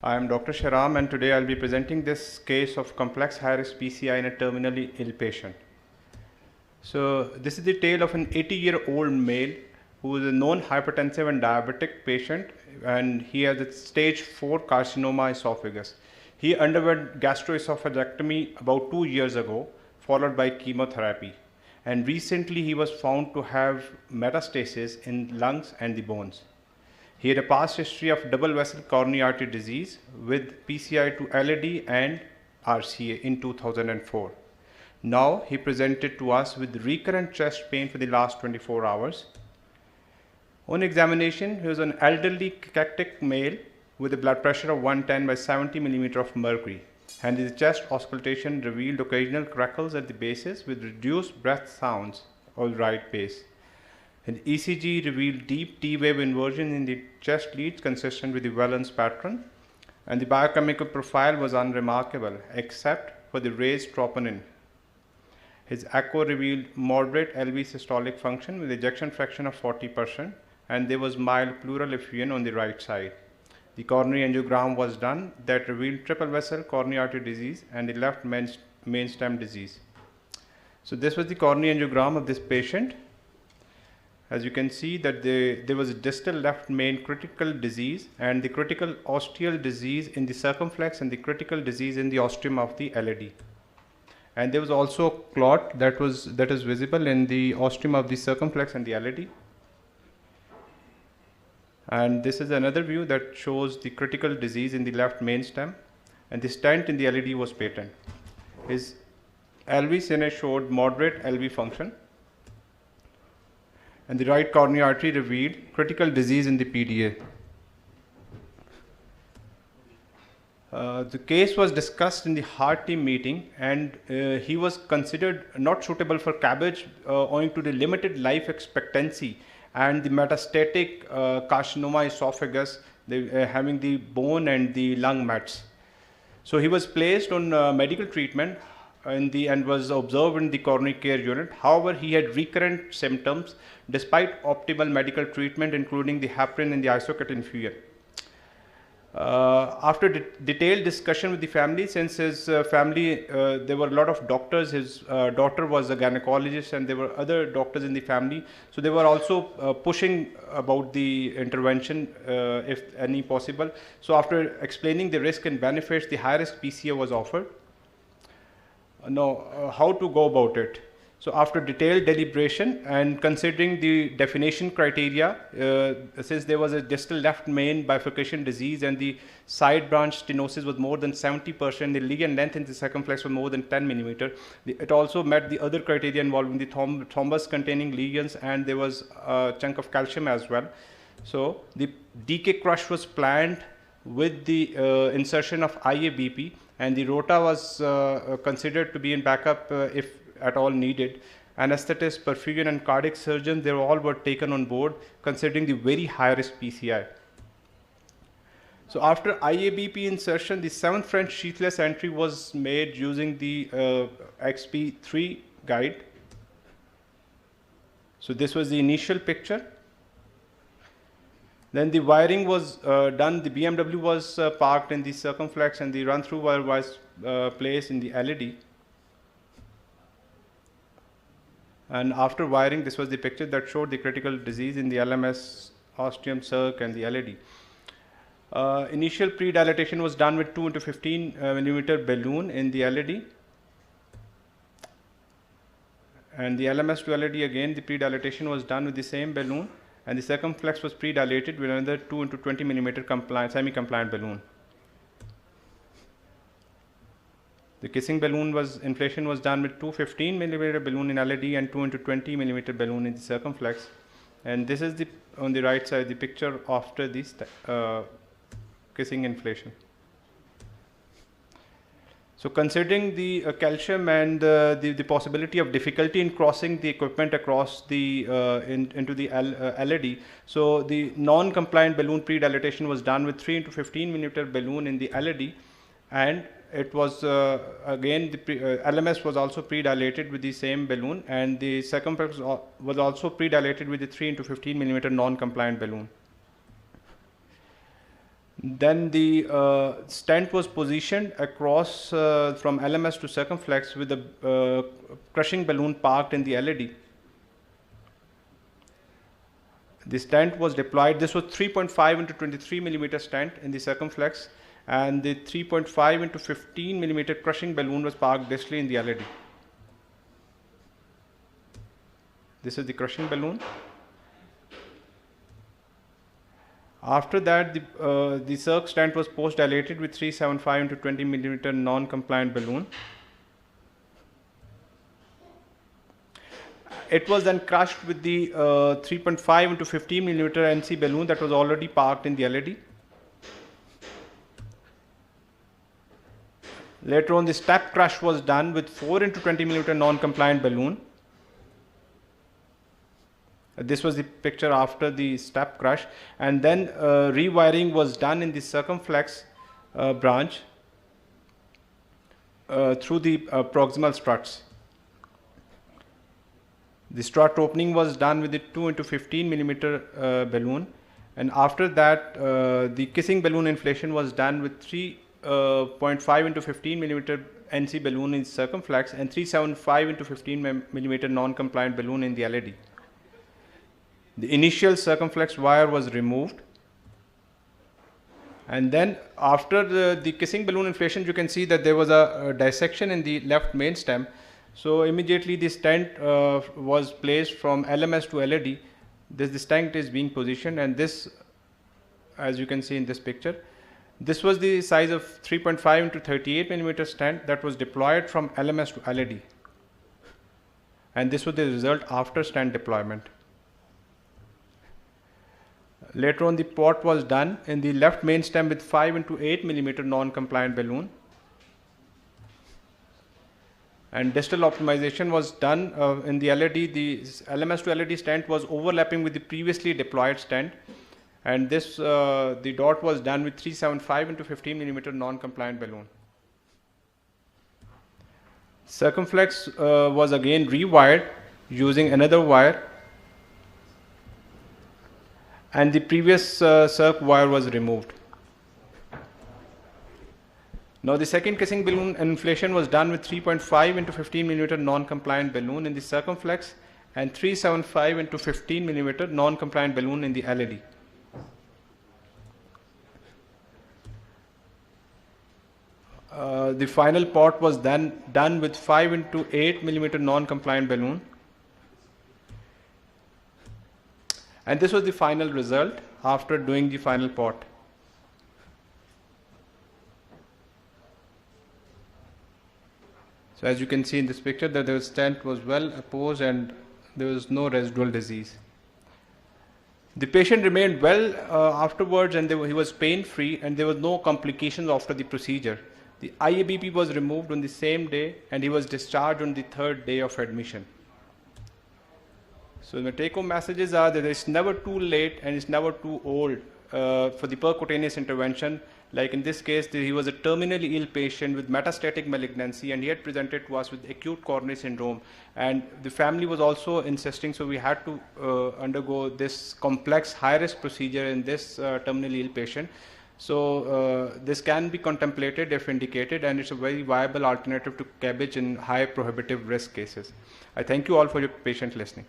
I am Dr. Shiram, and today I'll be presenting this case of complex high-risk PCI in a terminally ill patient. So this is the tale of an 80-year-old male who is a known hypertensive and diabetic patient, and he has a stage 4 carcinoma esophagus. He underwent gastroesophagectomy about 2 years ago, followed by chemotherapy. And recently he was found to have metastasis in lungs and the bones. He had a past history of double vessel coronary artery disease with PCI to LAD and RCA in 2004. Now he presented to us with recurrent chest pain for the last 24 hours. On examination, he was an elderly cachectic male with a blood pressure of 110 by 70 millimeter of mercury, and his chest auscultation revealed occasional crackles at the bases with reduced breath sounds of the right base. An ECG revealed deep T-wave inversion in the chest leads consistent with the Wellens pattern, and the biochemical profile was unremarkable except for the raised troponin. His echo revealed moderate LV systolic function with ejection fraction of 40%, and there was mild pleural effusion on the right side. The coronary angiogram was done that revealed triple vessel coronary artery disease and the left mainstem disease. So this was the coronary angiogram of this patient. As you can see that there was a distal left main critical disease and the critical ostial disease in the circumflex and the critical disease in the ostium of the LAD. And there was also a clot that is visible in the ostium of the circumflex and the LAD. And this is another view that shows the critical disease in the left mainstem, and the stent in the LAD was patent. His LV sinus showed moderate LV function, and the right coronary artery revealed critical disease in the PDA. The case was discussed in the heart team meeting, and he was considered not suitable for CABG owing to the limited life expectancy and the metastatic carcinoma esophagus, having the bone and the lung mets. So he was placed on medical treatment and was observed in the coronary care unit. However, he had recurrent symptoms despite optimal medical treatment, including the heparin and the isocat infusion. After detailed discussion with the family, since his family, there were a lot of doctors, his daughter was a gynecologist and there were other doctors in the family, so they were also pushing about the intervention if any possible. So after explaining the risk and benefits, the high risk PCA was offered. Now, how to go about it? So after detailed deliberation and considering the definition criteria, since there was a distal left main bifurcation disease and the side branch stenosis was more than 70%, the lesion length in the circumflex was more than 10 millimeter. It also met the other criteria involving the thrombus containing lesions, and there was a chunk of calcium as well. So the DK crush was planned with the insertion of IABP, and the rota was considered to be in backup if at all needed. Anesthetists, perfusion and cardiac surgeons, they all were taken on board considering the very high risk PCI. So after IABP insertion, the 7th French sheathless entry was made using the XP3 guide. So this was the initial picture. Then the wiring was done, the BMW was parked in the circumflex and the run-through wire was placed in the LAD. And after wiring, this was the picture that showed the critical disease in the LMS, ostium, circ and the LAD. Initial pre-dilatation was done with 2 into 15 millimeter balloon in the LAD. And the LMS to LAD, again, the pre-dilatation was done with the same balloon, and the circumflex was pre-dilated with another 2 into 20 millimeter semi-compliant balloon. The kissing balloon inflation was done with 2 15 millimeter balloon in LAD and 2 into 20 millimeter balloon in the circumflex. And this is on the right side, the picture after this kissing inflation. So considering the calcium and the possibility of difficulty in crossing the equipment across the into the LAD, so the non-compliant balloon pre-dilatation was done with 3 into 15 millimeter balloon in the LAD, and it was again the LMS was also pre-dilated with the same balloon, and the circumflex was also pre-dilated with the 3 into 15 millimeter non-compliant balloon. Then the stent was positioned across from LMS to circumflex with a crushing balloon parked in the LED. The stent was deployed. This was 3.5 into 23 millimeter stent in the circumflex, and the 3.5 into 15 millimeter crushing balloon was parked distally in the LED. This is the crushing balloon. After that, the circ stent was post-dilated with 375 into 20 millimeter non-compliant balloon. It was then crushed with the 3.5 into 15 millimeter NC balloon that was already parked in the LED. Later on, the step crush was done with 4 into 20 millimeter non-compliant balloon. This was the picture after the step crush, and then rewiring was done in the circumflex branch through the proximal struts. The strut opening was done with the 2 into 15 millimeter balloon, and after that the kissing balloon inflation was done with 3.5 into 15 millimeter NC balloon in circumflex and 375 into 15 millimeter non-compliant balloon in the LED. The initial circumflex wire was removed, and then after the kissing balloon inflation, you can see that there was a dissection in the left main stem. So immediately the stent was placed from LMS to LED. The stent is being positioned, and this, as you can see in this picture, this was the size of 3.5 into 38 millimeter stent that was deployed from LMS to LED, and this was the result after stent deployment. Later on, the port was done in the left main stem with 5 into 8 millimeter non-compliant balloon, and distal optimization was done in the LED. The LMS to LED stent was overlapping with the previously deployed stent, and this the dot was done with 375 into 15 millimeter non-compliant balloon. Circumflex was again rewired using another wire, and the previous circ wire was removed. Now the second kissing balloon inflation was done with 3.5 into 15 millimeter non-compliant balloon in the circumflex and 375 into 15 millimeter non-compliant balloon in the LED. The final port was then done with 5 into 8 millimeter non-compliant balloon. And this was the final result after doing the final port. So as you can see in this picture, that the stent was well apposed and there was no residual disease. The patient remained well afterwards, and he was pain-free, and there was no complications after the procedure. The IABP was removed on the same day, and he was discharged on the third day of admission. So the take-home messages are that it's never too late and it's never too old for the percutaneous intervention. Like in this case, he was a terminally ill patient with metastatic malignancy, and he had presented to us with acute coronary syndrome. And the family was also insisting, so we had to undergo this complex high-risk procedure in this terminally ill patient. So this can be contemplated if indicated, and it's a very viable alternative to CABG in high prohibitive risk cases. I thank you all for your patient listening.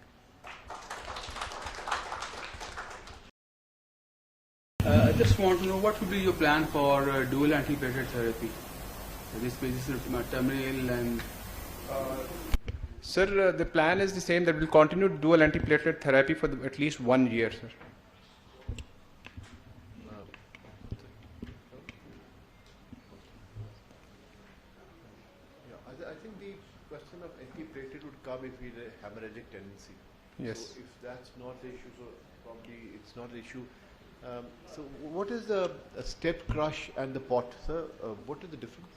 I just want to know what would be your plan for dual antiplatelet therapy. This patient is terminally ill and... Sir, the plan is the same, that we'll continue dual antiplatelet therapy for at least 1 year, sir. I think the question of antiplatelet would come if we had a hemorrhagic tendency. Yes. So if that's not the issue, so probably it's not the issue. So what is the step crush and the pot, sir? What is the difference?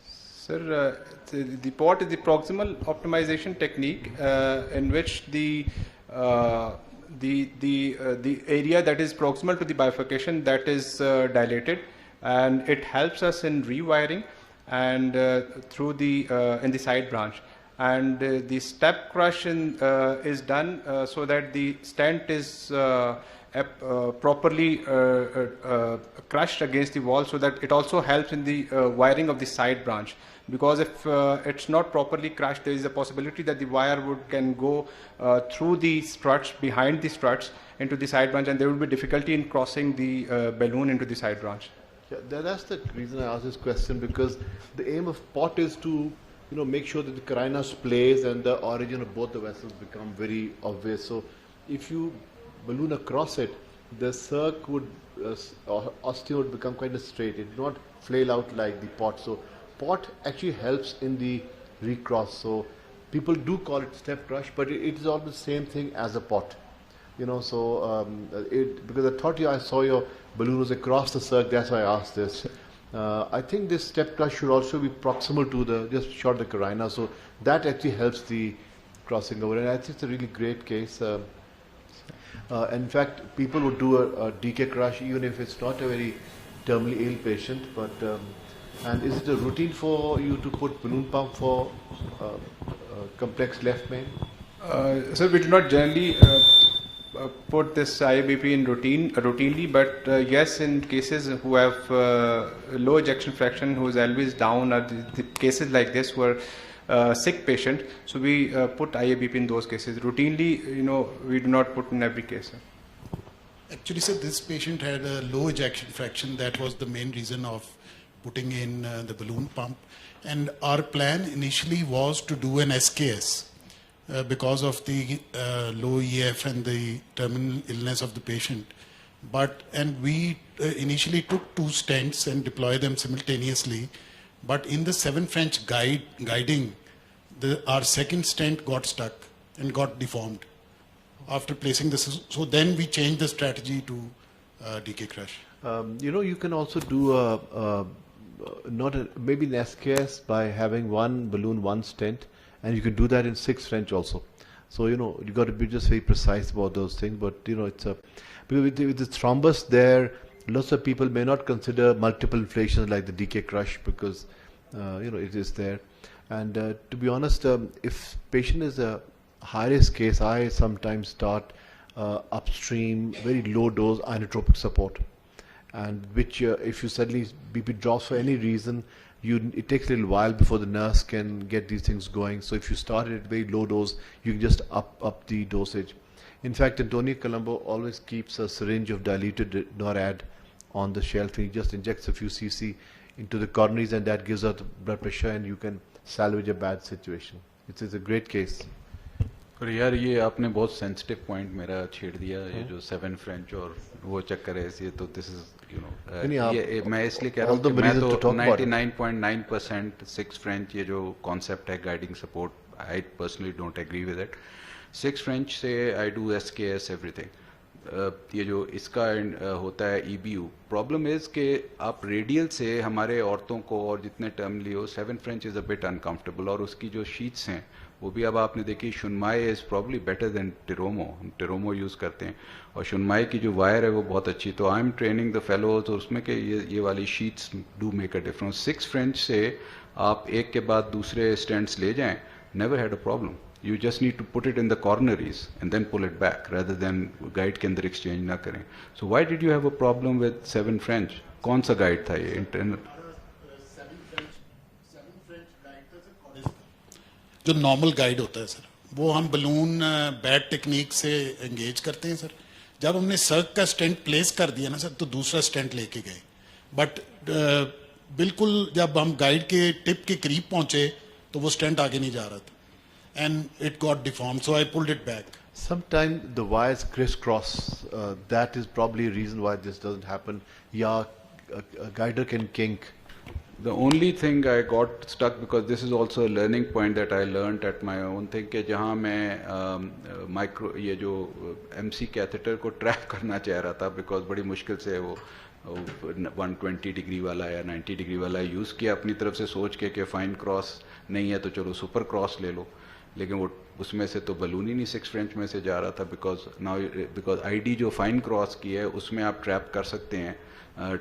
Sir, the pot is the proximal optimization technique in which the area that is proximal to the bifurcation, that is dilated, and it helps us in rewiring and through the in the side branch. and the step crush is done so that the stent is properly crushed against the wall, so that it also helps in the wiring of the side branch. Because if it's not properly crushed, there is a possibility that the wire can go through the struts, behind the struts, into the side branch, and there will be difficulty in crossing the balloon into the side branch. Yeah, that's the reason I asked this question, because the aim of POT is to make sure that the carina splays and the origin of both the vessels become very obvious. So if you balloon across it, the circ would osteo would become kind of straight. It would not flail out like the POT. So POT actually helps in the recross. So people do call it step crush, but it is all the same thing as a POT. Because I thought I saw your balloon was across the circ, that's why I asked this. I think this step crush should also be proximal to just short the carina, so that actually helps the crossing over, and I think it's a really great case. In fact, people would do a DK crush even if it's not a very terminally ill patient. But and is it a routine for you to put balloon pump for complex left main? So we do not generally put this IABP in routinely, but yes, in cases who have low ejection fraction, whose LV is down, or the cases like this were sick patient, so we put IABP in those cases. Routinely, we do not put in every case. Actually, sir, this patient had a low ejection fraction. That was the main reason of putting in the balloon pump. And our plan initially was to do an SKS. Because of the low EF and the terminal illness of the patient. And we initially took 2 stents and deployed them simultaneously. But in the 7 French guiding, our second stent got stuck and got deformed after placing this. So then we changed the strategy to DK crush. You can also do maybe an SKS by having 1 balloon, 1 stent. And you can do that in 6 French also. So, you got to be just very precise about those things. But, it's because with the thrombus there, lots of people may not consider multiple inflations like the DK crush because, it is there. And to be honest, if patient is a high-risk case, I sometimes start upstream, very low dose inotropic support. And which, if you suddenly BP drops for any reason, it takes a little while before the nurse can get these things going. So if you start at very low dose, you can just up the dosage. In fact, Antonio Colombo always keeps a syringe of diluted NORAD on the shelf. He just injects a few cc into the coronaries, and that gives out the blood pressure, and you can salvage a bad situation. It's a great case. पर यार ये आपने बहुत sensitive point मेरा छेड़ दिया, ये जो 7 फ्रेंच और वो चक्कर है, ये तो दिस इज ये मैं इसलिए कह रहा हूँ कि मैं तो 99.9% 6 फ्रेंच ये जो कॉन्सेप्ट है guiding support, I personally don't agree with it. 6 French से आई डू SKS एवरीथिंग. ये जो इसका होता है EBU, प्रॉब्लम इज़ कि आप रेडियल से हमारे औरतों को और जितने टर्मली हो 7 French is a bit uncomfortable, और उसकी जो शीट्स हैं वो भी अब आपने देखी. शुनमाई इज़ प्रॉब्ली बेटर देन टेरोमो, हम टेरोमो यूज़ करते हैं, और शुनमाई की जो वायर है वो बहुत अच्छी. तो I am training the fellows और उसमें कि ये वाली sheets do make a difference. 6 French से आप एक के बाद दूसरे स्टैंड्स ले जाएं, never had a problem. You just need to put it in the coronaries and then pull it back rather than guide के अंदर exchange ना करें. So why did you have a problem with 7 French? कौन सा guide था ये internal? 7 French guide था sir, जो नॉर्मल गाइड होता है सर, वो हम बलून बैट टेक्निक से एंगेज करते हैं सर. जब हमने सर्क का स्टेंट प्लेस कर दिया ना सर, तो दूसरा स्टेंट लेके गए. बट बिल्कुल जब हम गाइड के टिप के करीब पहुंचे तो वो स्टेंट आगे नहीं जा रहा था. And it got deformed, so I pulled it back. Sometimes the wires crisscross. That is probably a reason why this doesn't happen. Yeah, a guider can kink. The only thing I got stuck, because this is also a learning point that I learned at my own thing, कि जहाँ मैं micro ये जो MC catheter को track करना चाह रहा था, because बड़ी मुश्किल से वो 120 डिग्री वाला या 90 डिग्री वाला यूज़ किया अपनी तरफ से, सोच के कि फाइन क्रॉस नहीं है तो चलो सुपर क्रॉस ले लो, लेकिन वो उसमें से तो बलून ही नहीं 6 फ्रेंच में से जा रहा था. बिकॉज आईडी जो फाइन क्रॉस की है उसमें आप ट्रैप कर सकते हैं,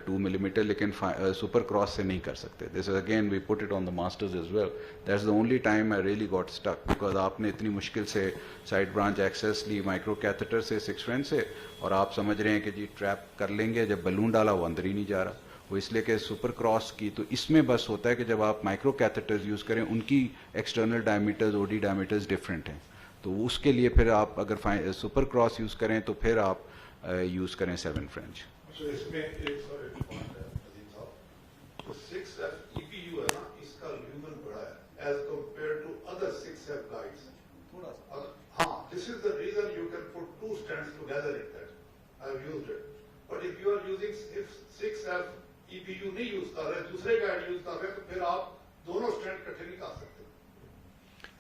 2 millimeter, लेकिन super cross से नहीं कर सकते. This is again we put it on the masters as well. That's the only time I really got stuck, because आपने इतनी मुश्किल से side branch access ली micro catheter से 6 French से, और आप समझ रहे हैं कि जी trap कर लेंगे, जब balloon डाला वो अंदर ही नहीं जा रहा. वो इसलिए कि सुपर क्रॉस की, तो इसमें बस होता है कि जब आप माइक्रो कैथेटर्स यूज़ करें, उनकी external diameters OD diameters different हैं, तो उसके लिए फिर आप अगर सुपर क्रॉस यूज़ करें तो फिर आप यूज़ करें 7 फ्रेंच. तो इसमें एक पॉइंट है अजीज साहब, तो 6F EPU है ना, इसका ल्यूमन बड़ा है as compare to other 6F guides. थोड़ा सा हाँ, this is the reason you can put 2 stands together in that. I have used it. But if you are using, if 6F EPU नहीं use कर रहे, दूसरे guide use कर रहे, तो फिर आप दोनों स्टैंड इकट्ठे नहीं कर सकते.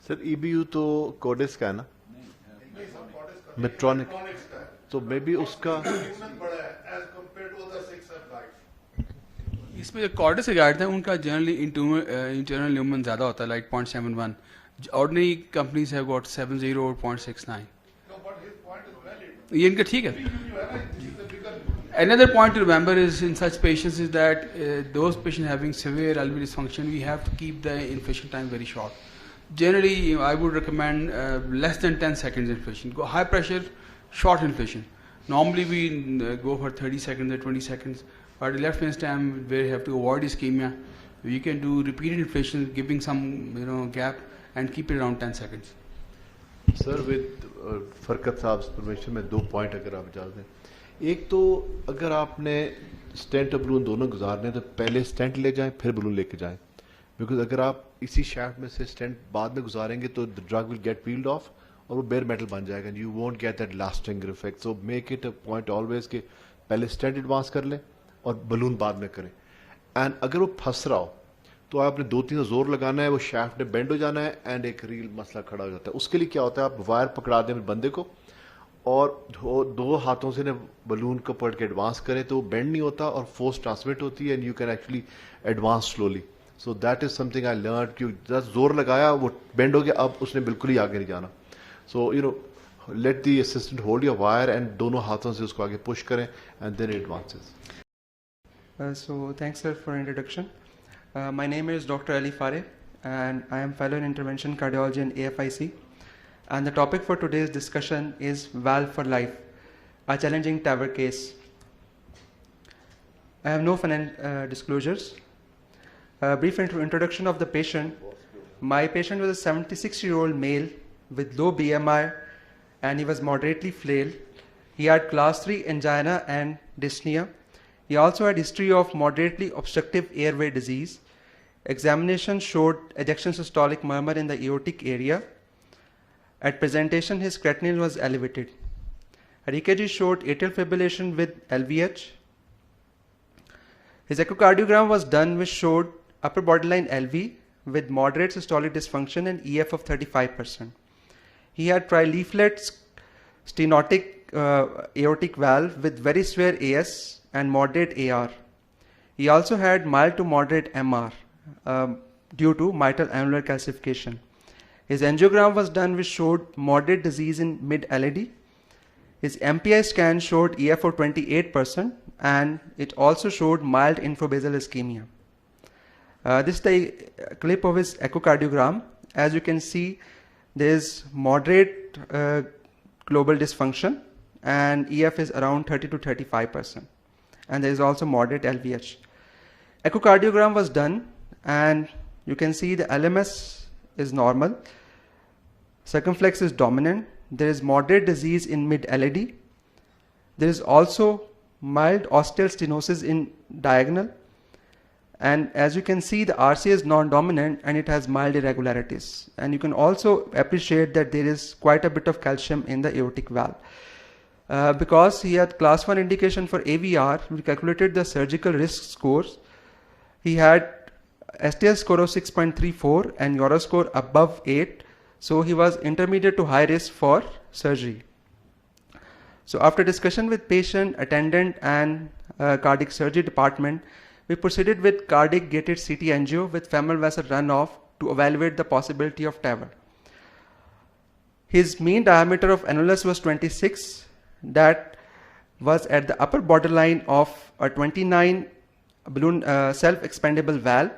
सर EBU तो कोडेक्स का है ना, नहीं सर, कोडेक्स का मेट्रॉनिक, का है. तो मे बी उसका ल्यूमन बड़ा है as compare to other 6F guides. इसमें जो कॉर्डस के गाइड थे उनका जनरली इंटरनल ल्यूमन ज़्यादा होता है, like 0.71. Ordinary companies have got 70 और 0.69. No, but his point is valid. ये इनका ठीक है. EPU है ना, this is the bigger lumen. Another point to remember is in such patients is that those patients having severe alveolar dysfunction, we have to keep the inflation time very short. Generally, I would recommend less than 10 seconds inflation. Go high pressure, short inflation. Normally we go for 30 seconds or 20 seconds, but left venous time where you have to avoid ischemia, you can do repeated inflation, giving some gap and keep it around 10 seconds. Sir with Farhat साहब permission में 2 point अगर आप इजाज़त दें. एक तो अगर आपने स्टेंट और बलून दोनों गुजारने तो पहले स्टेंट ले जाएं फिर बलून लेके जाएं, बिकॉज अगर आप इसी शैफ्ट में से स्टेंट बाद में गुजारेंगे तो the drug will get peeled of और वो बेयर मेटल बन जाएगा, you won't get that lasting effect. So make it a point always कि पहले स्टेंट एडवांस कर लें और बलून बाद में करें. एंड अगर वो फंस रहा हो तो आपने 2-3 जोर लगाना है, वो शैफ्ट में बेंड हो जाना है एंड एक रील मसला खड़ा हो जाता है. उसके लिए क्या होता है, आप वायर पकड़ा दें बंदे को और 2 हाथों से बलून को पकड़ के एडवांस करें तो बेंड नहीं होता और फोर्स ट्रांसमिट होती है and you can actually advance slowly. So that is something I learn कि जस्ट जोर लगाया वो बेंड हो गया, अब उसने बिल्कुल ही आगे नहीं जाना. So let the assistant hold your wire and दोनों हाथों से उसको आगे पुश करें and then advances. So thanks sir for introduction. My name is Dr. Ali Farahe and I am fellow in intervention cardiology and AFIC. And the topic for today's discussion is Valve for Life, a challenging TAVR case. I have no disclosures. A brief introduction of the patient. My patient was a 76-year-old male with low BMI and he was moderately flail. He had class 3 angina and dyspnea. He also had history of moderately obstructive airway disease. Examination showed ejection systolic murmur in the aortic area. At presentation, his creatinine was elevated. EKG showed atrial fibrillation with LVH. His echocardiogram was done, which showed upper borderline LV with moderate systolic dysfunction and EF of 35%. He had trileaflet stenotic aortic valve with very severe AS and moderate AR. He also had mild to moderate MR due to mitral annular calcification. His angiogram was done, which showed moderate disease in mid-LAD. His MPI scan showed EF of 28% and it also showed mild infrabasal ischemia. This is the clip of his echocardiogram. As you can see, there is moderate global dysfunction and EF is around 30 to 35%. And there is also moderate LVH. Echocardiogram was done and you can see the LMS is normal. Circumflex is dominant. There is moderate disease in mid-LAD. There is also mild ostial stenosis in diagonal. And as you can see, the RCA is non-dominant and it has mild irregularities. And you can also appreciate that there is quite a bit of calcium in the aortic valve. Because he had class 1 indication for AVR, we calculated the surgical risk scores. He had STS score of 6.34 and Euro score above 8. So he was intermediate to high risk for surgery. So after discussion with patient, attendant and cardiac surgery department, we proceeded with cardiac gated CT angio with femoral vessel runoff to evaluate the possibility of TAVR. His mean diameter of annulus was 26. That was at the upper borderline of a 29 balloon self-expandable valve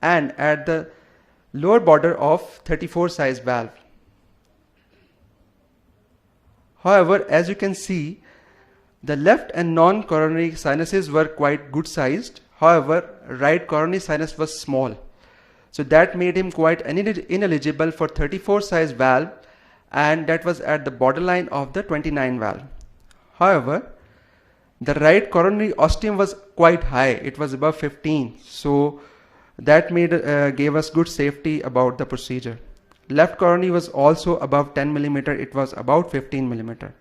and at the lower border of 34 size valve. However, as you can see, the left and non-coronary sinuses were quite good sized. However, right coronary sinus was small. So that made him quite ineligible for 34 size valve, and that was at the borderline of the 29 valve. However, the right coronary ostium was quite high. It was above 15. So that gave us good safety about the procedure. Left coronary was also above 10 millimeter. It was about 15 millimeter.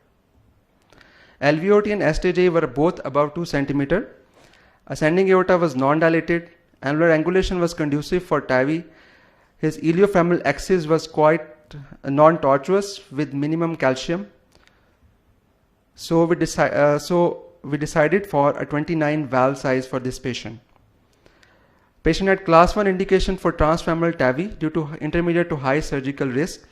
LVOT and STJ were both above 2 centimeter. Ascending aorta was non-dilated. Annular angulation was conducive for TAVI. His iliofemoral axis was quite non-tortuous with minimum calcium. So we decided for a 29 valve size for this patient. Patient had class 1 indication for transfemoral TAVI due to intermediate to high surgical risk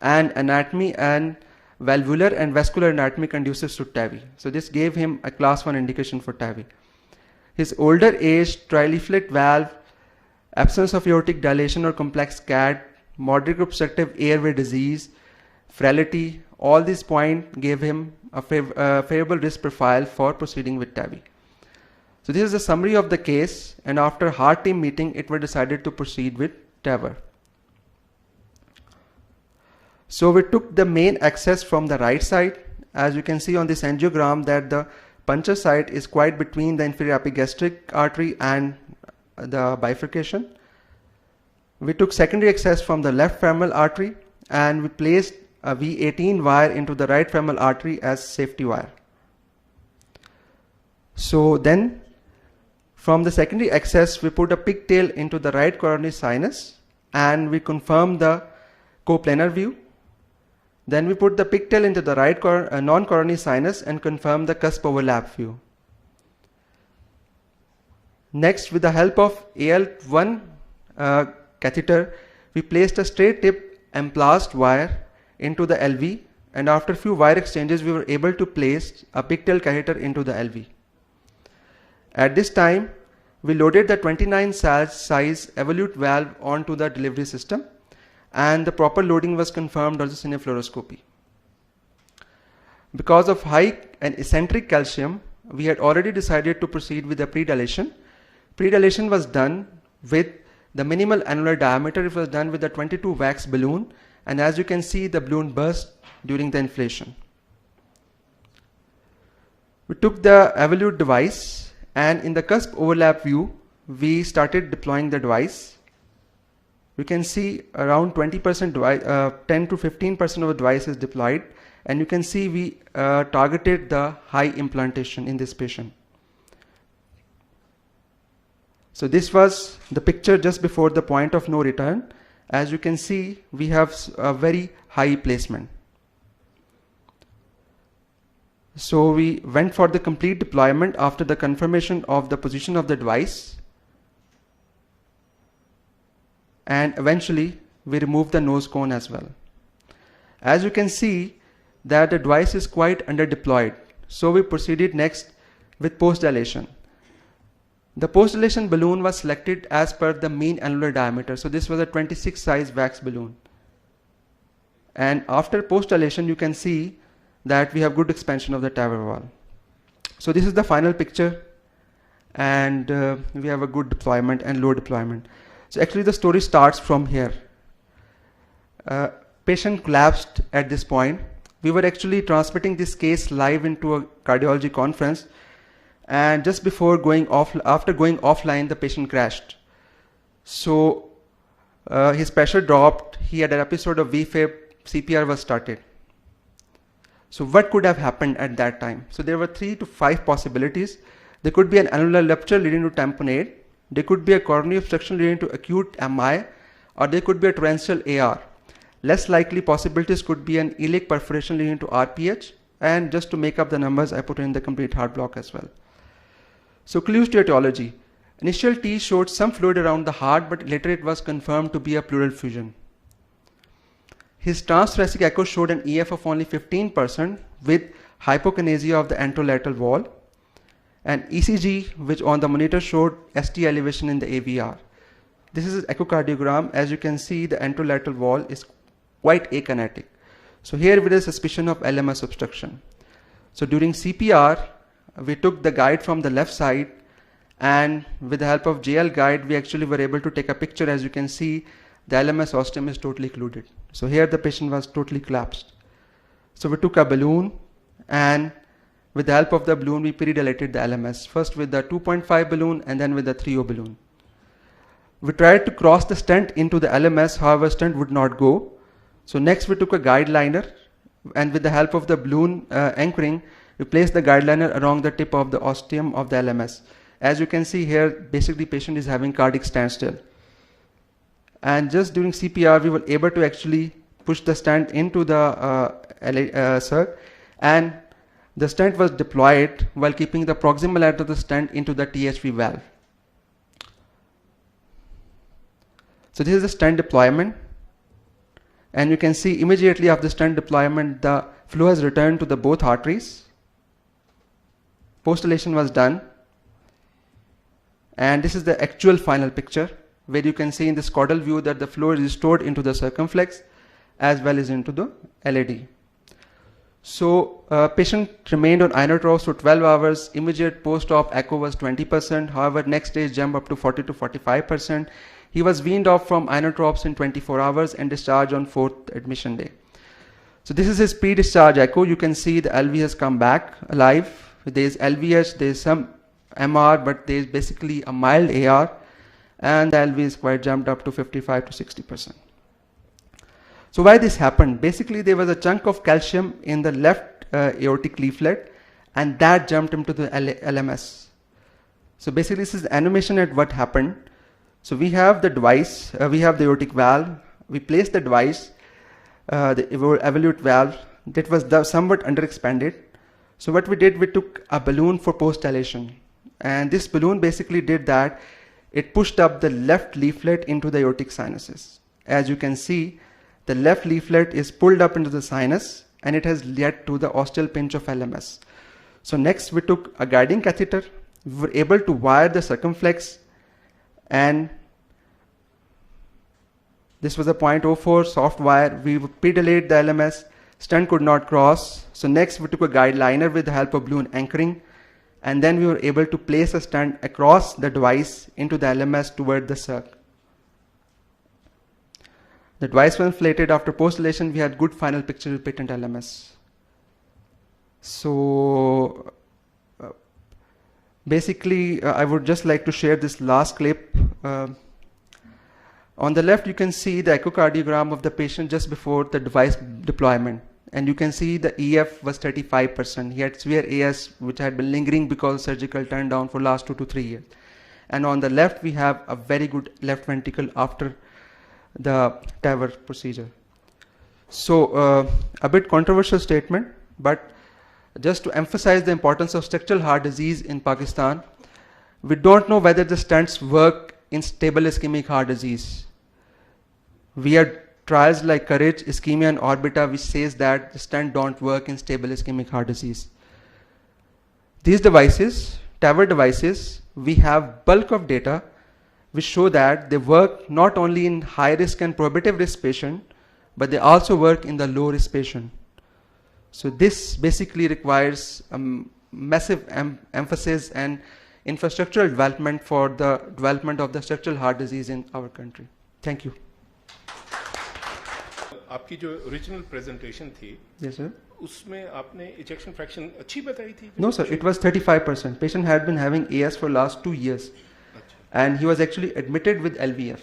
and anatomy and valvular and vascular anatomy conducive to TAVI. So this gave him a class 1 indication for TAVI. His older age, trileaflet valve, absence of aortic dilation or complex CAD, moderate obstructive airway disease, frailty, all these points gave him a favorable risk profile for proceeding with TAVI. So this is a summary of the case, and after heart team meeting, it was decided to proceed with TAVR. So we took the main access from the right side. As you can see on this angiogram that the puncture site is quite between the inferior epigastric artery and the bifurcation. We took secondary access from the left femoral artery and we placed a V18 wire into the right femoral artery as safety wire. So then from the secondary access we put a pigtail into the right coronary sinus and we confirmed the coplanar view. Then we put the pigtail into the right non-coronary sinus and confirmed the cusp overlap view. Next, with the help of AL1 catheter, we placed a straight tip emplast wire into the LV, and after a few wire exchanges we were able to place a pigtail catheter into the LV. At this time, we loaded the 29 size evolute valve onto the delivery system, and the proper loading was confirmed on the cinefluoroscopy. Because of high and eccentric calcium, we had already decided to proceed with the predilation. Predilation was done with the minimal annular diameter. It was done with the 22 wax balloon, and as you can see, the balloon burst during the inflation. We took the evolute device, and in the cusp overlap view, we started deploying the device. You can see around 20% 10 to 15% of the device is deployed, and you can see we targeted the high implantation in this patient. So this was the picture just before the point of no return. As you can see, we have a very high placement. So we went for the complete deployment after the confirmation of the position of the device. And eventually we removed the nose cone as well. As you can see that the device is quite under deployed, so we proceeded next with post dilation. The post dilation balloon was selected as per the mean annular diameter, so this was a 26 size wax balloon. And after post dilation you can see that we have good expansion of the TAVR wall. So this is the final picture, and we have a good deployment and low deployment. So actually the story starts from here. Patient collapsed at this point. We were actually transmitting this case live into a cardiology conference, and just before after going offline, the patient crashed. So his pressure dropped, he had an episode of VFib, CPR was started. So what could have happened at that time? So there were 3 to 5 possibilities. There could be an annular rupture leading to tamponade. There could be a coronary obstruction leading to acute MI, or there could be a torrential AR. Less likely possibilities could be an iliac perforation leading to RPH, and just to make up the numbers, I put in the complete heart block as well. So clues to etiology. Initial T showed some fluid around the heart, but later it was confirmed to be a pleural effusion. His transthoracic echo showed an EF of only 15% with hypokinesia of the anterolateral wall, and ECG, which on the monitor showed ST elevation in the AVR. This is an echocardiogram. As you can see, the anterolateral wall is quite akinetic. So here with a suspicion of LMS obstruction. So during CPR, we took the guide from the left side, and with the help of JL guide, we actually were able to take a picture. As you can see, the LMS ostium is totally occluded. So here the patient was totally collapsed. So we took a balloon, and with the help of the balloon, we pre-dilated the LMS, first with the 2.5 balloon and then with the 3.0 balloon. We tried to cross the stent into the LMS, however, stent would not go. So next we took a guide liner, and with the help of the balloon anchoring, we placed the guide liner around the tip of the ostium of the LMS. As you can see here, basically patient is having cardiac standstill. And just during CPR, we were able to actually push the stent into the circ, and the stent was deployed while keeping the proximal end of the stent into the THV valve. So this is the stent deployment, and you can see immediately after the stent deployment, the flow has returned to the both arteries. Postulation was done, and this is the actual final picture, where you can see in this caudal view that the flow is restored into the circumflex as well as into the LAD. So patient remained on inotropes for 12 hours. Immediate post-op echo was 20%. However, next day jumped up to 40 to 45%. He was weaned off from inotropes in 24 hours and discharged on 4th admission day. So this is his pre-discharge echo. You can see the LV has come back alive. There is LVH, there is some MR, but there is basically a mild AR, and the LV is quite jumped up to 55 to 60%. So why this happened? Basically, there was a chunk of calcium in the left aortic leaflet, and that jumped into the LMS. So basically, this is the animation at what happened. So we have the device, we have the aortic valve, we placed the device, the evolute valve, that was somewhat underexpanded. So what we did, we took a balloon for post-dilation, and this balloon basically did that. It pushed up the left leaflet into the aortic sinuses. As you can see, the left leaflet is pulled up into the sinus, and it has led to the ostial pinch of LMS. So next we took a guiding catheter. We were able to wire the circumflex, and this was a 0.04 soft wire. We pre-dilated the LMS. Stent could not cross. So next we took a guide liner with the help of balloon anchoring, and then we were able to place a stent across the device into the LMS toward the circ. The device was inflated. After post-dilation, we had good final picture with patent LMS. So basically, I would just like to share this last clip. On the left, you can see the echocardiogram of the patient just before the device deployment. And you can see the EF was 35%. He had severe AS, which had been lingering because surgical turned down for last 2 to 3 years. And on the left, we have a very good left ventricle after the TAVR procedure. So a bit controversial statement, but just to emphasize the importance of structural heart disease in Pakistan, we don't know whether the stents work in stable ischemic heart disease. We had trials like Courage, Ischemia, and Orbita, which says that the stent don't work in stable ischemic heart disease. These devices, TAVR devices, we have bulk of data which show that they work not only in high risk and prohibitive risk patient, but they also work in the low risk patient. So this basically requires a massive emphasis and infrastructural development for the development of the structural heart disease in our country. Thank you. आपकी जो original presentation थी, yes sir, उसमें आपने ejection fraction अच्छी बताई थी? No sir, it was 35%. Patient had been having AS for last 2 years, and he was actually admitted with LVF.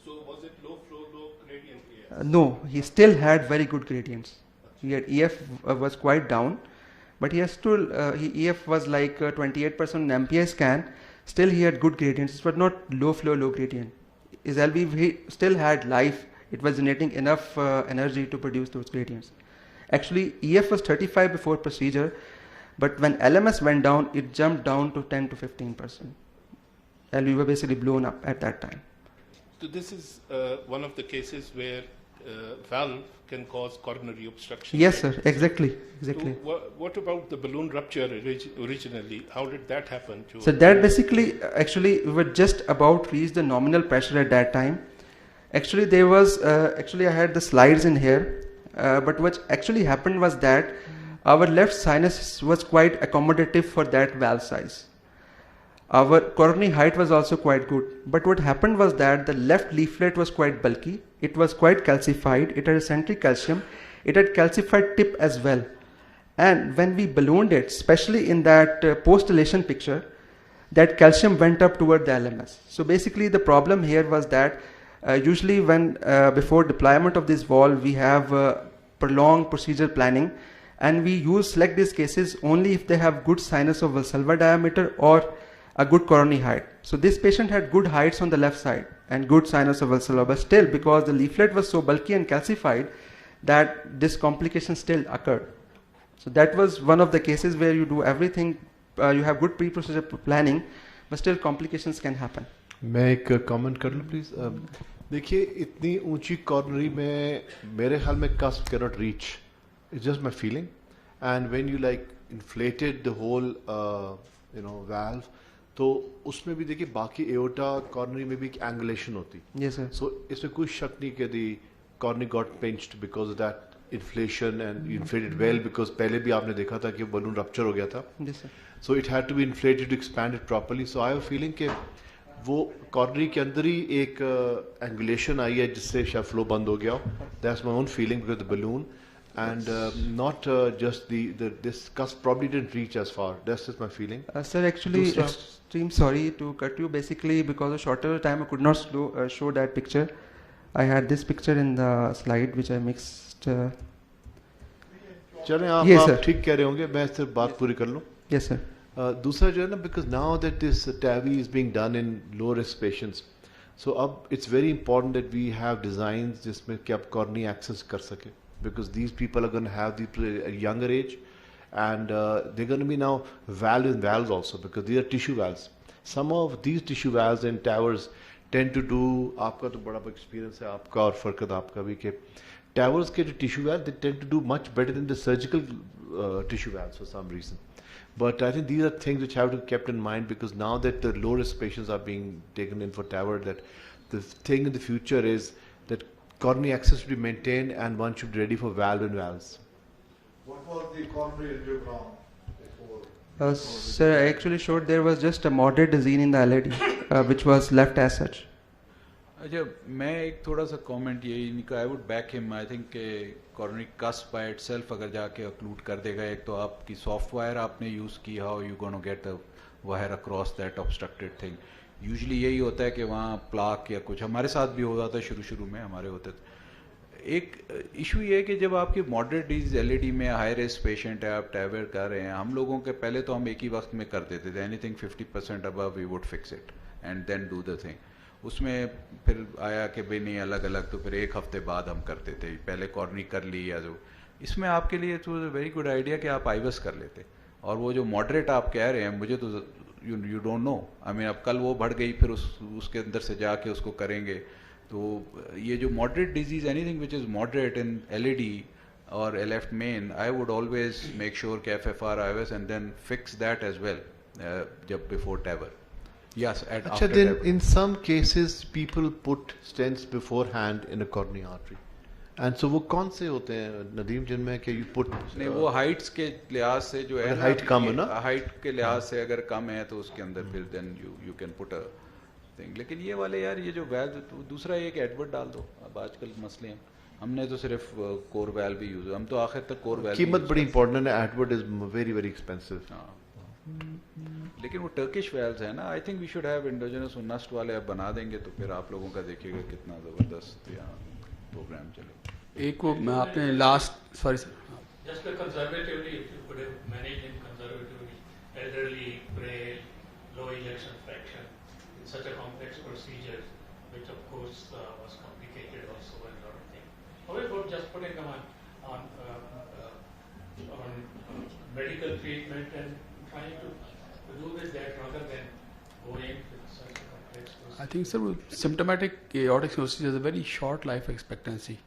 So was it low flow, low gradient AS? No, he still had very good gradients. He had EF was quite down, but he has still EF was like 28% on MPI scan. Still he had good gradients, but not low flow, low gradient. His LV, he still had life. It was generating enough energy to produce those gradients. Actually, EF was 35 before procedure, but when LMS went down, it jumped down to 10 to 15%. And we were basically blown up at that time. So this is one of the cases where valve can cause coronary obstruction. Yes, sir. Exactly. Exactly. So what about the balloon rupture originally? How did that happen? So that basically, actually, we were just about reach the nominal pressure at that time. Actually, there was, actually I had the slides in here, but what actually happened was that our left sinus was quite accommodative for that valve size. Our coronary height was also quite good. But what happened was that the left leaflet was quite bulky. It was quite calcified. It had eccentric calcium. It had calcified tip as well. And when we ballooned it, especially in that post-dilation picture, that calcium went up toward the LMS. So basically the problem here was that usually when before deployment of this valve, we have prolonged procedure planning, and we select these cases only if they have good sinus of valsalva diameter or a good coronary height. So this patient had good heights on the left side and good sinus of valsalva, but still because the leaflet was so bulky and calcified that this complication still occurred. So that was one of the cases where you do everything, you have good pre-procedure planning, but still complications can happen. मैं एक comment कर लूँ please? देखिए इतनी ऊंची coronary में मेरे ख्याल में cusp cannot reach. It's just my feeling. And when you like inflated the whole valve, तो उसमें भी देखिए बाकी aorta coronary में भी एक angulation होती. Yes sir. So इसमें कोई शक नहीं कि the coronary got pinched because of that inflation, and you inflated well because पहले भी आपने देखा था कि balloon rupture हो गया था. Yes sir. So it had to be inflated to expand it properly. So I have a feeling कि वो coronary के अंदर ही एक angulation आई है जिससे शायद flow बंद हो गया हो. That's my own feeling because the balloon. And not just this cusp probably didn't reach as far. That's just my feeling. Sir, actually, extreme sorry to cut you. Basically, because of shorter time, I could not show that picture. I had this picture in the slide, which I mixed. चलें आप ठीक कह रहे होंगे. मैं सिर्फ बात पूरी कर लूँ. Yes, sir. दूसरा जो है ना, because now that this TAVI is being done in low risk patients, so अब it's very important that we have designs जिसमें कि आप coronary access कर सके. Because these people are going to have a younger age, and they're going to be now valve in valves also, because these are tissue valves. Some of these tissue valves and towers tend to do, आपका तो बड़ा experience है आपका और फरकत आपका भी कि towers के जो tissue valves, they tend to do much better than the surgical tissue valves for some reason. But I think these are things which have to be kept in mind, because now that the low risk patients are being taken in for tower, that the thing in the future is that coronary access should be maintained and one should be ready for valve and valves. What was the coronary angiogram before? Sir, I actually showed there was just a moderate disease in the LAD, which was left as such. अच्छा, मैं एक थोड़ा सा comment यही I would back him. I think coronary cusp by itself अगर जाके occlude कर देगा, एक तो आपकी soft wire आपने use की, how you going to get the wire across that obstructed thing. Usually यही होता है कि वहाँ प्लाक या कुछ, हमारे साथ भी होता था शुरू में हमारे होते थे. एक इशू ये है कि जब आपकी मॉडरेट डिजीज एलईडी में हाई रिस्क पेशेंट है, आप टैबलेट कर रहे हैं, हम लोगों के पहले तो हम एक ही वक्त में कर देते थे, anything 50% above we would fix it and then do the thing. उसमें फिर आया कि भाई नहीं अलग अलग, तो फिर एक हफ्ते बाद हम करते थे, पहले कॉर्नरी कर ली या जो. इसमें आपके लिए तो वेरी गुड आइडिया कि आप आईवस कर लेते, और वो जो मॉडरेट आप कह रहे हैं मुझे तो you don't know. I mean, अब कल वो बढ़ गई, फिर उसके अंदर से जाके उसको करेंगे. तो ये जो moderate disease, anything which is moderate in LAD or left main, I would always make sure कि FFR IVS and then fix that as well जब before TAVR. Yes, after then TAVR. in some cases people put stents beforehand in a coronary artery. And so वो कौन से होते हैं नदीम जिनमें कि you put नहीं वो हाइट्स के लिहाज से जो है हाइट कम है ना, हाइट के लिहाज से अगर कम है तो उसके अंदर फिर then you can put a thing. लेकिन ये वाले यार ये जो वैल्व, दूसरा एक एडवर्ट डाल दो. अब आजकल मसले हैं, हमने तो सिर्फ कोर वैल्व भी यूज, हम तो आखिर तक कोर वैल्व. कीमत बड़ी इंपॉर्टेंट है, advert is very very expensive. लेकिन वो टर्किश वैल्व्स है ना, I think we should have indigenous नस्ट वाले अब बना देंगे तो फिर आप लोगों का देखिएगा कितना ज़बरदस्त यहाँ प्रोग्राम चलेगा. एक वो मैं आपने last sorry sir just conservatively, if you could have managed him conservatively, elderly, frail, low ejection fraction, in such a complex procedure, which of course was complicated also and a lot of things. However, just putting them on medical treatment and trying to do with that rather than going with such a complex procedure. I think sir symptomatic aortic stenosis has a very short life expectancy.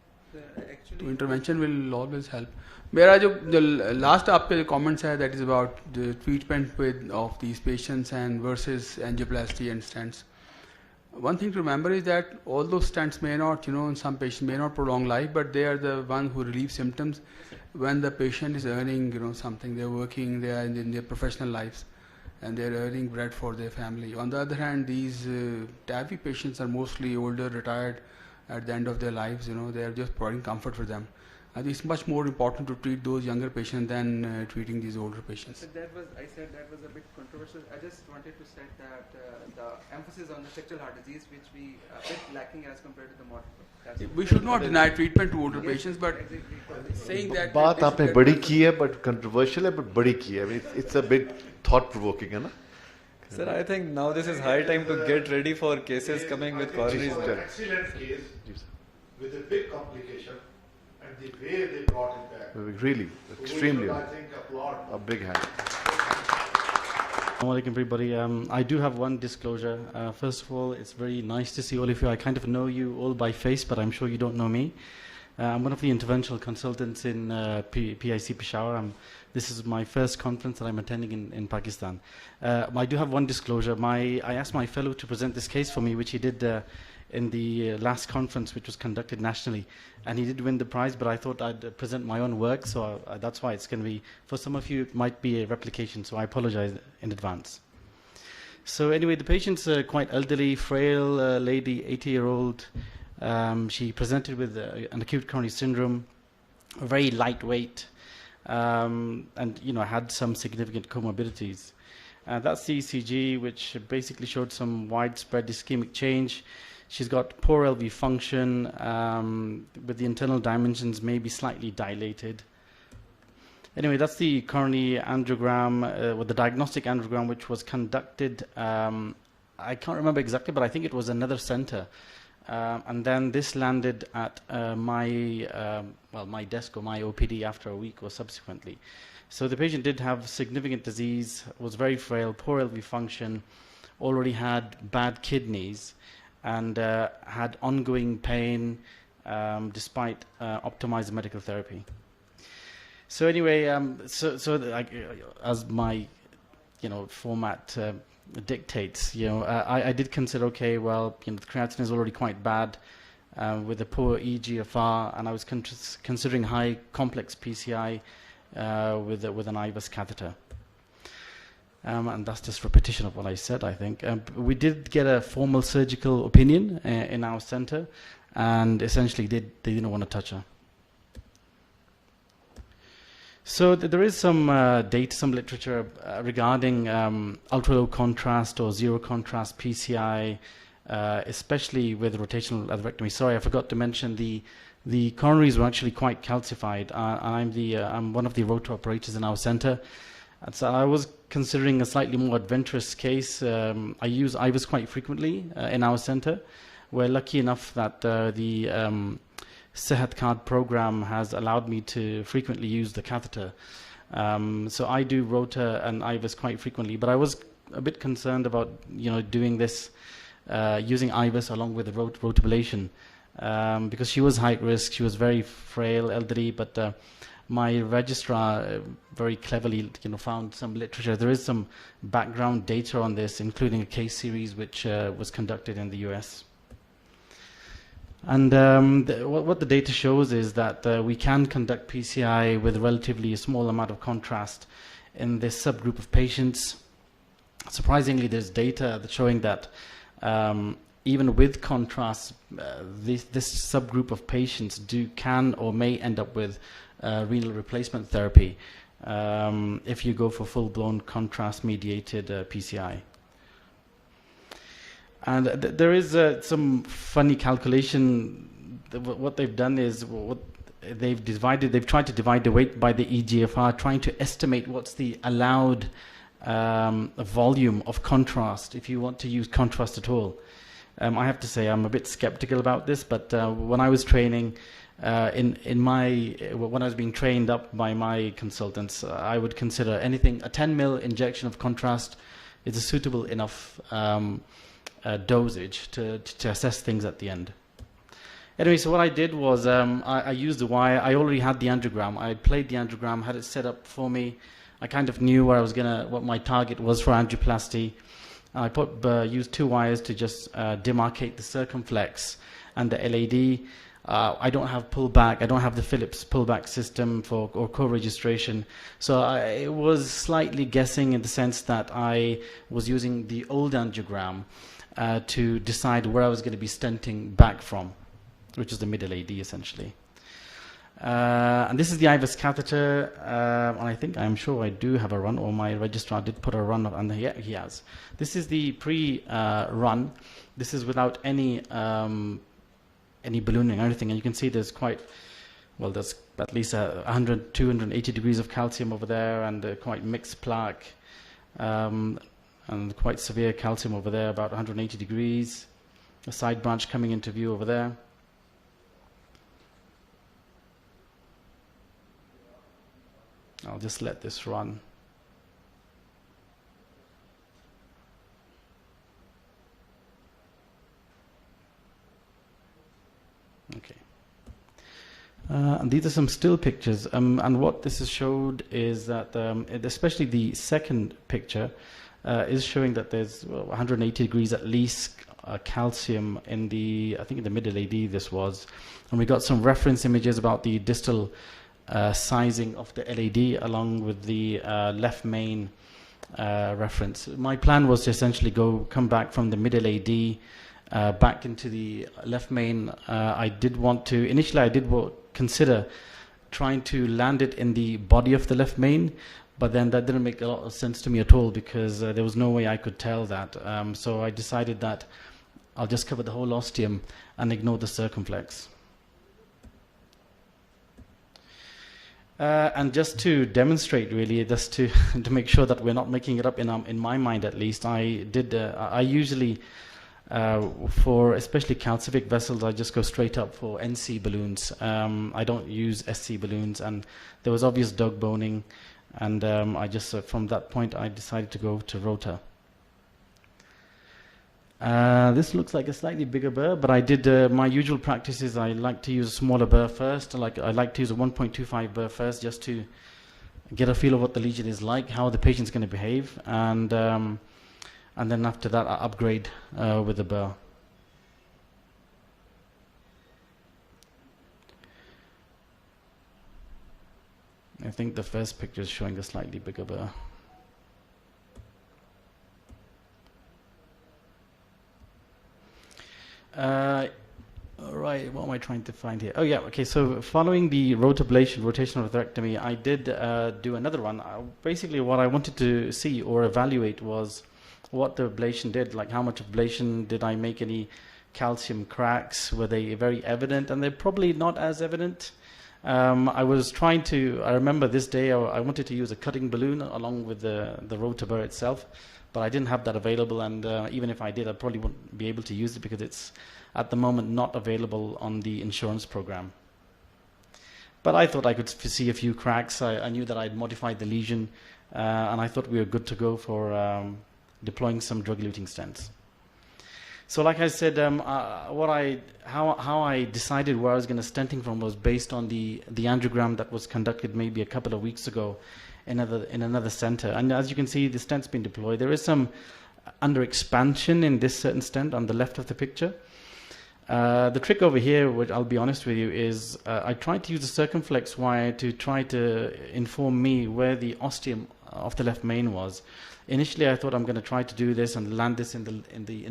तो intervention will always help. मेरा जो last आपके comments है, that is about the treatment of these patients and versus angioplasty and stents. One thing to remember is that although stents may not, in some patients may not prolong life, but they are the ones who relieve symptoms when the patient is earning, something. They're working, they are in their professional lives, and they're earning bread for their family. On the other hand, these TAVI patients are mostly older, retired at the end of their lives. They are just providing comfort for them. I think it's much more important to treat those younger patients than treating these older patients. But I said that was a bit controversial. I just wanted to say that the emphasis on the sexual heart disease, which we a bit lacking as compared to the modern. We should not deny treatment to older patients, but saying that. बात आपने बड़ी की है, but controversial है, but बड़ी की है. I mean, it's a bit thought-provoking, है ना? Sir, I think now this is high time to get ready for cases coming with coronary. Excellent case with a big complication. And the way they brought it back. Really, extremely. I think applaud. A big hand. Assalamu alaikum everybody. I do have one disclosure. First of all, it's very nice to see all of you. I kind of know you all by face, but I'm sure you don't know me. I'm one of the interventional consultants in PIC Peshawar. This is my first conference that I'm attending in Pakistan. I do have one disclosure. I asked my fellow to present this case for me, which he did in the last conference, which was conducted nationally, and he did win the prize, but I thought I'd present my own work, so that's why it's going to be, for some of you it might be a replication, so I apologize in advance. So anyway, the patient's quite elderly, frail lady, 80-year-old. She presented with an acute coronary syndrome, very lightweight, and had some significant comorbidities. That's the ECG, which basically showed some widespread ischemic change. She's got poor LV function, with the internal dimensions maybe slightly dilated. Anyway, that's the coronary angiogram, with the diagnostic angiogram, which was conducted, I can't remember exactly, but I think it was another center. And then this landed at my desk or my OPD after a week or subsequently. So the patient did have significant disease, was very frail, poor LV function, already had bad kidneys, and had ongoing pain despite optimized medical therapy. So anyway, as my format dictates, I did consider, okay, well, the creatinine is already quite bad with a poor eGFR, and I was considering high complex PCI with an IVUS catheter. And that's just repetition of what I said, I think. We did get a formal surgical opinion in our center, and essentially they didn't want to touch her. So there is some data, some literature regarding ultra-low contrast or zero contrast PCI, especially with rotational atherectomy. Sorry, I forgot to mention the coronaries were actually quite calcified. I'm one of the rotor operators in our center. And so I was considering a slightly more adventurous case. I use IVUS quite frequently in our center. We're lucky enough that the Sehat card program has allowed me to frequently use the catheter. So I do rotor and IVUS quite frequently, but I was a bit concerned about doing this using IVUS along with the rotablation because she was high risk, she was very frail, elderly, but my registrar very cleverly found some literature. There is some background data on this, including a case series which was conducted in the US. And what the data shows is that we can conduct PCI with relatively a small amount of contrast in this subgroup of patients. Surprisingly, there's data that's showing that even with contrast, this subgroup of patients can or may end up with renal replacement therapy if you go for full-blown contrast-mediated PCI. And there is some funny calculation. What they've done is they've tried to divide the weight by the eGFR, trying to estimate what's the allowed volume of contrast if you want to use contrast at all. I have to say I'm a bit skeptical about this, but when I was training, when I was being trained up by my consultants, I would consider anything, a 10 ml injection of contrast is a suitable enough dosage to assess things at the end. Anyway, so what I did was I used the wire. I already had the angiogram. I played the angiogram, had it set up for me. I kind of knew where I was what my target was for angioplasty. I used 2 wires to just demarcate the circumflex and the LAD. I don't have pullback. I don't have the Phillips pullback system or co-registration. So I was slightly guessing in the sense that I was using the old angiogram to decide where I was going to be stenting back from, which is the mid LAD essentially. And this is the IVUS catheter, and I'm sure I do have a run, or my registrar did put a run, and yeah, he has. This is the pre-run. This is without any ballooning or anything, and you can see there's there's at least 100, 280 degrees of calcium over there, and quite mixed plaque, and quite severe calcium over there, about 180 degrees. A side branch coming into view over there. I'll just let this run. Okay. And these are some still pictures. And what this has showed is that, especially the second picture, is showing that there's 180 degrees at least calcium in I think in the mid LAD this was. And we got some reference images about the distal sizing of the LAD along with the left main reference. My plan was to essentially come back from the mid LAD back into the left main. Initially I did consider trying to land it in the body of the left main, but then that didn't make a lot of sense to me at all, because there was no way I could tell that. So I decided that I'll just cover the whole ostium and ignore the circumflex. And just to demonstrate, really, just to make sure that we're not making it up in my mind at least, I usually, for especially calcific vessels, I just go straight up for NC balloons. I don't use SC balloons, and there was obvious dog boning, and I just, from that point, I decided to go to rota. This looks like a slightly bigger burr, but I did my usual practice is I like to use a smaller burr first. I like to use a 1.25 burr first, just to get a feel of what the lesion is like, how the patient's going to behave, and then after that I upgrade with the burr. I think the first picture is showing a slightly bigger burr. Right, what am I trying to find here? Oh yeah, okay, so following the rotablation, rotational atherectomy, I did do another one. Basically what I wanted to see or evaluate was what the ablation did, like how much ablation, did I make any calcium cracks, were they very evident, and they're probably not as evident. I remember this day I wanted to use a cutting balloon along with the rotaburr itself, but I didn't have that available, and even if I did, I probably wouldn't be able to use it because it's at the moment not available on the insurance program. But I thought I could see a few cracks. I knew that I'd modified the lesion, and I thought we were good to go for deploying some drug-eluting stents. So like I said, how I decided where I was going to stenting from was based on the angiogram that was conducted maybe a couple of weeks ago in another center. And as you can see, the stent's been deployed. There is some under expansion in this certain stent on the left of the picture. The trick over here, which I'll be honest with you, is I tried to use the circumflex wire to try to inform me where the ostium of the left main was. Initially, I thought I'm going to try to do this and land this in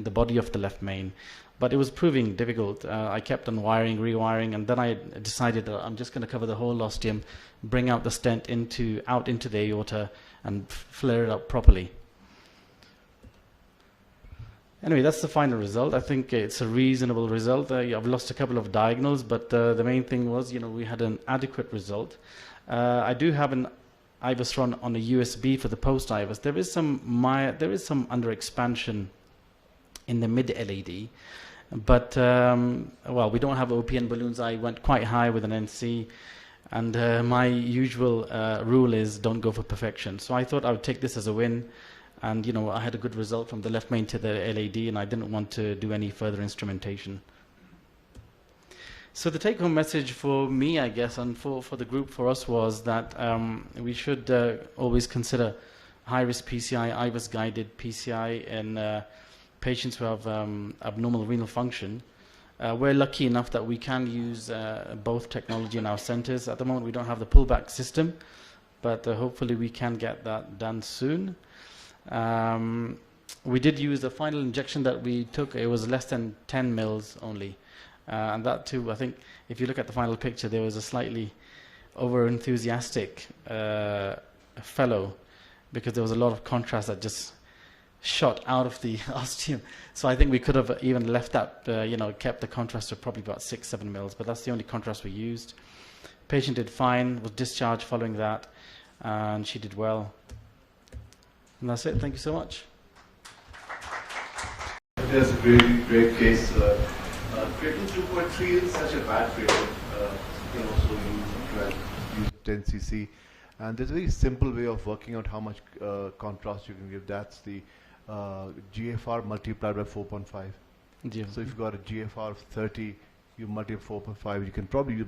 the body of the left main, but it was proving difficult. I kept on wiring, rewiring, and then I decided that I'm just going to cover the whole ostium, bring out the stent out into the aorta, and flare it up properly. Anyway, that's the final result. I think it's a reasonable result. I've lost a couple of diagonals, but the main thing was, we had an adequate result. I do have an IVUS run on a USB for the post IVUS. There is some under expansion in the mid LAD, but we don't have OPN balloons. I went quite high with an NC, and my usual rule is don't go for perfection. So I thought I would take this as a win, and I had a good result from the left main to the LAD, and I didn't want to do any further instrumentation. So the take-home message for me, I guess, and for the group, for us, was that we should always consider high-risk PCI, IVUS-guided PCI in patients who have abnormal renal function. We're lucky enough that we can use both technology in our centers. At the moment, we don't have the pullback system, but hopefully we can get that done soon. We did use the final injection that we took. It was less than 10 mils only. And that too, I think, if you look at the final picture, there was a slightly over-enthusiastic fellow, because there was a lot of contrast that just shot out of the ostium. So I think we could have even left that, kept the contrast to probably about 6-7 mils, but that's the only contrast we used. Patient did fine, was discharged following that, and she did well. And that's it. Thank you so much. That's a great case. Creatinine 2.3 is such a bad creatinine. You can also use 10 cc. And there's a very simple way of working out how much contrast you can give. That's the GFR multiplied by 4.5. So if you've got a GFR of 30, you multiply 4.5, you can probably use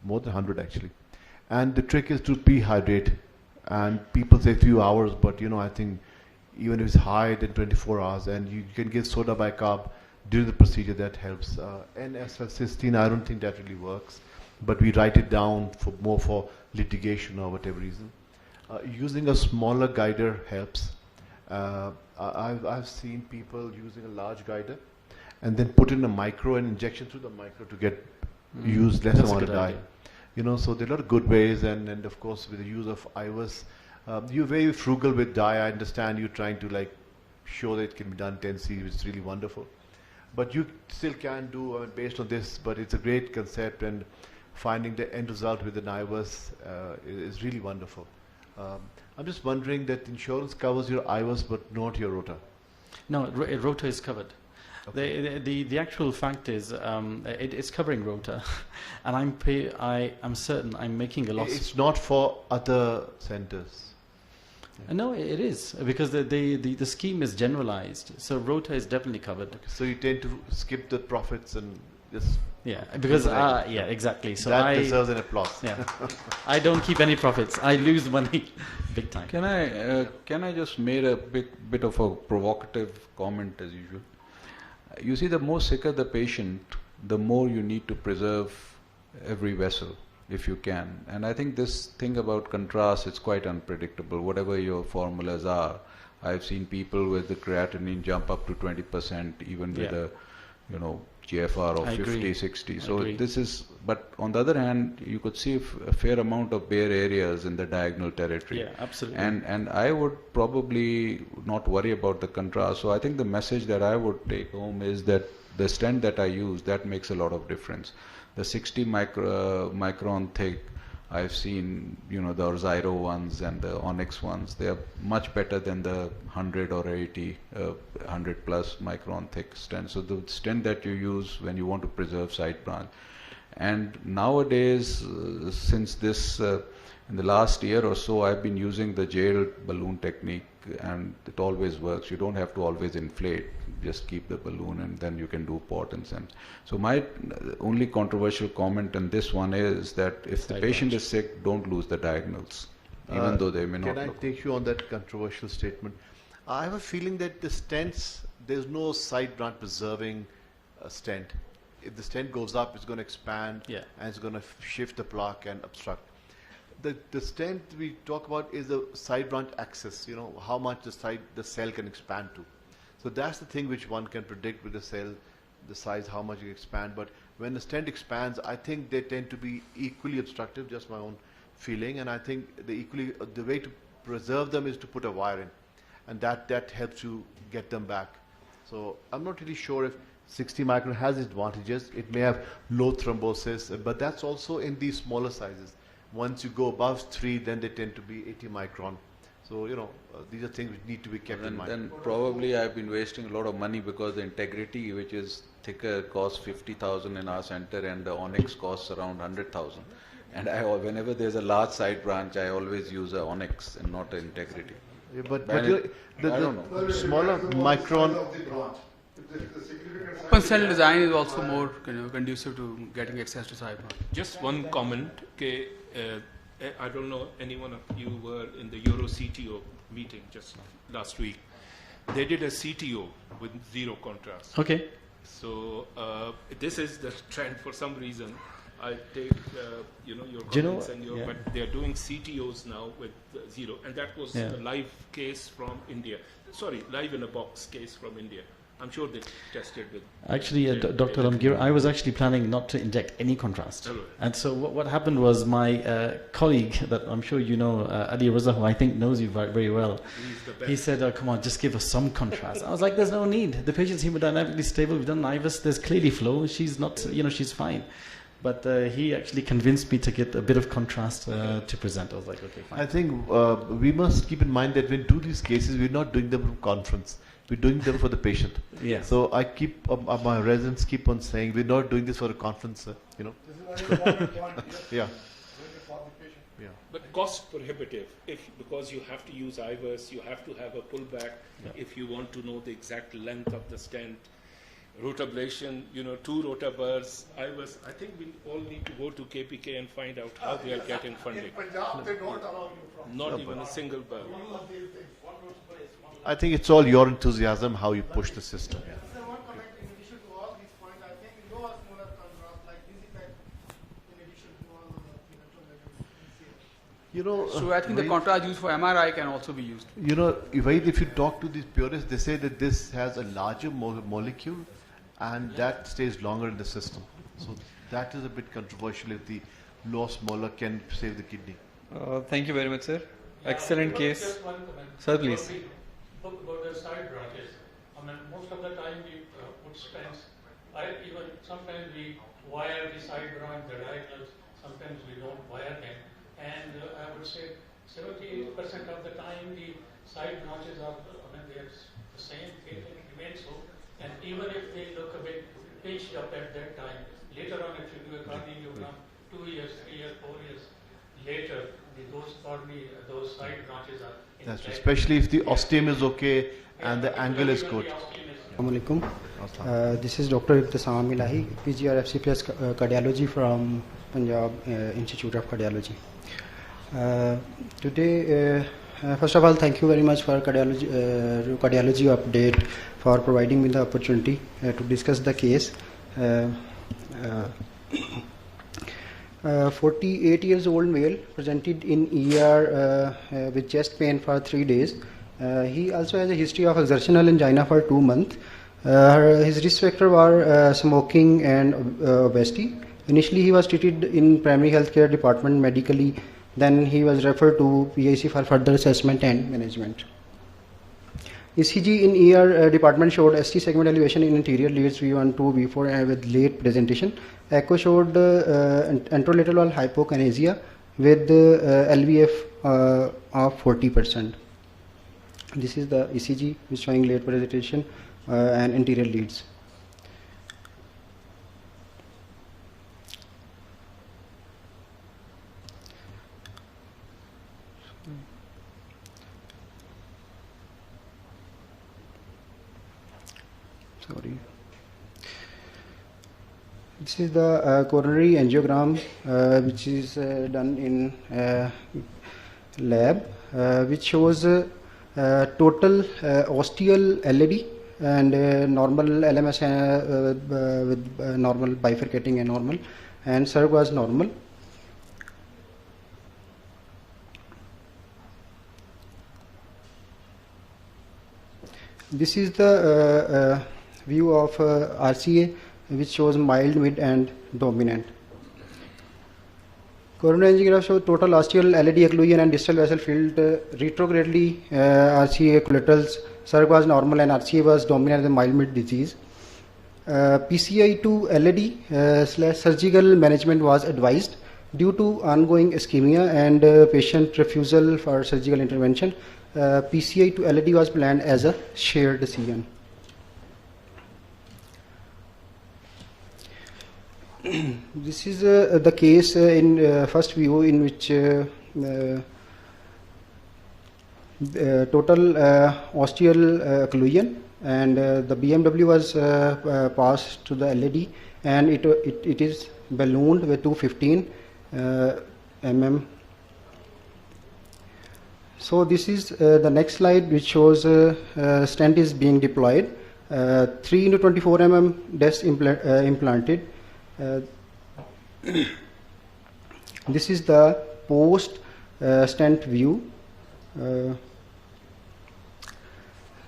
more than 100 actually. And the trick is to pre-hydrate. And people say 3 hours, but I think even if it's higher than 24 hours, and you can give soda bicarb during the procedure, that helps. N-acetylcysteine, I don't think that really works, but we write it down for litigation or whatever reason. Using a smaller guider helps. I've seen people using a large guider and then put in a micro and injection through the micro to get use less amount of dye. So there are a lot of good ways, and of course with the use of IVUS, you're very frugal with dye. I understand you're trying to show that it can be done 10C, which is really wonderful. But you still can do based on this, but it's a great concept, and finding the end result with an IVUS is really wonderful. I'm just wondering that insurance covers your IVUS but not your rota. No, rota is covered. Okay. The actual fact is it's covering rota, and I'm certain I'm making a loss. It's not for other centers. No, it is, because the scheme is generalized, so rota is definitely covered. Okay. So you tend to skip the profits and just because exactly. So that deserves an applause. Yeah, I don't keep any profits. I lose money, big time. Can I just make a bit of a provocative comment as usual? You see, the more sicker the patient, the more you need to preserve every vessel, if you can. And I think this thing about contrast, it's quite unpredictable. Whatever your formulas are, I've seen people with the creatinine jump up to 20%, even with a GFR of 50, 60. So this is, but on the other hand, you could see a fair amount of bare areas in the diagonal territory. Yeah, absolutely. And I would probably not worry about the contrast. So I think the message that I would take home is that the stent that I use, that makes a lot of difference. The 60 micron thick, I've seen, the Orzyro ones and the Onyx ones, they are much better than the 100 or 80, 100 plus micron thick stent. So the stent that you use when you want to preserve side branch. And nowadays, since this, in the last year or so, I've been using the jailed balloon technique, and it always works. You don't have to always inflate. Just keep the balloon, and then you can do port and SEMS. So my only controversial comment on this one is that if the patient is sick, don't lose the diagonals, even though they may not. Can I take you on that controversial statement? I have a feeling that the stents, there's no side branch preserving stent. If the stent goes up, it's going to expand, and it's going to shift the plaque and obstruct. The stent we talk about is the side branch axis, how much the cell can expand to. So that's the thing which one can predict with the cell, the size, how much you expand. But when the stent expands, I think they tend to be equally obstructive, just my own feeling. And I think the way to preserve them is to put a wire in. And that helps you get them back. So I'm not really sure if 60 micron has advantages. It may have low thrombosis, but that's also in these smaller sizes. Once you go above 3, then they tend to be 80 micron. So, these are things which need to be kept in mind. Then probably I've been wasting a lot of money, because the integrity, which is thicker, costs 50,000 in our center, and the Onyx costs around 100,000. And whenever there's a large side branch, I always use a Onyx and not an integrity. Yeah, but the smaller micron, If there is a significant Open cell design is also more conducive to getting access to cyber. Just one comment. I don't know anyone of you were in the Euro CTO meeting just last week. They did a CTO with zero contrast. Okay. So this is the trend for some reason. I take your comments and your, but they are doing CTOs now with zero, and that was a live case from India. Sorry, live in a box case from India. I'm sure they tested with. Actually, Dr. Alamgir, I was actually planning not to inject any contrast. Hello. And so what happened was my colleague that I'm sure you know, Ali Raza, who I think knows you very well, he said, come on, just give us some contrast. I was like, there's no need. The patient's hemodynamically stable. We've done IVUS. There's clearly flow. She's not, she's fine. But he actually convinced me to get a bit of contrast to present. I was like, okay, fine. I think we must keep in mind that when we do these cases, we're not doing them from conference. We're doing them for the patient. Yeah. So I keep my residents keep on saying we're not doing this for a conference. This is a very important point. Yeah. Yeah. But cost prohibitive, because you have to use IVUS, you have to have a pullback if you want to know the exact length of the stent. Rotablation, 2 rotaburs, IVUS. I think we all need to go to KPK and find out how they are getting funding. In Punjab, they don't allow you from. Not even a single burr. I think it's all your enthusiasm how you push the system. One comment in addition to all these points, I think low or smaller contrast like this effect in addition to all the measures. So I think the contrast used for MRI can also be used. If you talk to these purists, they say that this has a larger molecule and that stays longer in the system. So that is a bit controversial if the low smaller can save the kidney. Thank you very much, sir. Excellent case. Just one comment. Sir, please. About the side branches. Most of the time we put stents. Sometimes we wire the side branch, the diagonals. Sometimes we don't wire them. And I would say 70-80% of the time the side branches are, they are the same. They remain so. And even if they look a bit pinched up at that time, later on if you do a cardiogram, 2 years, 3 years, 4 years later, those side branches are That's right. Especially if the ostium is okay and the angle is good. Assalamualaikum. This is Dr. Ibtisam Illahi, PGRFC plus Cardiology from Punjab Institute of Cardiology. Today, first of all, thank you very much for cardiology update for providing me the opportunity to discuss the case. 48 years old male presented in ER with chest pain for 3 days. He also has a history of exertional angina for 2 months. His risk factor were smoking and obesity. Initially he was treated in primary healthcare department medically, then he was referred to PIC for further assessment and management. ECG in ER department showed ST segment elevation in anterior leads V1, 2, V4 with late presentation. Echo showed anterolateral hypokinesia with LVF of 40%. This is the ECG which is showing late presentation and anterior leads. Sorry. This is the coronary angiogram which is done in lab, which shows total ostial LAD and normal LMS with normal bifurcating and normal, and SERG was normal. This is the view of RCA, which shows mild, mid and dominant. Coronary angiogram shows total ostial LAD occlusion and distal vessel filled retrogradely RCA collaterals. SERG was normal and RCA was dominant in mild mid disease. PCI to LAD / surgical management was advised due to ongoing ischemia and patient refusal for surgical intervention. PCI to LAD was planned as a shared decision. This is the case in first view in which total ostial occlusion and the BMW was passed to the LED, and it is ballooned with 215 mm. So this is the next slide, which shows stent is being deployed. 3 into 24 mm disc implanted. This is the post stent view.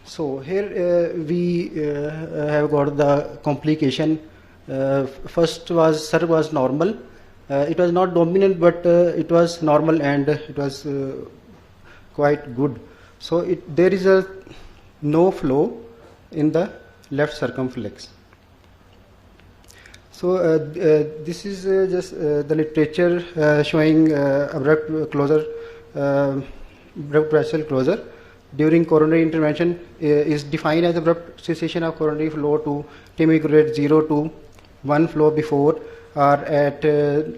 So here we have got the complication. First was sir was normal. It was not dominant, but it was normal, and it was quite good. So there is a no flow in the left circumflex. So this is just the literature showing abrupt closure, abrupt vessel closure during coronary intervention is defined as abrupt cessation of coronary flow to TME 0 to 1 flow before or at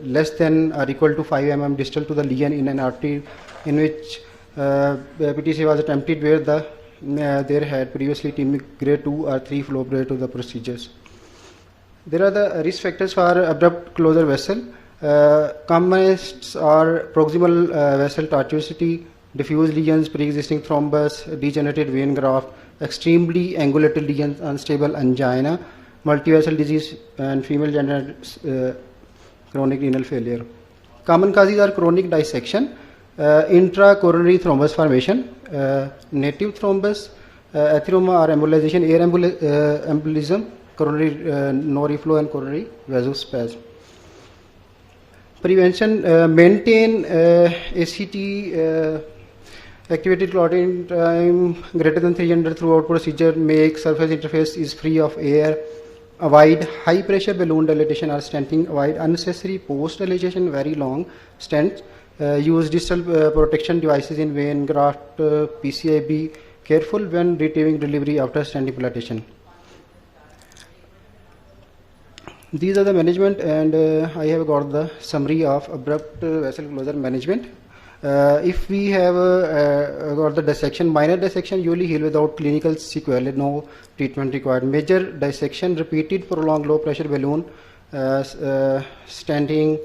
less than or equal to 5 mm distal to the lesion in an artery in which PTC was attempted, where there had previously TME grade 2 or 3 flow prior to the procedures. There are the risk factors for abrupt closure vessel. Commonest are proximal vessel tortuosity, diffuse lesions, pre-existing thrombus, degenerated vein graft, extremely angulated lesions, unstable angina, multivessel disease, and female gender chronic renal failure. Common causes are chronic dissection, intracoronary thrombus formation, native thrombus, atheroma or embolization, air embolism, coronary no reflow, and coronary vasospasm. Prevention: maintain ACT activated clotting time greater than 300 throughout procedure. Make surface interface is free of air. Avoid high pressure balloon dilatation or stenting. Avoid unnecessary post dilatation, very long stents. Use distal protection devices in vein graft, PCI. Be careful when retrieving delivery after stent implantation. These are the management, and I have got the summary of abrupt vessel closure management. If we have got the dissection, minor dissection usually heal without clinical sequelae, no treatment required. Major dissection, repeated prolonged low pressure balloon, stenting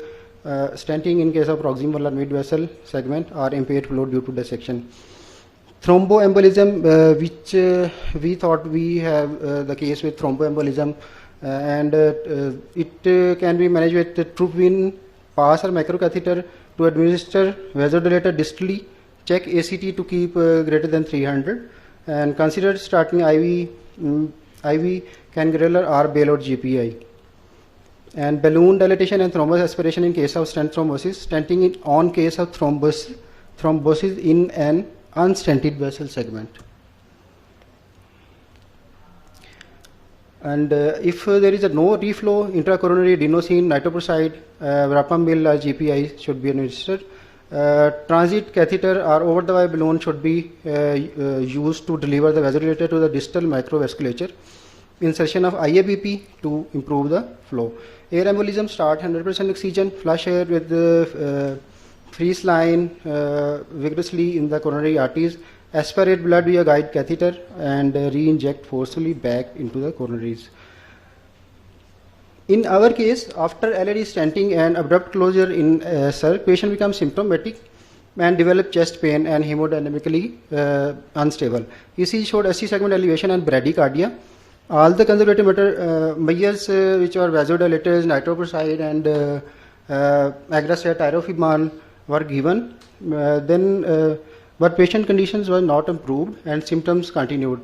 in case of proximal or mid vessel segment, or impaired flow due to dissection. Thromboembolism, which we thought we have the case with thromboembolism, and it can be managed with the Truvin pass or microcatheter to administer vasodilator distally. Check ACT to keep greater than 300, and consider starting IV cangrelor or bailout GPI. And balloon dilatation and thrombus aspiration in case of stent thrombosis. Stenting in on case of thrombosis in an unstented vessel segment. And if there is a no reflow, intracoronary adenosine, nitroprusside, verapamil or GPI should be administered. Transit catheter or over the wire balloon should be used to deliver the vasodilator to the distal microvasculature. Insertion of IABP to improve the flow. Air embolism: start 100% oxygen, flush air with the freeze line vigorously in the coronary arteries. Aspirate blood via guide catheter and re-inject forcefully back into the coronaries. In our case, after LED stenting and abrupt closure in circ, patient becomes symptomatic and develop chest pain and hemodynamically unstable. ECG showed SC segment elevation and bradycardia. All the conservative measures which are vasodilators, nitroprusside and agrastat, tyrofimam were given. But patient conditions were not improved and symptoms continued.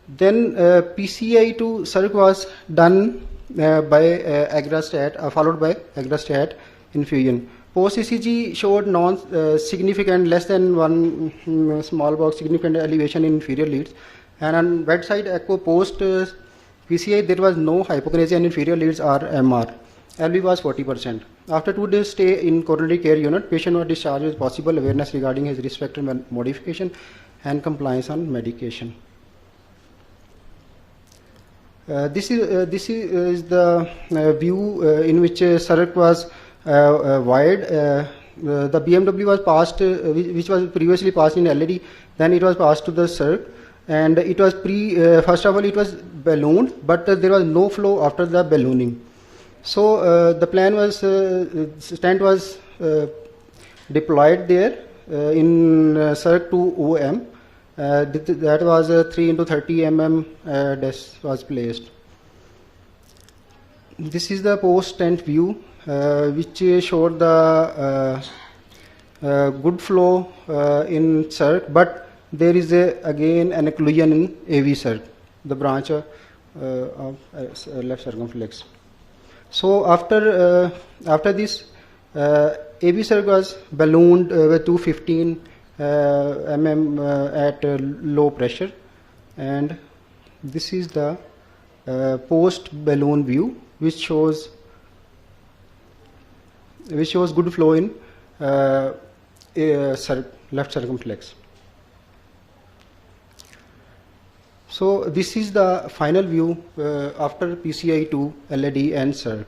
Then PCI to circ was done by agrastat, followed by agrastat infusion. Post ECG showed non-significant, less than 1 small box significant elevation in inferior leads. And on bedside echo post PCI, there was no hypokinesia in inferior leads or MR. LV was 40%. After 2 days stay in coronary care unit, patient was discharged with possible awareness regarding his risk factor modification and compliance on medication. This is the view in which circ was wired. The BMW was passed, which was previously passed in LED, then it was passed to the circ. and it was first of all it was ballooned, but there was no flow after the ballooning. So the plan was stent was deployed there in circ to OM. That was 3 into 30 mm disc was placed. This is the post stent view, which showed the good flow in circ, but there is again an occlusion in AV circ, the branch of left circumflex. So after this, AV circ was ballooned with 215 mm at low pressure, and this is the post balloon view, which shows good flow in left circumflex. So this is the final view after PCI to LAD and circ.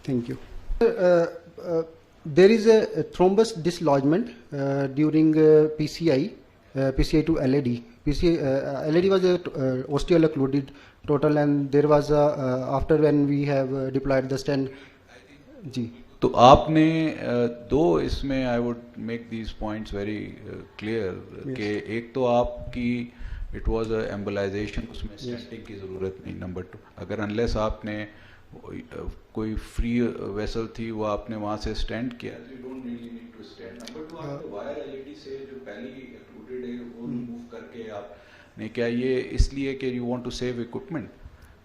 Thank you. There is a thrombus dislodgement during PCI to LAD. LAD was ostial occluded total, and there was after when we have deployed the stent. जी. तो आपने दो इसमें I would make these points very clear कि एक तो आपकी it was a embolisation, उसमें stenting की ज़रूरत नहीं. नंबर 2, अगर अनलेस आपने कोई फ्री वेसल थी वो आपने वहाँ से स्टेंट किया, you don't really need to stent. Number 2, आपने वायर एलईडी से जो पहली एक्लूडेड है वो रिमूव करके आपने क्या, ये इसलिए कि you want to save equipment.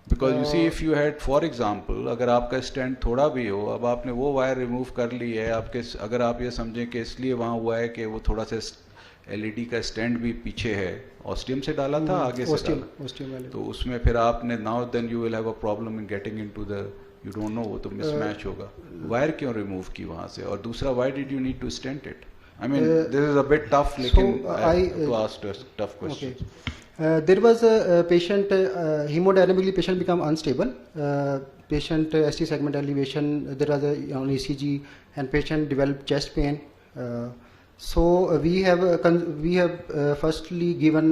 Because you see if you had for example अगर आपका स्टैंड थोड़ा भी हो, अब आपने वो वायर रिमूव कर ली है आपके, अगर आप ये समझें कि इसलिए वहाँ हुआ है कि वो थोड़ा सा एलईडी का स्टैंड भी पीछे है, ऑस्टियम से डाला था आगे से डाला, तो उसमें फिर आपने now then you will have a problem in getting into the, you don't know, वो तो मिसमैच होगा. वायर क्यों रिमूव की वहाँ से? और दूसरा, why did you need to stent it? I mean this is a bit tough, लेकिन to ask tough question. There was a patient, hemodynamically patient become unstable. Patient ST segment elevation, there was on ECG, and patient developed chest pain. So we have firstly given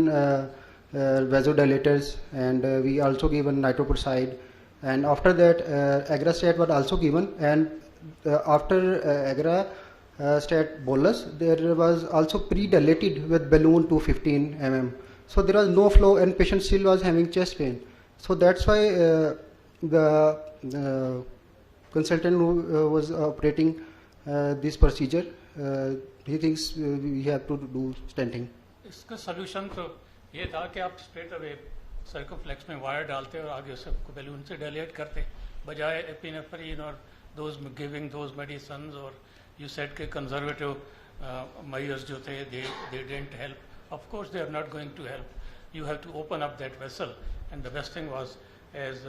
vasodilators, and we also given nitroprusside, and after that agrastat was also given, and after agrastat bolus there was also pre-dilated with balloon 215 mm. So there was no flow, and patient still was having chest pain. So that's why the consultant who was operating this procedure, he thinks we have to do stenting. इसका solution तो ये था कि आप straight away circumflex में wire डालते और आगे उसे balloon से dilate करते, बजाय epinephrine और those giving those medicines, or you said कि conservative measures जो थे they didn't help. Of course, they are not going to help. You have to open up that vessel, and the best thing was, as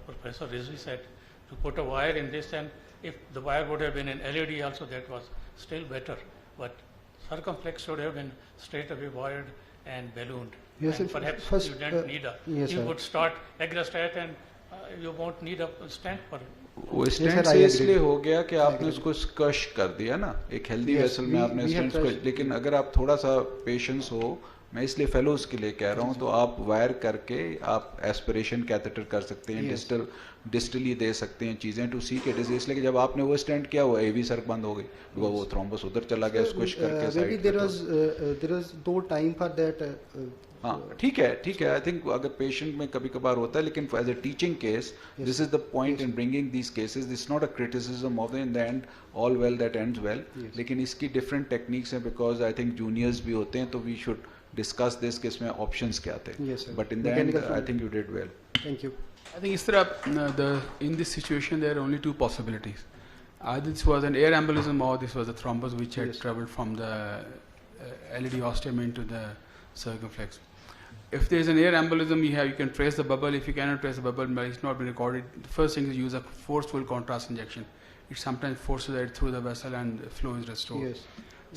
Professor Rizvi said, to put a wire in this, and if the wire would have been in LED also, that was still better. But circumflex should have been straight away wired and ballooned. Yes, and perhaps first, you didn't need a. Yes, you sir. would start agrastat, and you won't need a stent for. वो stent से इसलिए हो गया कि आपने उसको स्कश कर दिया ना, एक हेल्दी वेसल में आपने स्टेंट को, लेकिन अगर आप थोड़ा सा पेशेंस हो, मैं इसलिए फेलोज के लिए कह रहा हूँ, तो आप वायर करके आप एस्पिरेशन कैथेटर कर सकते हैं, डिस्टली दे सकते हैं चीज़ें टू सी के डिजीज. इसलिए कि जब आपने वो स्टेंट किया वो एवी सर्क बंद हो गई, वो थ्रोम्बस उधर चला गया, स्क्विश करके side. there was no time for that. हाँ ठीक है. आई थिंक अगर पेशेंट में कभी कभार होता है, लेकिन as a teaching case this is the point in bringing these cases. This not a criticism of in the end all well that ends well, लेकिन इसकी डिफरेंट टेक्निक्स हैं, बिकॉज आई थिंक जूनियर्स भी होते हैं, तो we should discuss this कि इसमें options क्या थे. But in the and I think you did well. Thank you. I think in this situation there are only two possibilities. Either this was an air embolism or this was a thrombus which had traveled from the LED ostium into the circumflex. If there is an air embolism, you can trace the bubble. If you cannot trace the bubble, but it's not been recorded, the first thing is use a forceful contrast injection. It sometimes forces it through the vessel and flow is restored. Yes.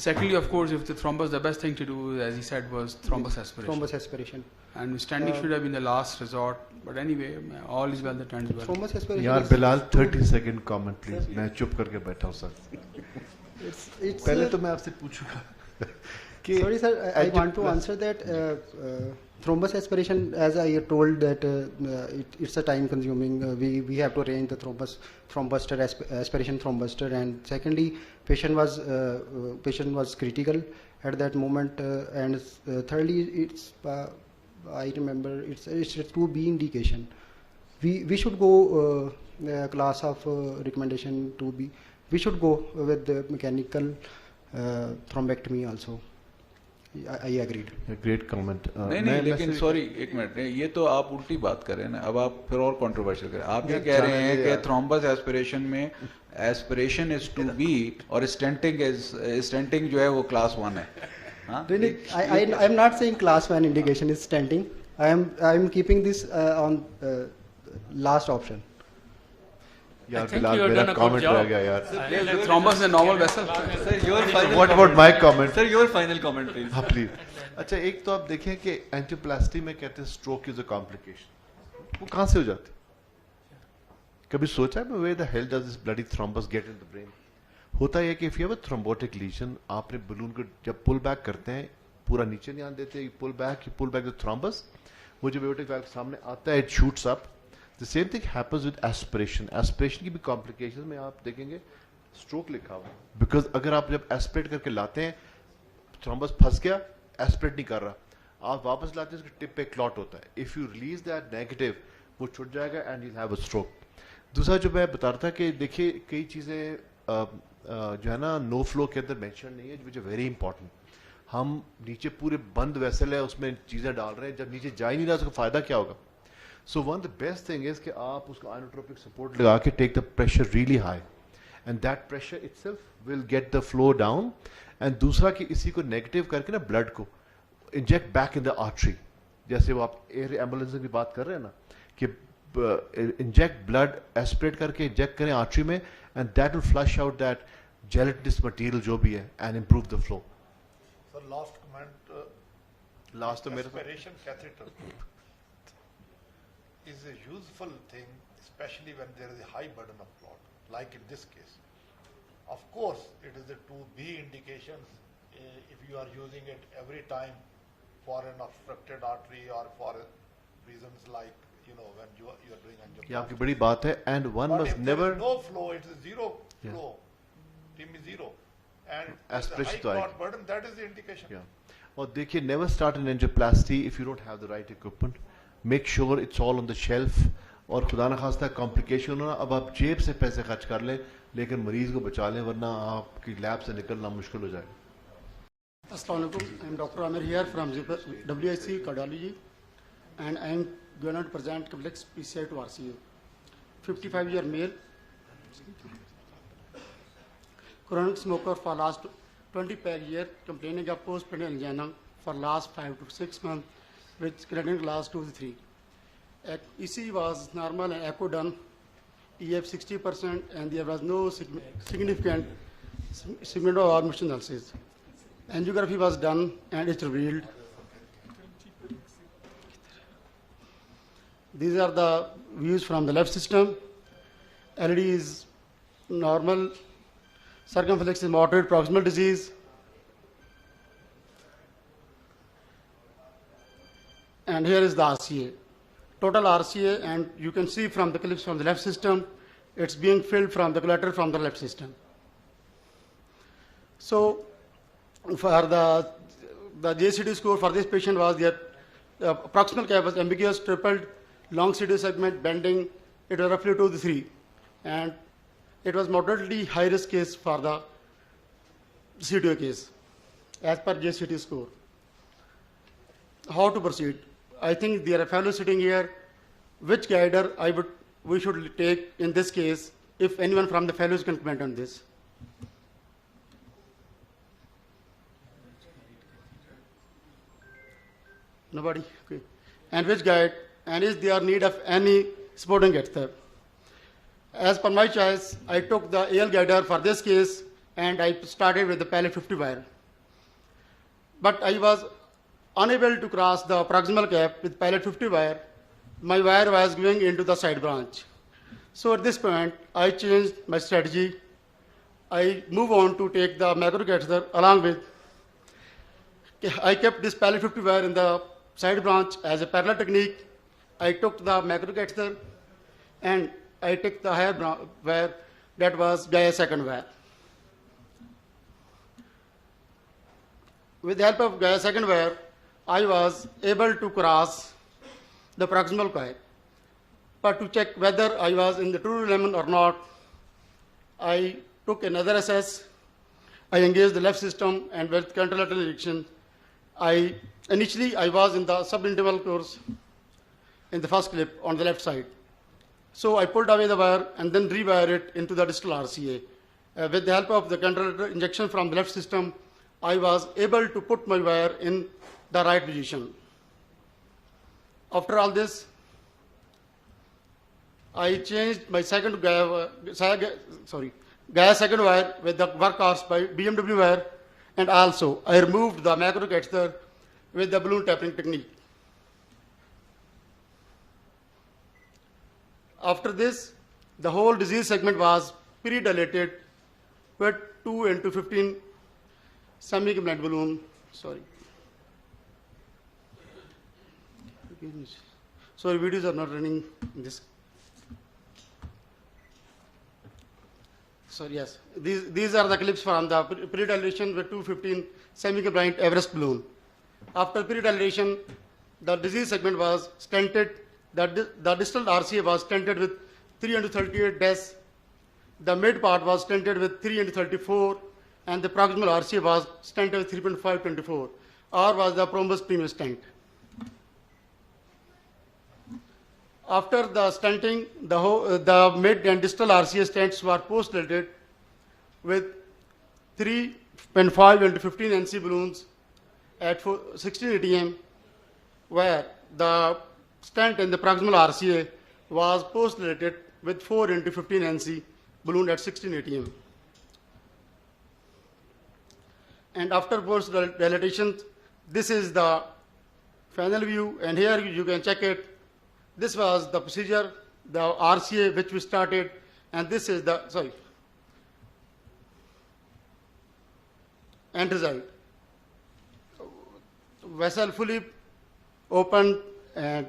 Secondly, of course, if the thrombus, the best thing to do, as he said, was thrombus aspiration. Thrombus aspiration. And standing should have been the last resort. But anyway, all is well that ends well. Thrombus aspiration. यार Bilal 30-second comment please. मैं चुप करके बैठा हूँ sir. पहले तो मैं आपसे पूछूंगा Sorry, sir, I want to answer that. Thrombus aspiration, as I told that it's a time consuming. We have to arrange the thrombustor aspiration thrombustor, and secondly, patient was critical at that moment, and thirdly, it's I remember it's a 2B indication. We should go class of recommendation 2B. We should go with the mechanical thrombectomy also. I agreed. A great comment. नहीं लेकिन sorry एक minute, ये तो आप उल्टी बात कर रहे हैं ना, अब आप फिर और कंट्रोवर्शियल कर रहे हैं. आप ये कह रहे हैं कि थ्रोम्बस एस्पिरेशन में एस्पिरेशन इज 2B और स्टेंटिंग जो है वो क्लास 1 है. I am not saying class 1 indication is stenting. I am keeping this on last option. यार बिलाल मेरा कमेंट रह गया यार. Thrombus is a normal vessel. Sir, your final. What about my comment? Sir, your final comment, please. हाँ please. अच्छा, एक तो आप देखें कि एंजियोप्लास्टी में कहते हैं स्ट्रोक इज अ कॉम्प्लिकेशन. वो कहाँ से हो जाती? कभी सोचा है where the hell does this bloody thrombus get in the brain? होता है कि if you have a thrombotic lesion, आपने बलून को जब पुल बैक करते हैं पूरा नीचे नहीं आने देते, you pull back the thrombus, वो जब aortic valve सामने आता है, it shoots up. The same thing happens with aspiration. Aspiration की भी complications में आप देखेंगे stroke लिखा हुआ. Because अगर आप जब aspirate करके लाते हैं, thrombus फंस गया, aspirate नहीं कर रहा, आप वापस लाते हैं, उसके टिप पे clot होता है. If you release that negative, वो छूट जाएगा and you'll have a stroke. दूसरा जो मैं बता रहा था कि देखिए कई चीज़ें जो है ना नो फ्लो के अंदर मेंशन नहीं है, विच इज वेरी इंपॉर्टेंट. हम नीचे पूरे बंद वेसल है उसमें चीज़ें डाल रहे हैं, जब नीचे जा ही नहीं रहा उसका फ़ायदा क्या होगा? So one the best thing is कि आप उसको आइनोट्रोपिक सपोर्ट लगा के take the pressure really high and that pressure itself will get the flow down. And दूसरा कि इसी को नेगेटिव करके ना ब्लड को inject back in the artery, जैसे वो आप एयर एम्बुलेंस की बात कर रहे हैं ना कि इंजेक्ट ब्लड एस्पिरेट करके इंजेक्ट करें आर्टरी में, and that will flush out that gelatinous material जो भी है and improve the flow. Sir last comment, last तो मेरा aspiration catheter is a useful thing, especially when there is a high burden of clot, like in this case. Of course, it is a 2B indications if you are using it every time for an obstructed artery or for reasons like, you know, when you are doing angioplasty. ये आपकी बड़ी बात है. And one but must if never there is no flow, it is zero flow. Team is zero. And aspiration the high clot burden, that is the indication. Yeah. और देखिए never start an angioplasty if you don't have the right equipment. Make sure it's all on the shelf. और खुदा न खास्ता complication हो ना, अब आप जेब से पैसे खर्च कर लें लेकिन मरीज को बचा लें, वरना आपकी लैब से निकलना मुश्किल हो जाएगा. Assalamu alaikum. I am Dr. Aamir here from WIC Cardiology, and I am going to present complex PCI to RCA. 55-year male, chronic smoker for last 20 year, complaining of postprandial angina for last 5 to 6 months, with creatinine class 2 to 3. EC was normal and echo done, EF 60%, and there was no significant segmental or metastasis. Angiography was done and it revealed. These are the views from the left system. LD is normal, circumflex is moderate proximal disease. And here is the RCA. Total RCA, and you can see from the clips from the left system, it's being filled from the collateral from the left system. So, for the JCD score for this patient was that the proximal cap was ambiguous, tripled, long CD segment bending, it was roughly 2 to 3. And it was moderately high risk case for the CTO case, as per JCD score. How to proceed? I think there are fellows sitting here. Which guider we should take in this case, if anyone from the fellows can comment on this. Nobody? Okay. And which guide? And is there need of any supporting catheter? As per my choice, I took the AL guider for this case, and I started with the pallet 50 wire. But I was unable to cross the proximal cap with pallet 50 wire. My wire was going into the side branch. So at this point, I changed my strategy. I move on to take the macro catheter along with I kept this parallel 50 wire in the side branch as a parallel technique. I took the macro catheter and I took the higher wire that was Gaia second wire. With the help of Gaia second wire, I was able to cross the proximal coil. But to check whether I was in the true lemon or not, I took another SS. I engaged the left system and with contralateral injection, initially I was in the subinterval course in the first clip on the left side. So I pulled away the wire and then rewire it into the distal RCA. With the help of the contralateral injection from the left system, I was able to put my wire in the right position. After all this, I changed my second Gaia second wire with the workhorse by BMW wire, and also I removed the macro catheter with the balloon tapering technique. After this, the whole disease segment was pre-dilated with 2 into 15 semi-compliant balloon. Sorry, videos are not running in this. So yes, these are the clips from the pre-dilation with 215 semi-compliant Everest balloon. After pre-dilation, the disease segment was stented. The distal RCA was stented with 3 into 38 des. The mid part was stented with 3 into 34, and the proximal RCA was stented with 3.524. R was the promus premium stent. After the stenting, the mid and distal RCA stents were post-dilated with 3.5 into 15 NC balloons at 16 ATM, where the stent in the proximal RCA was post-dilated with 4 into 15 NC balloon at 16 ATM. And after post-dilatation, this is the final view, and here you can check it. This was the procedure, the RCA which we started, and this is the, end result. Vessel fully opened and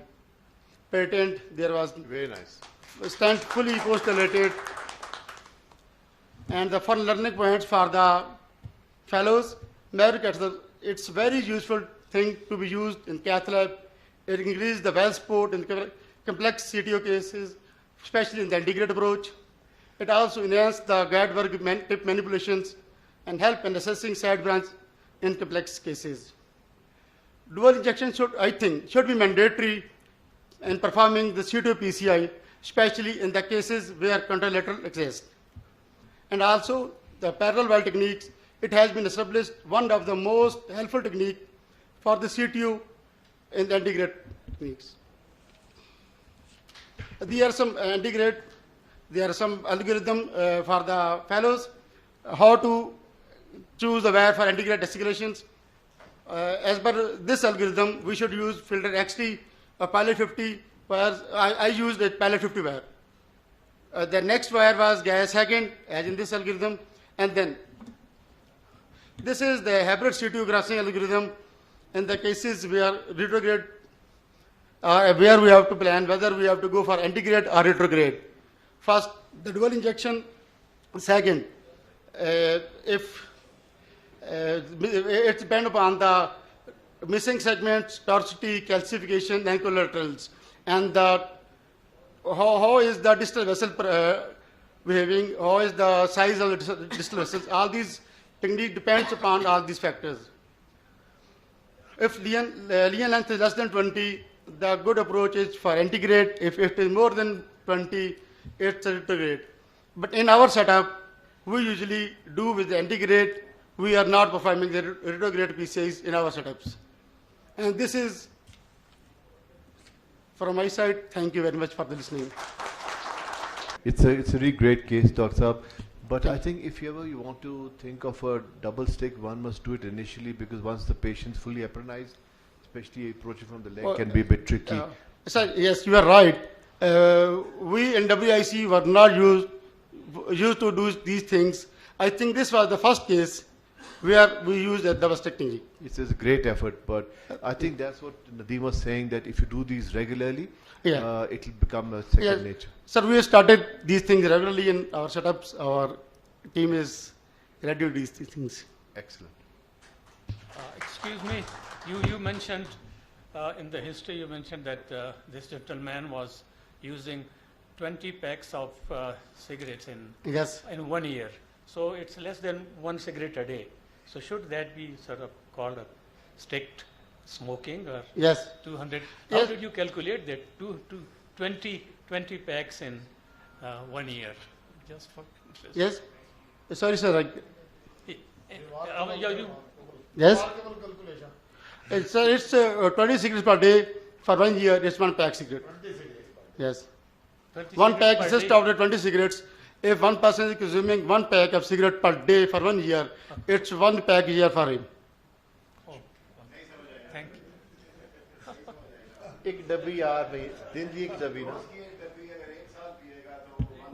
patent. There was very nice. Stent fully post-dilated. And the fun learning points for the fellows, it's very useful thing to be used in cath lab. It increases the well support in complex CTO cases, especially in the integrated approach. It also enhances the guide tip manipulations and help in assessing side branch in complex cases. Dual injection should be mandatory in performing the CTO PCI, especially in the cases where contralateral exists. And also the parallel wire techniques, it has been established one of the most helpful techniques for the CTO in the integrated techniques. There are some algorithm for the fellows, how to choose the wire for integrated desiccations. As per this algorithm, we should use filter XT or pilot 50 wires. I used a pilot 50 wire. The next wire was Gaia second, as in this algorithm, and then this is the hybrid CTO grasping algorithm. In the cases where retrograde, where we have to plan whether we have to go for antegrade or retrograde. First, the dual injection. Second, if it depends upon the missing segments, torsity, calcification, and collaterals, and how is the distal vessel behaving, how is the size of the distal vessels. All these technique depends upon all these factors. If lesion length is less than 20, the good approach is for antegrade. If it is more than 20, it's a retrograde. But in our setup, we usually do with the antegrade. We are not performing the retrograde PCIs in our setups. And this is from my side. Thank you very much for the listening. It's a really great case, Dr. Saab. But I think if ever you want to think of a double stick, one must do it initially, because once the patient's fully apronized, especially approaching from the leg, can be a bit tricky. Sir, yes, you are right. We in WIC were not used to do these things. I think this was the first case we use the vasectomy. It's a great effort, but I think that's what Nadeem was saying, that if you do these regularly, it will become a second nature. Sir, we have started these things regularly in our setups. Our team is ready to do these things. Excellent. Excuse me, you mentioned in the history, you mentioned that this gentleman was using 20 packs of cigarettes in 1 year. So it's less than 1 cigarette a day. So should that be sort of called a strict smoking or 200? How did you calculate that? 20 packs in 1 year? Just for interest. Yes. Sorry, sir. Yes. It's 20 cigarettes per day for 1 year. It's 1 pack cigarette. Yes. 1 pack consists of the 20 cigarettes. If one person is consuming 1 pack of cigarette per day for 1 year, it's 1 pack a year for him. Oh, thank you. एक डब्बी यार नहीं, दिन की एक डब्बी ना।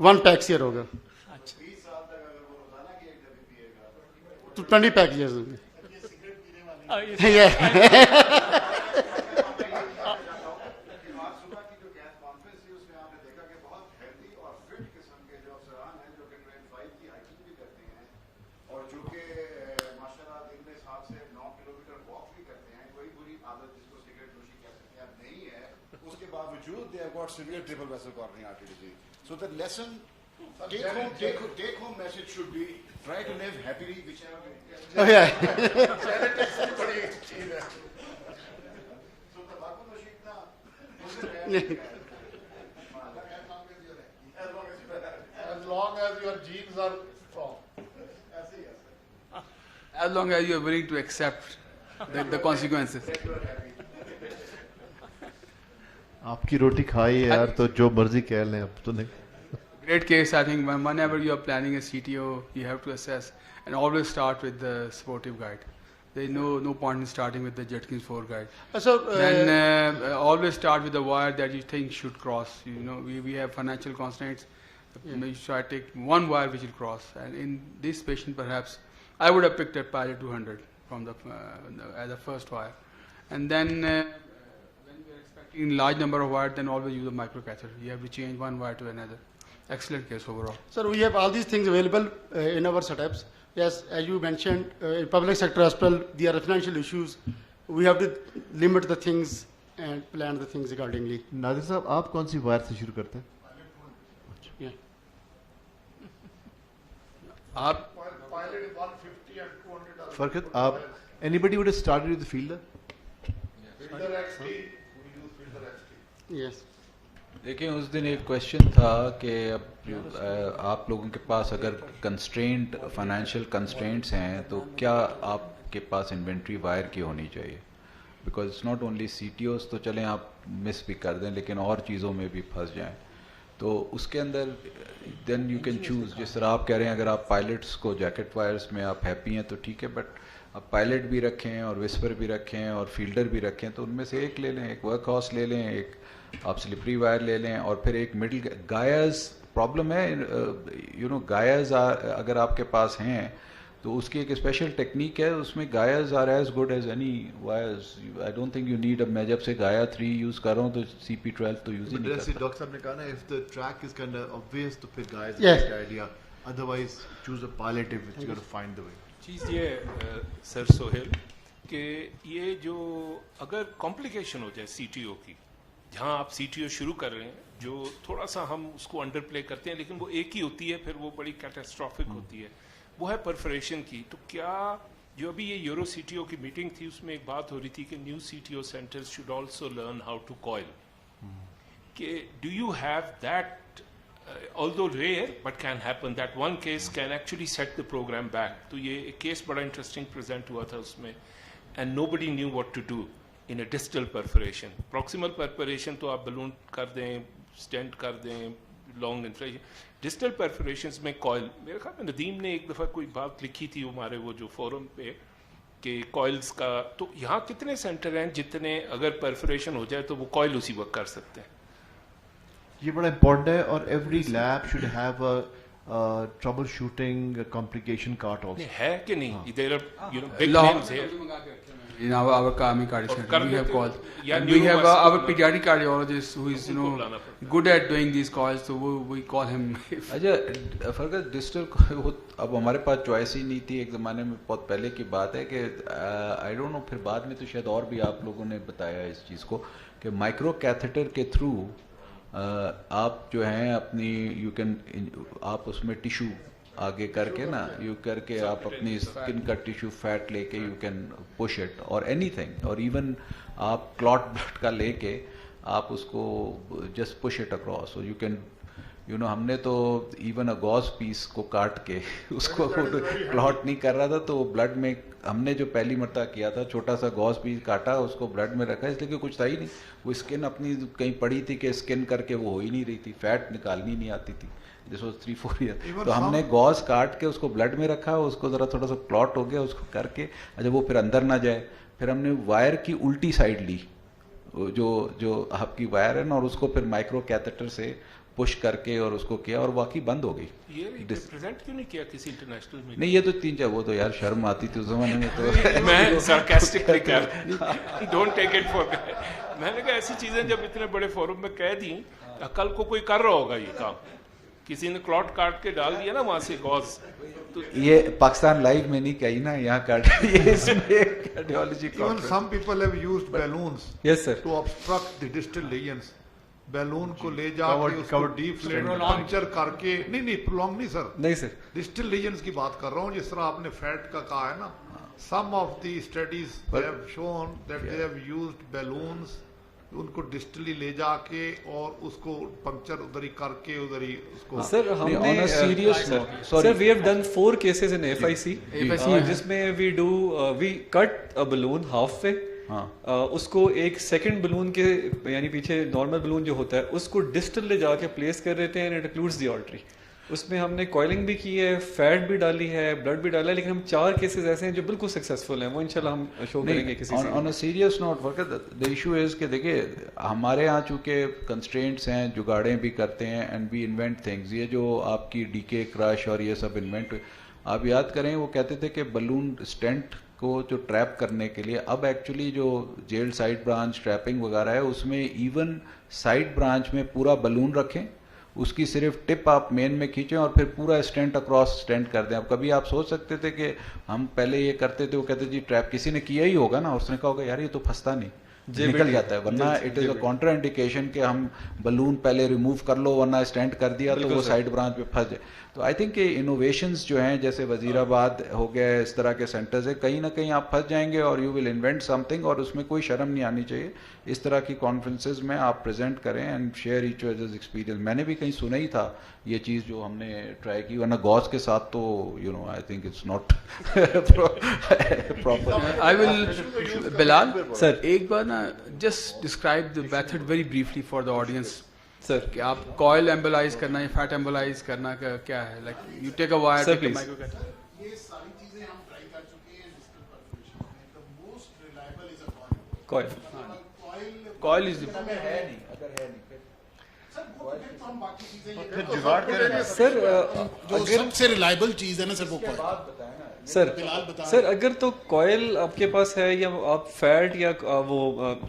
1 pack year होगा। 20 साल तक अगर वो रोजाना की एक डब्बी पिएगा तो 20 pack years होंगे। They have got severe triple vessel coronary artery disease. So the lesson, take home message should be try to live happily, whichever way. Oh yeah. So the Bhurban machine na, as long as your genes are strong. As long as you are willing to accept the consequences. आपकी रोटी खाई यार तो जो मर्जी कह लें अब तो नहीं. Great case. I think whenever you are planning a CTO, you have to assess and always start with the supportive guide. There is no point in starting with the Judkins 4 guide. Then always start with the wire that you think should cross. You know, we have financial constraints. You try to take one wire which will cross. And in this patient, perhaps I would have picked a Pilot 200 from as the first wire, and then. In large number of wires, then always use a microcatheter. You have to change one wire to another. Excellent case overall. Sir, we have all these things available in our setups. Yes, as you mentioned, in public sector hospital, there are financial issues. We have to limit the things and plan the things accordingly. Nadir साहब, आप कौन सी wire से शुरू करते हैं? Yeah. आप Pilot 150 and 200. फरकत, आप anybody would have started with the fielder? Fielder XT. Yes. देखिए उस दिन एक क्वेश्चन था कि आप लोगों के पास अगर कंस्ट्रेंट फाइनेंशियल कंस्ट्रेंट्स हैं तो क्या आपके पास इन्वेंट्री वायर की होनी चाहिए, because it's not only CTOs, तो चलें आप मिस भी कर दें लेकिन और चीज़ों में भी फंस जाएं, तो उसके अंदर देन यू कैन चूज़. जिस तरह आप कह रहे हैं अगर आप पायलट्स को जैकेट वायर्स में आप हैप्पी हैं तो ठीक है, बट आप पायलट भी रखें और विस्पर भी रखें और फील्डर भी रखें, तो उनमें से एक ले लें, एक वर्क हॉर्स ले लें, एक आप स्लिपरी वायर ले लें और फिर एक मिडिल गायर्स. प्रॉब्लम है गायर्स अगर आपके पास हैं तो उसकी एक स्पेशल टेक्निक है, उसमें guidewires are as good as any wires. I don't think you need. मैं जब से गाया 3 यूज़ कर रहा हूँ तो CP12 तो यूज़ ही नहीं करता. डॉक्टर साहब ने कहा ना, if the track is kind of obvious तो फिर guidewires is the idea, otherwise choose a pilot if you got to find the way. चीज़ ये सर सोहेल कि ये जो अगर कॉम्प्लिकेशन हो जाए CTO की, जहाँ आप CTO शुरू कर रहे हैं, जो थोड़ा सा हम उसको अंडर प्ले करते हैं लेकिन वो एक ही होती है, फिर वो बड़ी कैटास्ट्रॉफिक होती है, वो है परफोरेशन की. तो क्या जो अभी ये यूरो CTO की मीटिंग थी उसमें एक बात हो रही थी कि new CTO centres should also learn how to coil, कि do you have that although rare but can happen, that one case can actually set the program back. तो ये एक केस बड़ा इंटरेस्टिंग प्रेजेंट हुआ था उसमें, and nobody knew what to do in a distal perforation. Proximal perforation तो आप balloon कर दें, स्टेंट कर दें, लॉन्ग इन्फ्लेशन. डिस्टल परफोरेशंस में कॉइल, मेरे ख्याल में नदीम ने एक दफ़ा कोई बात लिखी थी हमारे वो जो फोरम पे कि कॉइल्स का, तो यहाँ कितने सेंटर हैं जितने अगर परफोरेशन हो जाए तो वो कॉइल उसी वक्त कर सकते हैं? ये बड़ा इम्पोर्टेंट है और every lab should have troubleshooting complication cart also. है कि नहीं? There are big names here. In our cardiac center, we have calls. We have our pediatric cardiologist who is good at doing these calls, so we call him. अच्छा फरक digital अब हमारे पास choice ही नहीं थी, एक ज़माने में बहुत पहले की बात है कि आई डोंट नो, फिर बाद में तो शायद और भी आप लोगों ने बताया इस चीज़ को कि माइक्रो कैथेटर के थ्रू आप जो हैं अपनी आप उसमें टिश्यू आगे करके ना करके आप अपनी स्किन का टिश्यू फैट लेके यू कैन पुश इट और एनीथिंग, और इवन आप क्लॉट ब्लड का लेके आप उसको जस्ट पुश इट अक्रॉस, और यू कैन हमने तो इवन अ गॉज पीस को काट के उसको क्लॉट नहीं कर रहा था तो ब्लड में हमने जो पहली मरतबा किया था, छोटा सा गॉज पीस काटा, उसको ब्लड में रखा, इसलिए कि कुछ था ही नहीं, वो स्किन अपनी कहीं पड़ी थी कि स्किन करके वो हो ही नहीं रही थी, फैट निकालनी नहीं आती थी। दिस वाज 3-4 ईयर, तो हमने गॉज काट के उसको ब्लड में रखा, उसको ज़रा थोड़ा सा क्लॉट हो गया, उसको करके अच्छा वो फिर अंदर ना जाए, फिर हमने वायर की उल्टी साइड ली, जो आपकी वायर है ना, और उसको फिर माइक्रो कैथेटर से पुश करके और उसको किया और वाकई बंद हो गई। ये प्रेजेंट क्यों नहीं किया किसी इंटरनेशनल में? नहीं, ये तो 3-4 वो तो यार शर्म आती थी उस जमाने में तो मैं sarcastically कह रहा हूं, don't take it for granted। मैंने कहा ऐसी चीजें जब इतने बड़े फोरम में कह दी, कल को कोई कर रहा होगा ये काम, किसी ने क्लॉट काट के डाल दिया ना वहां से गॉज, तो ये पाकिस्तान लाइव में नहीं कही ना, यहाँ cardiology. Even some people have used balloons to obstruct the distal lesions। Balloon को ले जाके उसको डीफ्लेट पंचर करके, नहीं प्रोलॉन्ग नहीं सर, डिस्टल लीजन्स की बात कर रहा हूँ, जिस तरह आपने फैट का कहा है ना, some of the studies have shown that they have used balloons, उनको डिस्टली ले जाके और उसको पंक्चर उधर ही करके उधर ही उसको। सर हमने sir we have done 4 cases in FIC जिसमें we cut a balloon half way, उसको एक सेकंड बलून के यानी पीछे नॉर्मल बलून जो होता है उसको डिस्टल ले जाके प्लेस कर देते हैं, and it includes the artery. उसमें हमने कॉइलिंग भी की है, फैट भी डाली है, ब्लड भी डाला है, लेकिन हम 4 केसेस ऐसे हैं जो बिल्कुल सक्सेसफुल हैं, वो इंशाल्लाह हम शो करेंगे किसी से। On a serious note the issue is कि देखिए हमारे यहाँ चूँकि कंस्ट्रेंट्स हैं, जुगाड़ें भी करते हैं एंड वी इन्वेंट थिंग्स, ये जो आपकी डीके क्रश और ये सब इन्वेंट, आप याद करें वो कहते थे कि बलून स्टेंट को जो ट्रैप करने के लिए, अब एक्चुअली जो जेल साइड ब्रांच ट्रैपिंग वगैरह है उसमें इवन साइड ब्रांच में पूरा बलून रखें, उसकी सिर्फ टिप आप मेन में खींचें और फिर पूरा स्टेंट अक्रॉस स्टेंट कर दें। अब कभी आप सोच सकते थे कि हम पहले ये करते थे, वो कहते जी ट्रैप किसी ने किया ही होगा ना, उसने कहा होगा यार ये तो फंसता नहीं, निकल जाता है, वरना it is a Contra indication कि हम बलून पहले रिमूव कर लो वरना स्टेंट कर दिया तो वो साइड ब्रांच पे फंस जाए। तो आई थिंक इनोवेशंस जो हैं जैसे वजीराबाद हो गया, इस तरह के सेंटर्स है, कहीं ना कहीं आप फंस जाएंगे और यू विल इन्वेंट समथिंग, और उसमें कोई शर्म नहीं आनी चाहिए। इस तरह की कॉन्फ्रेंसेज में आप प्रेजेंट करें and share each others experience. मैंने भी कहीं सुना ही था ये चीज़ जो हमने ट्राई की, वरना गॉज के साथ तो I think it's not proper. I will Bilal sir एक बार ना just describe the method very briefly for the audience sir, कि आप कॉइल एम्बोलाइज करना या फैट एम्बोलाइज करना का क्या है, like you take a wire take a micro catheter. ये सारी चीजें हम ट्राई कर चुके हैं डिजिटल परफोरेशन में। The most reliable is a coil. Coil is sir जो सबसे रिलायबल चीज है ना सर वो कॉइल। सर अगर तो कॉइल आपके पास है या आप फैट या वो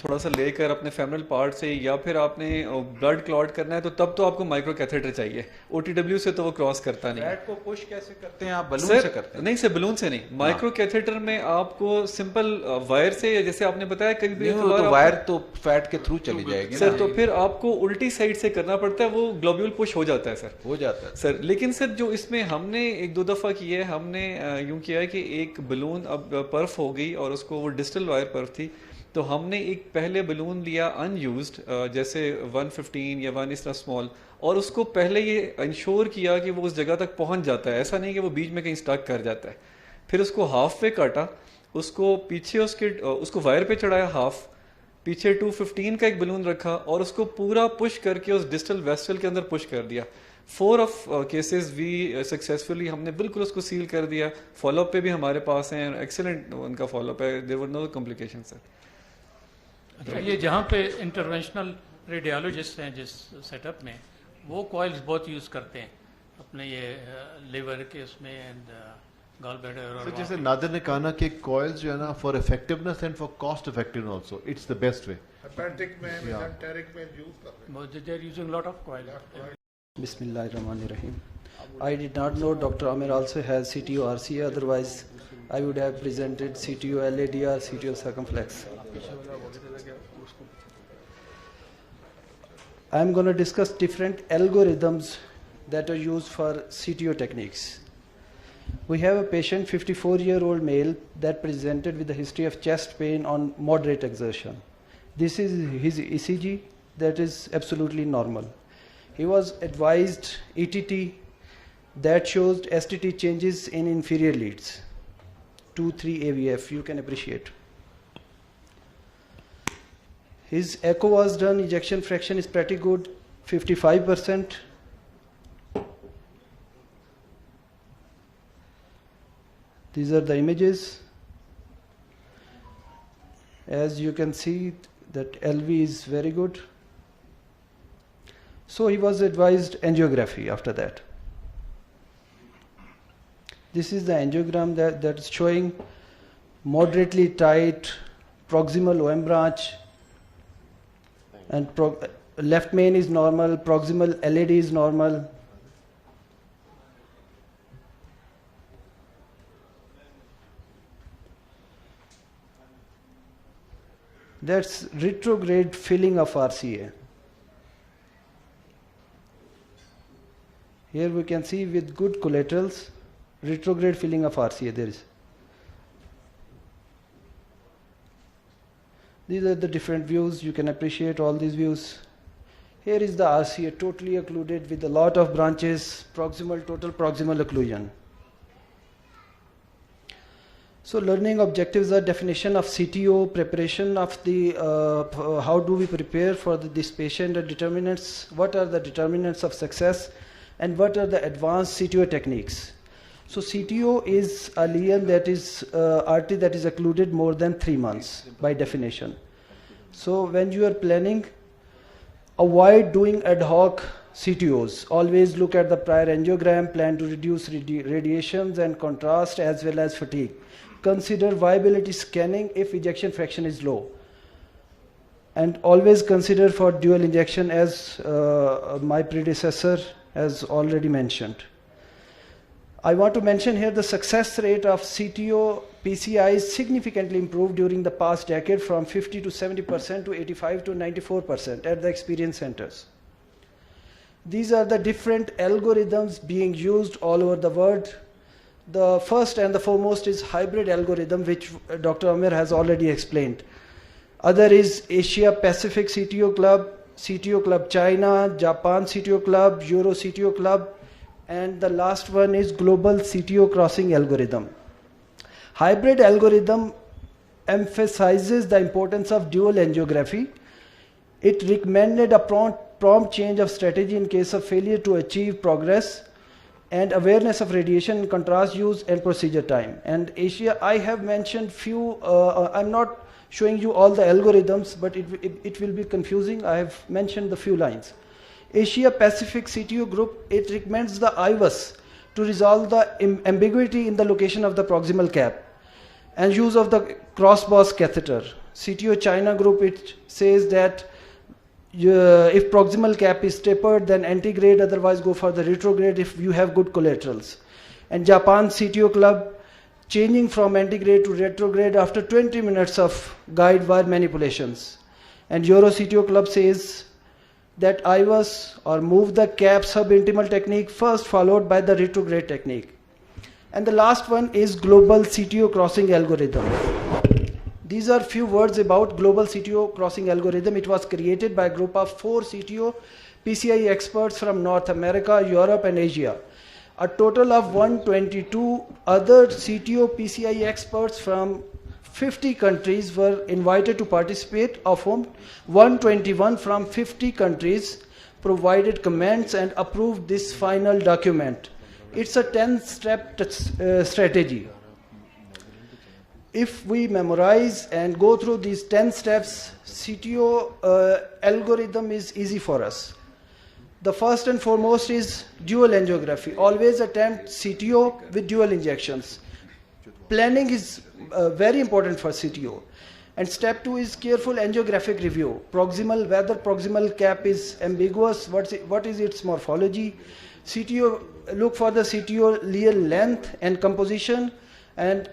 थोड़ा सा लेकर अपने फेमरल पार्ट से, या फिर आपने ब्लड क्लॉट करना है, तो तब तो आपको माइक्रो कैथेटर चाहिए। OTW से तो वो क्रॉस करता नहीं। फैट को पुश कैसे करते हैं आप? बलून से करते हैं? नहीं सर, बलून से नहीं, माइक्रो कैथेटर में आपको सिंपल वायर से, जैसे आपने बताया कभी तो वायर तो फैट के थ्रू चली जाएगी सर, तो फिर आपको उल्टी साइड से करना पड़ता है, वो ग्लोब्यूल पुश हो जाता है सर, हो जाता है सर। लेकिन सर जो इसमें हमने 1-2 दफा किया है, हमने यूं किया है कि एक बलून अब पर्फ हो गई और उसको वो डिजिटल वायर पर्फ थी, तो हमने एक पहले बलून लिया अनयूज्ड, जैसे 115 या 1 इस तरह स्मॉल, और उसको पहले ये इंश्योर किया कि वो उस जगह तक पहुंच जाता है, ऐसा नहीं कि वो बीच में कहीं स्टक कर जाता है। फिर उसको हाफ वे काटा, उसको पीछे उसको वायर पे चढ़ाया हाफ, पीछे 215 का एक बलून रखा और उसको पूरा पुश करके उस डिजिटल वेसल के अंदर पुश कर दिया। 4 ऑफ केसेस वी सक्सेसफुली हमने बिल्कुल उसको सील कर दिया। फॉलोअप पे भी हमारे पास हैं, एक्सेलेंट उनका फॉलोअप है, there were no complication sir. अच्छा, ये जहाँ पे इंटरवेंशनल रेडियोलॉजिस्ट हैं जिस सेटअप में, वो कॉइल्स बहुत यूज़ करते हैं। अपने ये liver के उसमें and gallbladder. So जैसे नादिर ने कहा ना कि coils जो है ना for effectiveness and for cost effectiveness also, it's the best way. Hepatic में, mesenteric में use कर रहे हैं. They are using a lot of coil. Bismillahirrahmanirrahim. I did not know Dr. Aamir also has CTO RCA, otherwise I would have presented CTO LAD or CTO circumflex. I am going to discuss different algorithms that are used for CTO techniques. We have a patient, 54-year-old male, that presented with a history of chest pain on moderate exertion. This is his ECG, that is absolutely normal. He was advised ETT that shows STT changes in inferior leads, 2-3 AVF, you can appreciate. His echo was done, ejection fraction is pretty good, 55%. These are the images. As you can see, that LV is very good. So he was advised angiography after that. This is the angiogram that is showing moderately tight proximal OM branch, and left main is normal, proximal LAD is normal. That's retrograde filling of RCA. Here we can see with good collaterals, retrograde filling of RCA there is. These are the different views, you can appreciate all these views. Here is the RCA totally occluded with a lot of branches, proximal, total proximal occlusion. So learning objectives are definition of CTO, preparation of the, how do we prepare for this patient, the determinants, what are the determinants of success, and what are the advanced CTO techniques. So CTO is a lesion that is artery that is occluded more than 3 months by definition. So when you are planning, avoid doing ad hoc CTOs. Always look at the prior angiogram, plan to reduce radiations and contrast as well as fatigue. Consider viability scanning if ejection fraction is low. And always consider for dual injection as my predecessor has already mentioned. I want to mention here the success rate of CTO PCI is significantly improved during the past decade from 50 to 70% to 85 to 94% at the experience centers. These are the different algorithms being used all over the world. The first and the foremost is hybrid algorithm, which Dr. Aamir has already explained. Other is Asia Pacific CTO Club China, Japan CTO Club, Euro CTO Club, and the last one is Global CTO Crossing Algorithm. Hybrid algorithm emphasizes the importance of dual angiography. It recommended a prompt change of strategy in case of failure to achieve progress, and awareness of radiation and contrast use and procedure time. And Asia, I have mentioned few, I'm not showing you all the algorithms, but it will be confusing. I have mentioned the few lines. Asia Pacific CTO group, it recommends the IVUS to resolve the ambiguity in the location of the proximal cap and use of the cross-boss catheter. CTO China group, it says that if proximal cap is tapered, then antegrade, otherwise go for the retrograde if you have good collaterals. And Japan CTO Club, changing from antegrade to retrograde after 20 minutes of guide wire manipulations. And Euro CTO Club says that IVUS or move the cap subintimal technique first, followed by the retrograde technique. And the last one is Global CTO Crossing Algorithm. These are few words about Global CTO Crossing Algorithm. It was created by a group of 4 CTO PCI experts from North America, Europe, and Asia. A total of 122 other CTO PCI experts from 50 countries were invited to participate, of whom 121 from 50 countries provided comments and approved this final document. It's a 10-step strategy. If we memorize and go through these 10 steps, CTO algorithm is easy for us. The first and foremost is dual angiography. Always attempt CTO with dual injections. Planning is very important for CTO. And step 2 is careful angiographic review. Proximal, whether proximal cap is ambiguous, what is its morphology. CTO, look for the CTO leal length and composition, and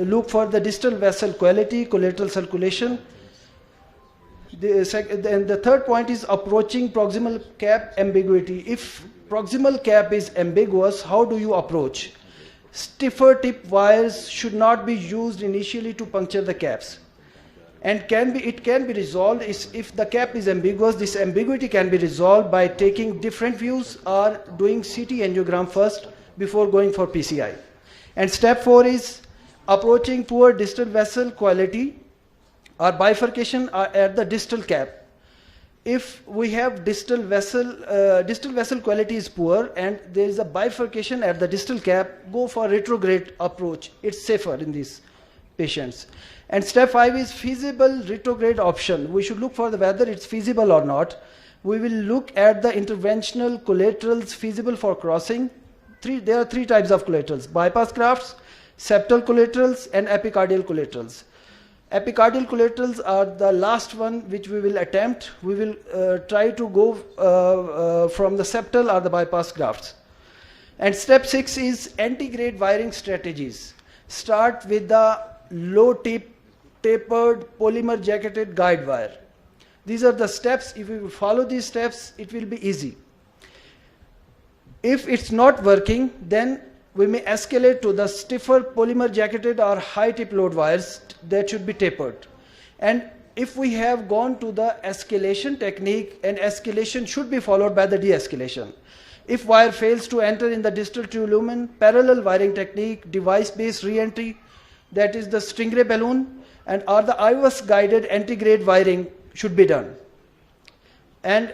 look for the distal vessel quality, collateral circulation. And the third point is approaching proximal cap ambiguity. If proximal cap is ambiguous, how do you approach? Stiffer tip wires should not be used initially to puncture the caps. And it can be resolved if the cap is ambiguous. This ambiguity can be resolved by taking different views or doing CT angiogram first before going for PCI. And step 4 is approaching poor distal vessel quality or bifurcation at the distal cap. If we have distal vessel quality is poor and there is a bifurcation at the distal cap, go for retrograde approach. It's safer in these patients. And step 5 is feasible retrograde option. We should look for whether it's feasible or not. We will look at the interventional collaterals feasible for crossing. There are 3 types of collaterals: bypass grafts, septal collaterals, and epicardial collaterals. Epicardial collaterals are the last one which we will attempt. We will try to go from the septal or the bypass grafts. And step 6 is antegrade wiring strategies. Start with the low tip, tapered, polymer jacketed guide wire. These are the steps. If we follow these steps, it will be easy. If it's not working, then we may escalate to the stiffer polymer jacketed or high tip load wires that should be tapered. And if we have gone to the escalation technique, and escalation should be followed by the de-escalation. If wire fails to enter in the distal true lumen, parallel wiring technique, device-based re-entry, that is the stingray balloon, and or the IVUS guided antegrade wiring should be done. And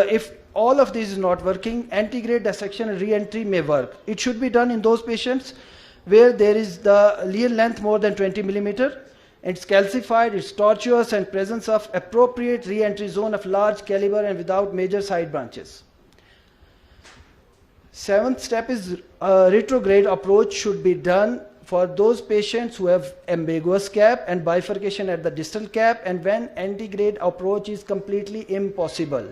if all of this is not working, antegrade dissection and re-entry may work. It should be done in those patients where there is the leal length more than 20 millimeter, it's calcified, it's tortuous, and presence of appropriate re-entry zone of large caliber and without major side branches. 7th step is retrograde approach should be done for those patients who have ambiguous cap and bifurcation at the distal cap, and when antegrade approach is completely impossible.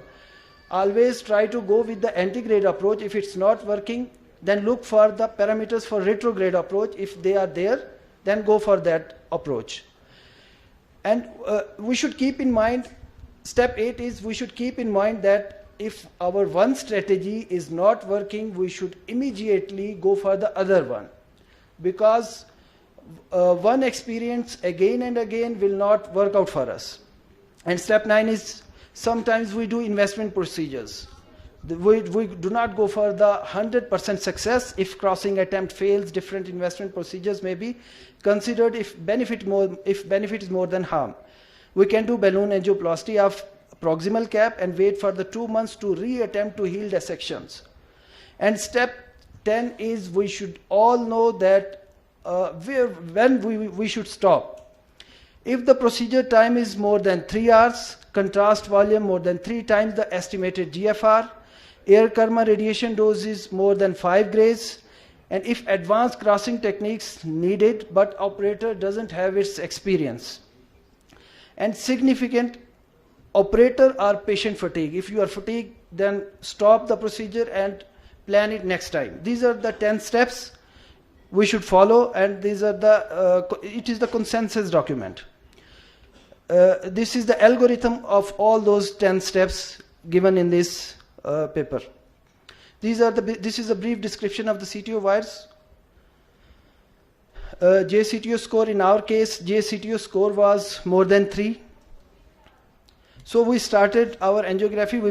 Always try to go with the antegrade approach. If it's not working, then look for the parameters for retrograde approach. If they are there, then go for that approach. And we should keep in mind, step 8 is we should keep in mind that if our one strategy is not working, we should immediately go for the other one. Because one experience again and again will not work out for us. And step 9 is sometimes we do investment procedures. We do not go for the 100% success. If crossing attempt fails, different investment procedures may be considered if benefit is more than harm. We can do balloon angioplasty of proximal cap and wait for the 2 months to re-attempt to heal dissections. And step 10 is we should all know that when we should stop. If the procedure time is more than 3 hours, contrast volume more than 3 times the estimated GFR, air karma radiation dose is more than 5 grays, and if advanced crossing techniques needed but operator doesn't have its experience. And significant operator or patient fatigue. If you are fatigued, then stop the procedure and plan it next time. These are the 10 steps we should follow, and these are it is the consensus document. This is the algorithm of all those 10 steps given in this paper. This is a brief description of the CTO wires. JCTO score, in our case, JCTO score was more than 3. So we started our angiography,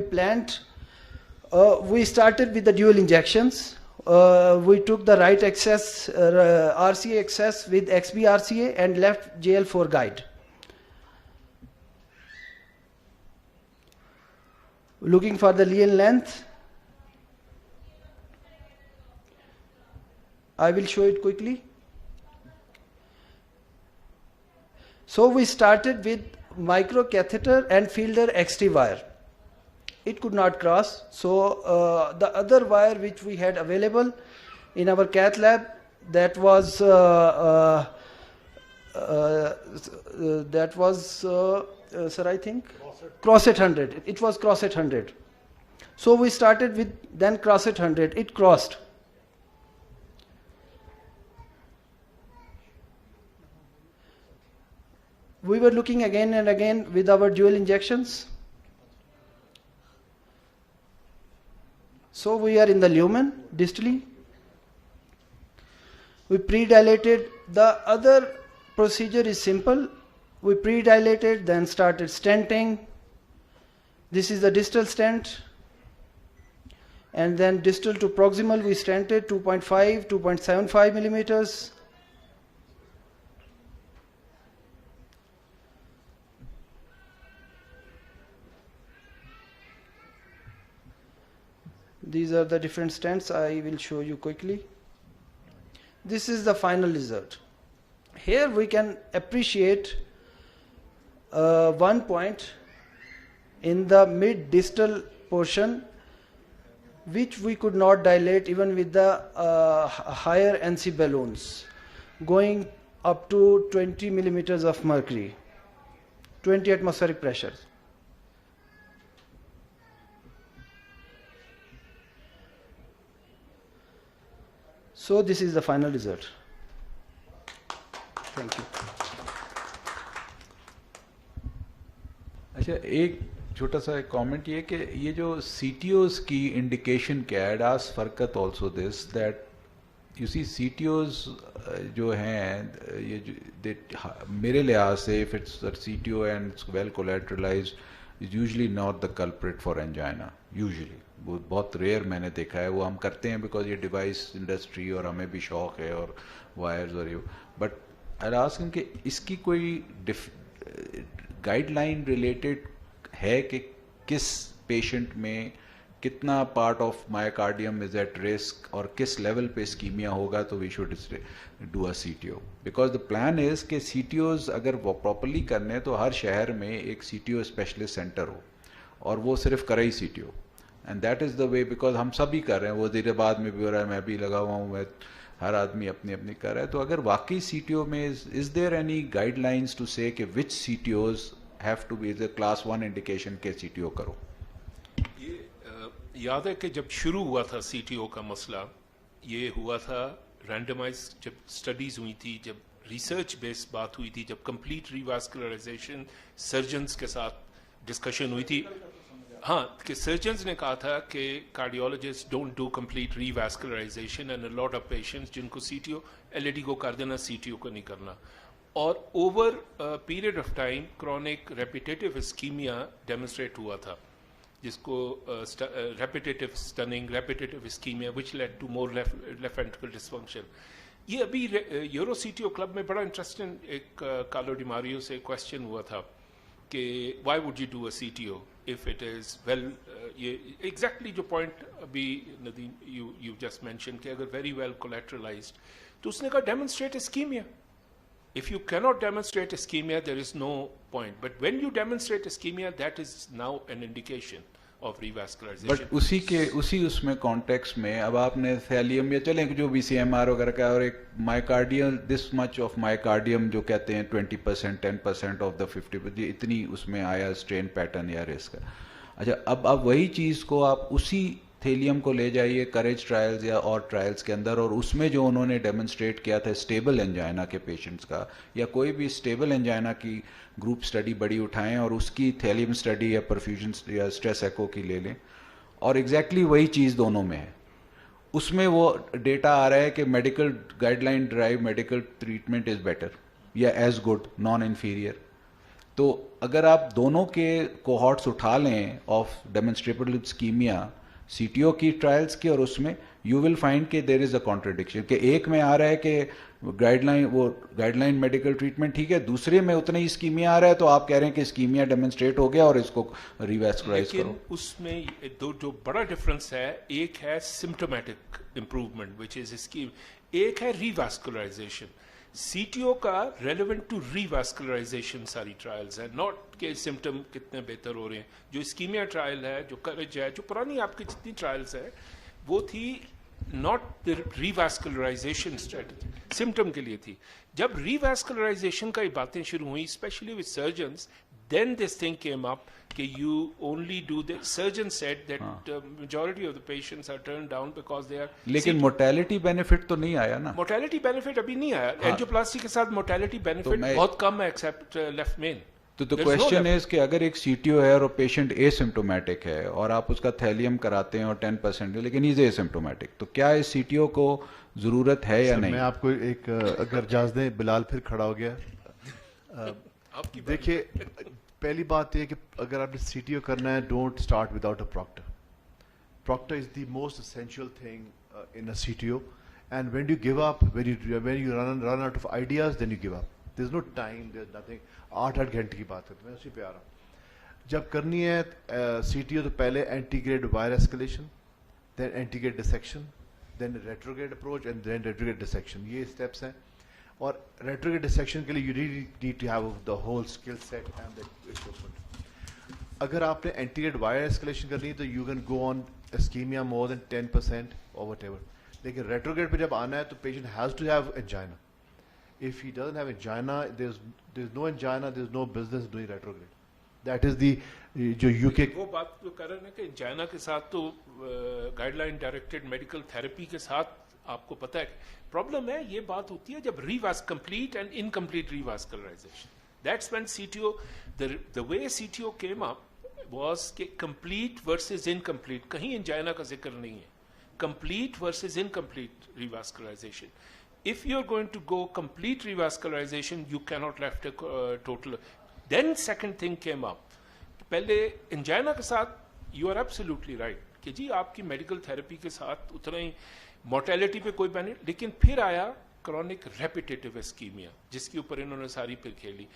we started with the dual injections. We took the right access, RCA access with XB RCA and left JL4 guide. Looking for the leal length. I will show it quickly. So we started with microcatheter and fielder XT wire. it could not cross. So the other wire which we had available in our cath lab, that was sir, I think Crosset 100. It was Crosset 100. So we started with then Crosset 100. It crossed. We were looking again and again with our dual injections. So we are in the lumen distally. We pre-dilated. The other procedure is simple. We pre-dilated, then started stenting. This is the distal stent. And then distal to proximal we stented 2.5, 2.75 millimeters. These are the different stents. I will show you quickly. This is the final result. Here we can appreciate one point in the mid-distal portion which we could not dilate even with the higher NC balloons, going up to 20 millimeters of mercury, 20 atmospheric pressure. So this is the final result. Thank you. अच्छा, एक छोटा सा comment ये कि ये जो CTOs की indication क्या है, does Farhat also this that you see CTOs जो हैं ये मेरे लिहाज से if it's CTO and it's well collateralised is usually not the culprit for angina. Usually वो बहुत रेयर मैंने देखा है. वो हम करते हैं बिकॉज ये डिवाइस इंडस्ट्री और हमें भी शौक है और वायर्स और ये, बट आई आस्क हिम कि इसकी कोई गाइडलाइन रिलेटेड है कि किस पेशेंट में कितना part of myocardium is at risk और किस लेवल पे स्कीमिया होगा तो we should do a CTO. Because the plan is कि CTOs अगर वो प्रॉपरली करने तो हर शहर में एक CTO स्पेशलिस्ट सेंटर हो और वो सिर्फ करे ही CTO. And that is the way, because हम सभी कर रहे हैं. वज़ीराबाद में भी हो रहा है, मैं भी लगा हुआ हूँ, मैं हर आदमी अपनी अपनी कर रहा है. तो अगर वाकई CTO में is there any guidelines to say कि which CTOs have to be the class 1 indication के CTO करो? ये याद है कि जब शुरू हुआ था CTO का मसला, ये हुआ था रैंडमाइज जब स्टडीज हुई थी, जब रिसर्च बेस्ड बात हुई थी, जब कंप्लीट रिवास्कुलराइजेशन सर्जन्स के साथ डिस्कशन हुई थी. हाँ, कि सर्जन्स ने कहा था कि cardiologist don't do complete revascularisation and a lot of patients जिनको CTO LED को कर देना, CTO को नहीं करना. और over period of time chronic repetitive ischemia demonstrate हुआ था, जिसको repetitive stunning, repetitive ischemia which led to more left ventricle dysfunction. ये अभी यूरो CTO क्लब में बड़ा इंटरेस्टिंग एक कार्लो डिमारियो से क्वेश्चन हुआ था कि why would you do a CTO if it is well ये exactly जो point अभी नदीम you just mentioned कि अगर very well collateralized तो उसने कहा demonstrate ischemia. If you cannot demonstrate ischemia there is no point, but when you demonstrate ischemia that is now an indication of revascularization. But उसी उसमें context में अब आपने थैलियम या चलें जो भी CMR वगैरह का और एक myocardium this much of myocardium जो कहते हैं 20% 10% ऑफ द 50%, इतनी उसमें आया स्ट्रेन पैटर्न या रिस्क. अच्छा, अब वही चीज़ को आप उसी थैलियम को ले जाइए करेज ट्रायल्स या और ट्रायल्स के अंदर, और उसमें जो उन्होंने डेमोन्स्ट्रेट किया था स्टेबल एंजाइना के पेशेंट्स का, या कोई भी स्टेबल एंजाइना की ग्रुप स्टडी बड़ी उठाएं और उसकी थैलियम स्टडी या परफ्यूजन या स्ट्रेस एको की ले लें, और एग्जैक्टली वही चीज़ दोनों में है. उसमें वो डेटा आ रहा है कि medical guideline drive medical treatment is better या एज गुड नॉन इन्फीरियर. तो अगर आप दोनों के कोहॉर्ट्स उठा लें ऑफ डेमोन्स्ट्रेबल स्कीमिया CTO की ट्रायल्स की, और उसमें यू विल फाइंड कि देयर इज़ अ कॉन्ट्रडिक्शन कि एक में आ रहा है कि गाइडलाइन मेडिकल ट्रीटमेंट ठीक है, दूसरे में उतना ही स्कीमिया आ रहा है तो आप कह रहे हैं कि स्कीमिया डेमोन्स्ट्रेट हो गया और इसको रिवैस्कुलाइज करो. उसमें जो बड़ा डिफरेंस है, एक है symptomatic improvement which is scheme, एक है रिवैस्कुलराइजेशन. CTO का relevant to revascularization सारी trials है, not के symptom कितने बेहतर हो रहे हैं. जो ischemia trial है, जो courage है, जो पुरानी आपकी जितनी trials है, वो थी not the revascularization strategy, symptom के लिए थी. जब revascularization का ये बातें शुरू हुई, especially with surgeons, then this thing came up कि you only do the surgeon said that majority of the patients are turned down because they are. लेकिन mortality benefit तो नहीं आया ना. Mortality benefit अभी नहीं आया. Angioplasty के साथ mortality benefit बहुत कम है except left main. तो the question is कि अगर एक CTO है और पेशेंट asymptomatic है और आप उसका थैलियम कराते हैं और 10% लेकिन इज asymptomatic, तो क्या इस CTO को जरूरत है या नहीं? मैं आपको एक अगर इजाज़त दें, बिलाल फिर खड़ा हो गया. देखिए, पहली बात यह कि अगर आपने CTO करना है, don't start without a proctor. Proctor is the most essential thing in a CTO, and when you give up, when you run out of ideas, then you give up. There's no time, there's nothing. 8 घंटे की बात है, मैं उसी पे आ रहा हूँ. जब करनी है CTO तो पहले antegrade wire escalation, then antegrade dissection, then retrograde approach, and then retrograde dissection. ये steps हैं. और retrograde dissection के लिए you really need to have the whole skill set and the equipment. अगर आपने antegrade wire escalation करनी है तो you can go on ischemia more than 10% or whatever. लेकिन retrograde पे जब आना है तो patient has to have angina. If he doesn't have angina, there's no angina, there's no business doing retrograde. That is the जो UK वो बात जो कर रहे हैं कि angina के साथ तो guideline directed medical therapy के साथ आपको पता है प्रॉब्लम है. ये बात होती है जब complete and incomplete revascularization. That's when CTO, the way CTO came up was कि complete versus incomplete. कहीं angina का जिक्र नहीं है. Complete versus incomplete revascularization. If you're going to go complete revascularization, you cannot left a total. Then second thing came up. पहले angina के साथ you are absolutely right कि जी आपकी medical therapy के साथ उतना ही mortality पे कोई benefit, लेकिन फिर आया chronic repetitive ischemia जिसके ऊपर इन्होंने सारी फिर खेली.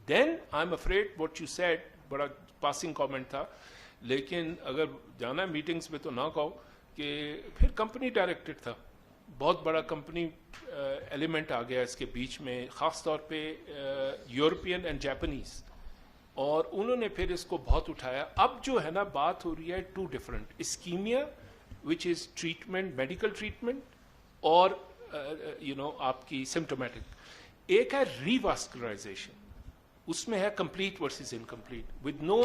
Then I'm afraid what you said बड़ा passing comment था, लेकिन अगर जाना meetings में तो ना कहो कि फिर company directed था. बहुत बड़ा कंपनी एलिमेंट आ गया इसके बीच में, ख़ास तौर पे यूरोपियन एंड जापानीज, और उन्होंने फिर इसको बहुत उठाया. अब जो है ना बात हो रही है two different, ischemia which is treatment, medical treatment, और आपकी सिम्टोमेटिक. एक है रीवास्कुलराइजेशन, उसमें है complete versus incomplete with no.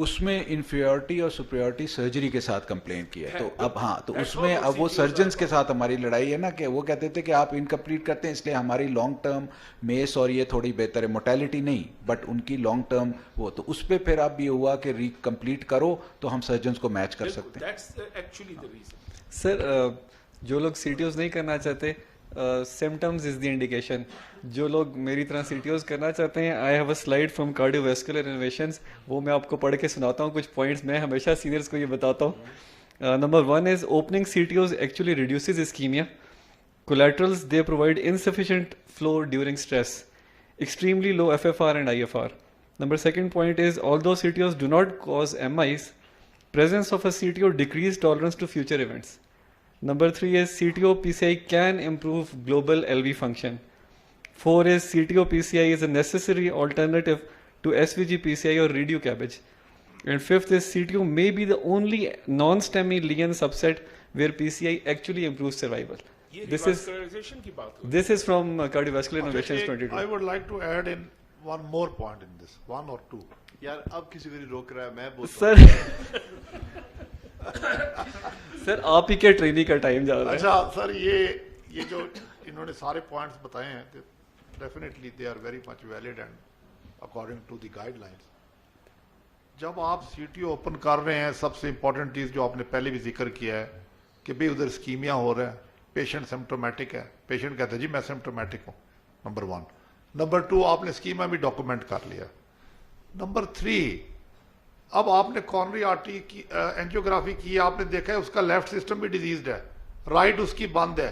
उसमें इंफीरियरिटी और सुपीरियरिटी सर्जरी के साथ कंप्लेन किया है. तो अब तो उसमें अब वो सर्जन्स के साथ हमारी लड़ाई है ना कि वो कहते थे कि आप इनकम्प्लीट करते हैं इसलिए हमारी लॉन्ग टर्म मेस और ये थोड़ी बेहतर है, मोर्टेलिटी नहीं बट उनकी लॉन्ग टर्म वो. तो उस पर फिर अब ये हुआ कि रिकम्प्लीट करो तो हम सर्जन्स को मैच कर सकते हैं. सर जो लोग CTOs नहीं करना चाहते, symptoms is the indication. जो लोग मेरी तरह CTOs करना चाहते हैं, I have a slide from cardiovascular innovations, वो मैं आपको पढ़ के सुनाता हूँ कुछ points. मैं हमेशा सीनियर्स को ये बताता हूँ. Number 1 is opening CTOs actually reduces ischemia. Collaterals, they provide insufficient flow during stress. Extremely low FFR and IFR. Number 2nd point is although CTOs do not cause MIs, presence of a CTO decrease tolerance to future events. Number 3 is CTO PCI can improve global LV function. 4 is CTO PCI is a necessary alternative to SVG PCI or redo cabbage. And 5th is CTO may be the only non-STEMI Lian subset where PCI actually improves survival. This is from Cardiovascular Innovations 22. I would like to add in one more point in this, 1 or 2. यार अब किसी को रोक रहा है, मैं बोलता हूं. सर आप ही के ट्रेनिंग का टाइम जा रहा है. अच्छा सर, ये जो इन्होंने सारे पॉइंट्स बताए हैं, definitely they are very much valid and according to the guidelines. जब आप CTO ओपन कर रहे हैं, सबसे इंपॉर्टेंट चीज़ जो आपने पहले भी जिक्र किया है कि भाई उधर स्कीमिया हो रहा है, पेशेंट सिम्टोमेटिक है, पेशेंट कहता है जी मैं सिम्टोमेटिक हूँ, नंबर 1. नंबर 2, आपने स्कीमा भी डॉक्यूमेंट कर लिया. नंबर 3, अब आपने कॉर्नरी आर्टरी की एंजियोग्राफी की, आपने देखा है उसका लेफ्ट सिस्टम भी डिजीज्ड है, राइट उसकी बंद है.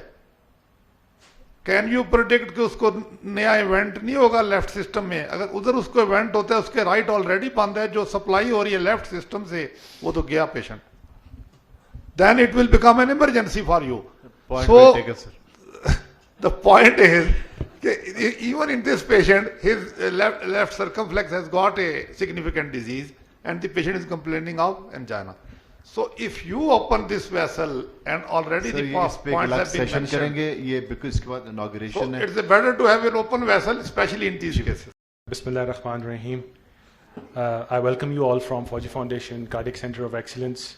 कैन यू प्रिडिक्ट कि उसको नया इवेंट नहीं होगा लेफ्ट सिस्टम में? अगर उधर उसको इवेंट होता है, उसके राइट ऑलरेडी बंद है, जो सप्लाई हो रही है लेफ्ट सिस्टम से वो तो गया patient. Then it will become an emergency for you. So the point is even in this patient, his left circumflex has got a significant disease and the patient is complaining of angina. So if you open this vessel and already the points have been mentioned, so it's better to have an open vessel, especially in these cases. Bismillah ar-Rahman ar-Rahim. I welcome you all from Fauji Foundation Cardiac Center of Excellence.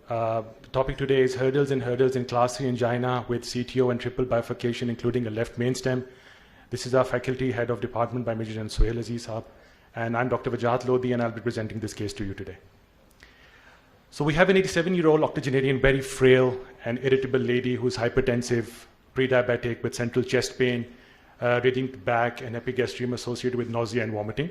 The topic today is hurdles in class 3 angina with CTO and triple bifurcation, including a left main stem. This is our faculty head of department by Major and Sohail Aziz, and I'm Dr. Wajahat Lodi, and I'll be presenting this case to you today. So we have an 87-year-old octogenarian, very frail and irritable lady who's hypertensive, pre-diabetic with central chest pain, radiant back and epigastrium associated with nausea and vomiting.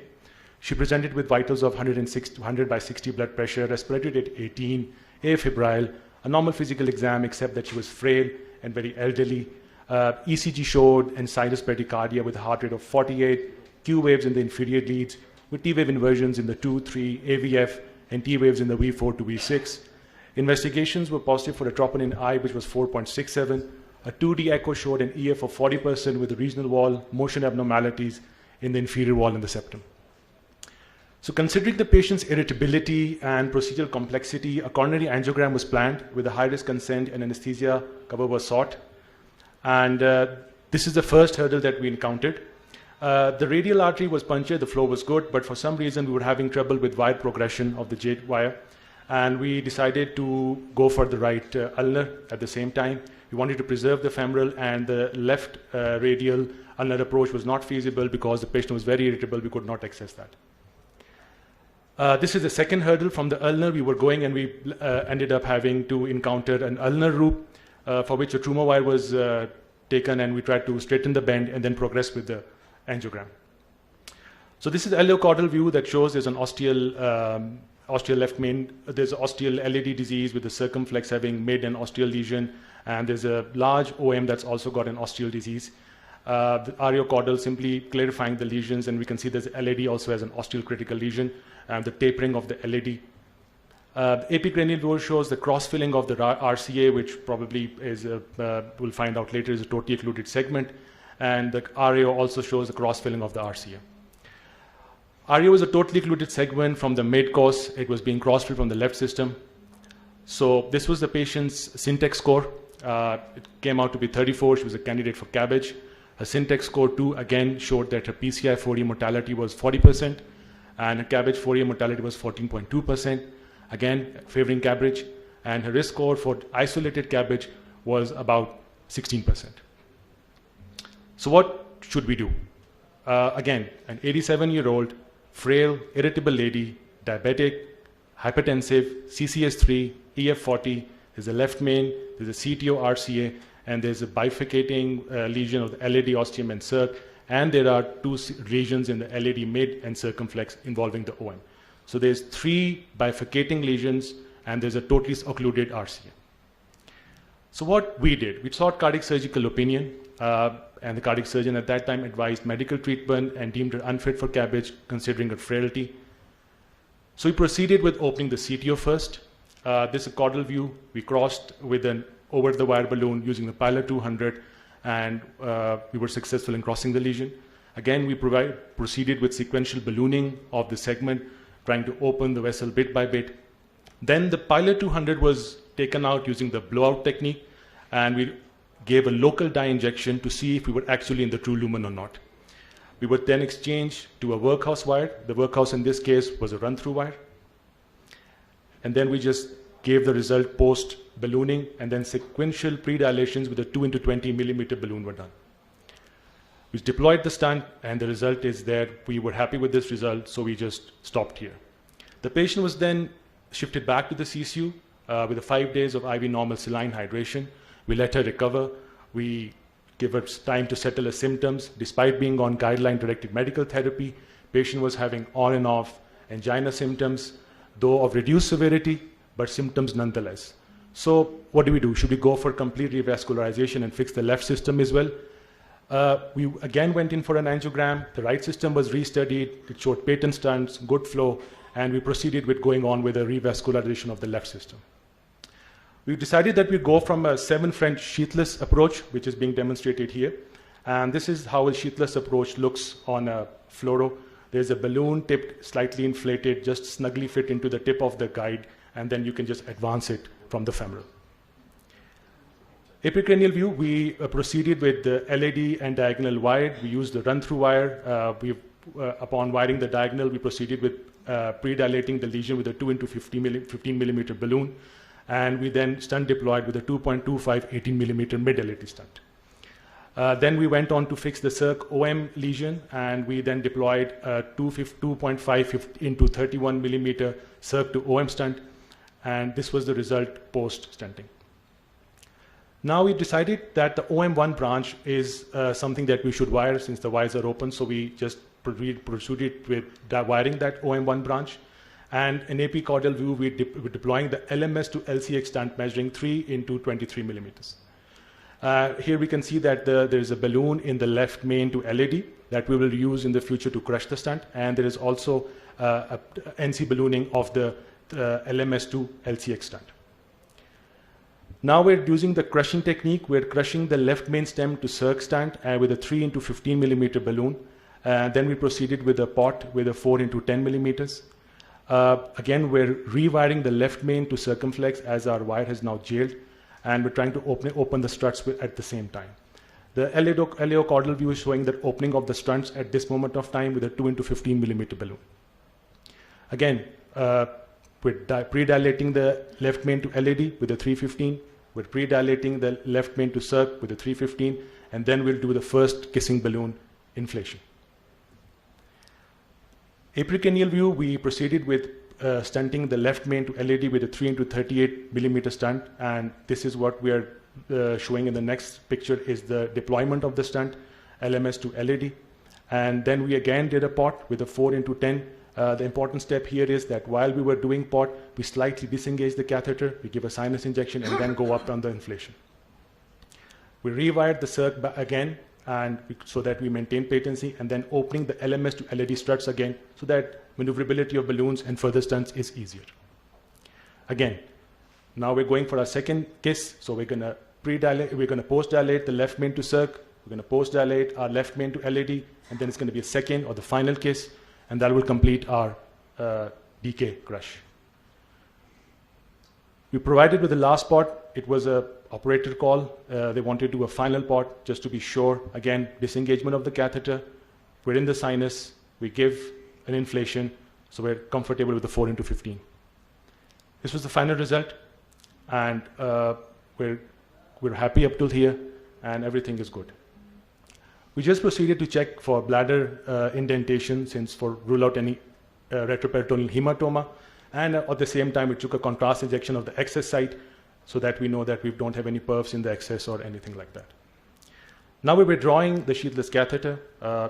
She presented with vitals of 100 by 60 blood pressure, respiratory rate 18, afebrile, a normal physical exam except that she was frail and very elderly. ECG showed and sinus bradycardia with a heart rate of 48, Q waves in the inferior leads with T wave inversions in the 2, 3, AVF, and T waves in the V4 to V6. Investigations were positive for a troponin I, which was 4.67. A 2D echo showed an EF of 40% with a regional wall, motion abnormalities in the inferior wall in the septum. So considering the patient's irritability and procedural complexity, a coronary angiogram was planned with a high-risk consent and anesthesia cover was sought. And this is the first hurdle that we encountered. The radial artery was punctured, the flow was good, but for some reason we were having trouble with wire progression of the jade wire. And we decided to go for the right ulnar at the same time. We wanted to preserve the femoral, and the left radial ulnar approach was not feasible because the patient was very irritable, we could not access that. This is the second hurdle. From the ulnar we were going, and we ended up having to encounter an ulnar loop for which a tumor wire was taken, and we tried to straighten the bend and then progress with the angiogram. So this is the LO-caudal view that shows there's an osteal left main, there's osteal LED disease with the circumflex having mid and osteal lesion, and there's a large OM that's also got an osteal disease. The areo-caudal simply clarifying the lesions, and we can see there's LED also has an osteal critical lesion, and the tapering of the LED. The epicranial view shows the cross-filling of the RCA, which probably is, we'll find out later, is a totally occluded segment, and the RAO also shows the cross-filling of the RCA. RAO is a totally occluded segment from the mid course. It was being cross-filled from the left system. So this was the patient's syntax score. It came out to be 34. She was a candidate for cabbage. Her syntax score 2 again showed that her PCI 4E mortality was 40%, and her cabbage 4E mortality was 14.2%, again favoring cabbage, and her risk score for isolated cabbage was about 16%. So what should we do? Again, an 87-year-old, frail, irritable lady, diabetic, hypertensive, CCS3, EF40, there's a left main, there's a CTO RCA, and there's a bifurcating lesion of the LAD ostium and circ, and there are 2 lesions in the LAD mid and circumflex involving the OM. So there's 3 bifurcating lesions, and there's a totally occluded RCA. So what we did, we sought cardiac surgical opinion, and the cardiac surgeon at that time advised medical treatment and deemed her unfit for cabbage, considering her frailty. So we proceeded with opening the CTO first. This is a caudal view. We crossed with an over-the-wire balloon using the Pilot 200, and we were successful in crossing the lesion. Again, we proceeded with sequential ballooning of the segment, trying to open the vessel bit by bit. Then the Pilot 200 was taken out using the blowout technique, and we gave a local dye injection to see if we were actually in the true lumen or not. We would then exchange to a workhouse wire. The workhouse in this case was a run-through wire. And then we just gave the result post-ballooning, and then sequential pre-dilations with a 2 × 20 millimeter balloon were done. We deployed the stunt, and the result is there. We were happy with this result, so we just stopped here. The patient was then shifted back to the CCU with 5 days of IV normal saline hydration. We let her recover. We gave her time to settle her symptoms. Despite being on guideline-directed medical therapy, patient was having on and off angina symptoms, though of reduced severity, but symptoms nonetheless. So what do? Should we go for complete revascularization and fix the left system as well? We again went in for an angiogram. The right system was restudied. It showed patent stunts, good flow, and we proceeded with going on with a revascularization of the left system. We decided that we go from a 7 French sheathless approach, which is being demonstrated here, And this is how a sheathless approach looks on a fluoro. There's a balloon tipped, slightly inflated, just snugly fit into the tip of the guide, and then you can just advance it from the femoral. Epicranial view, we proceeded with the LAD and diagonal wired. We used the run-through wire. Upon wiring the diagonal, we proceeded with pre-dilating the lesion with a 2 into 15 millimeter balloon, and we then stunt deployed with a 2.25 18 millimeter mid-LAD stunt. Then we went on to fix the circ OM lesion, and we then deployed a 2.5 into 31 millimeter circ to OM stunt, and this was the result post-stunting. Now we decided that the OM1 branch is something that we should wire since the wires are open, so we just proceeded with wiring that OM1 branch. And in AP caudal view, we're deploying the LMS to LCX stunt measuring 3 into 23 millimeters. Here we can see that there's a balloon in the left main to LAD that we will use in the future to crush the stunt, and there is also a NC ballooning of the LMS to LCX stunt. Now we're using the crushing technique. We're crushing the left main stem to circ stunt with a 3 into 15 millimeter balloon. Then we proceeded with a pot with a 4 into 10 millimeters. Again, we're rewiring the left main to circumflex as our wire has now jailed, and we're trying to open the struts at the same time. The LAO caudal view is showing the opening of the struts at this moment of time with a 2 into 15 millimeter balloon. Again, we're pre-dilating the left main to LAD with a 315. We're pre-dilating the left main to circ with a 315, and then we'll do the first kissing balloon inflation. Apricanial view, we proceeded with stunting the left main to LAD with a 3 into 38 millimeter stunt, and this is what we are showing in the next picture is the deployment of the stunt, LMS to LAD. And then we again did a pot with a 4 into 10. The important step here is that while we were doing pot, we slightly disengage the catheter, we give a sinus injection, and then go up on the inflation. We rewired the circ again, and so that we maintain patency, and then opening the LMS to LAD struts again, so that maneuverability of balloons and further stunts is easier. Again, now we're going for our second kiss, so we're going to post-dilate the left main to circ, we're going to post-dilate our left main to LAD, and then it's going to be a second or the final kiss, and that will complete our DK crush. We provided with the last pot. It was a operator call. They wanted to do a final pot just to be sure. Again, disengagement of the catheter. We're in the sinus. We give an inflation, so we're comfortable with the 4 into 15. This was the final result, and we're happy up till here, and everything is good. We just proceeded to check for bladder indentation, rule out any retroperitoneal hematoma, and at the same time we took a contrast injection of the excess site so that we know that we don't have any perfs in the excess or anything like that. Now we're withdrawing the sheathless catheter.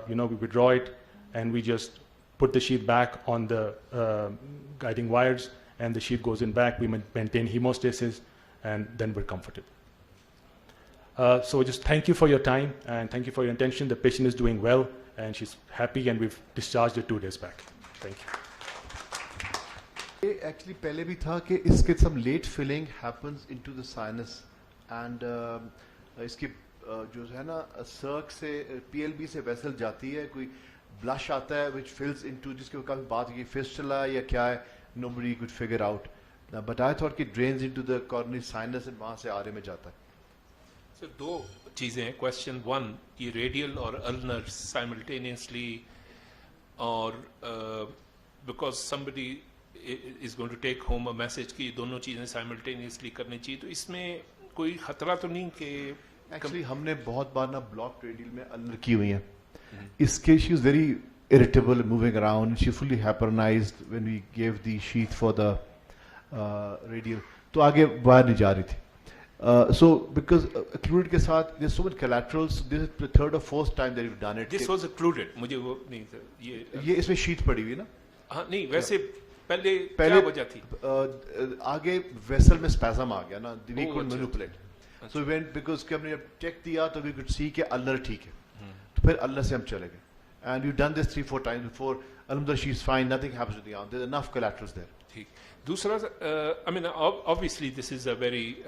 We withdraw it, and we just put the sheath back on the guiding wires, and the sheath goes in back. We maintain hemostasis, and then we're comfortable. So just thank you for your time, and thank you for your attention. The patient is doing well, and she's happy, and we've discharged her 2 days back. Thank you. Actually, पहले भी था कि इसके some late filling happens into the sinus, and इसकी जो है ना circ से PLB से vessel जाती है, कोई blush आता है which fills into, जिसके काफी बात की fistula या क्या है, nobody could figure out. But I thought it drains into the coronary sinus and वहाँ से आरे में जाता है. So दो चीजें हैं. Question 1, ये radial और ulnar simultaneously, or because somebody is going to take home a message कि दोनों चीजें simultaneously करनी चाहिए, तो इसमें कोई खतरा तो नहीं कि Actually हमने बहुत बार ना blocked radial में ulnar की हुई हैं. इसके she was very irritable, moving around. She fully hypernized when we gave the sheath for the radial. तो आगे बाहर नहीं जा रही थी. So because occluded के साथ there's so much collaterals. This is the 3rd or 4th time that we've done it. This was occluded. मुझे वो नहीं था. ये इसमें sheath पड़ी हुई ना? हाँ नहीं, वैसे पहले क्या वजह थी? आगे vessel में spasm आ गया ना. We couldn't manipulate. So we went because कि हमने जब check दिया तो we could see कि ulnar ठीक है. तो फिर ulnar से हम चले गए. And we've done this 3-4 times before. Alhamdulillah, she's fine. Nothing happens to the arm. There's enough collaterals there. ठीक. दूसरा, I mean, obviously this is a very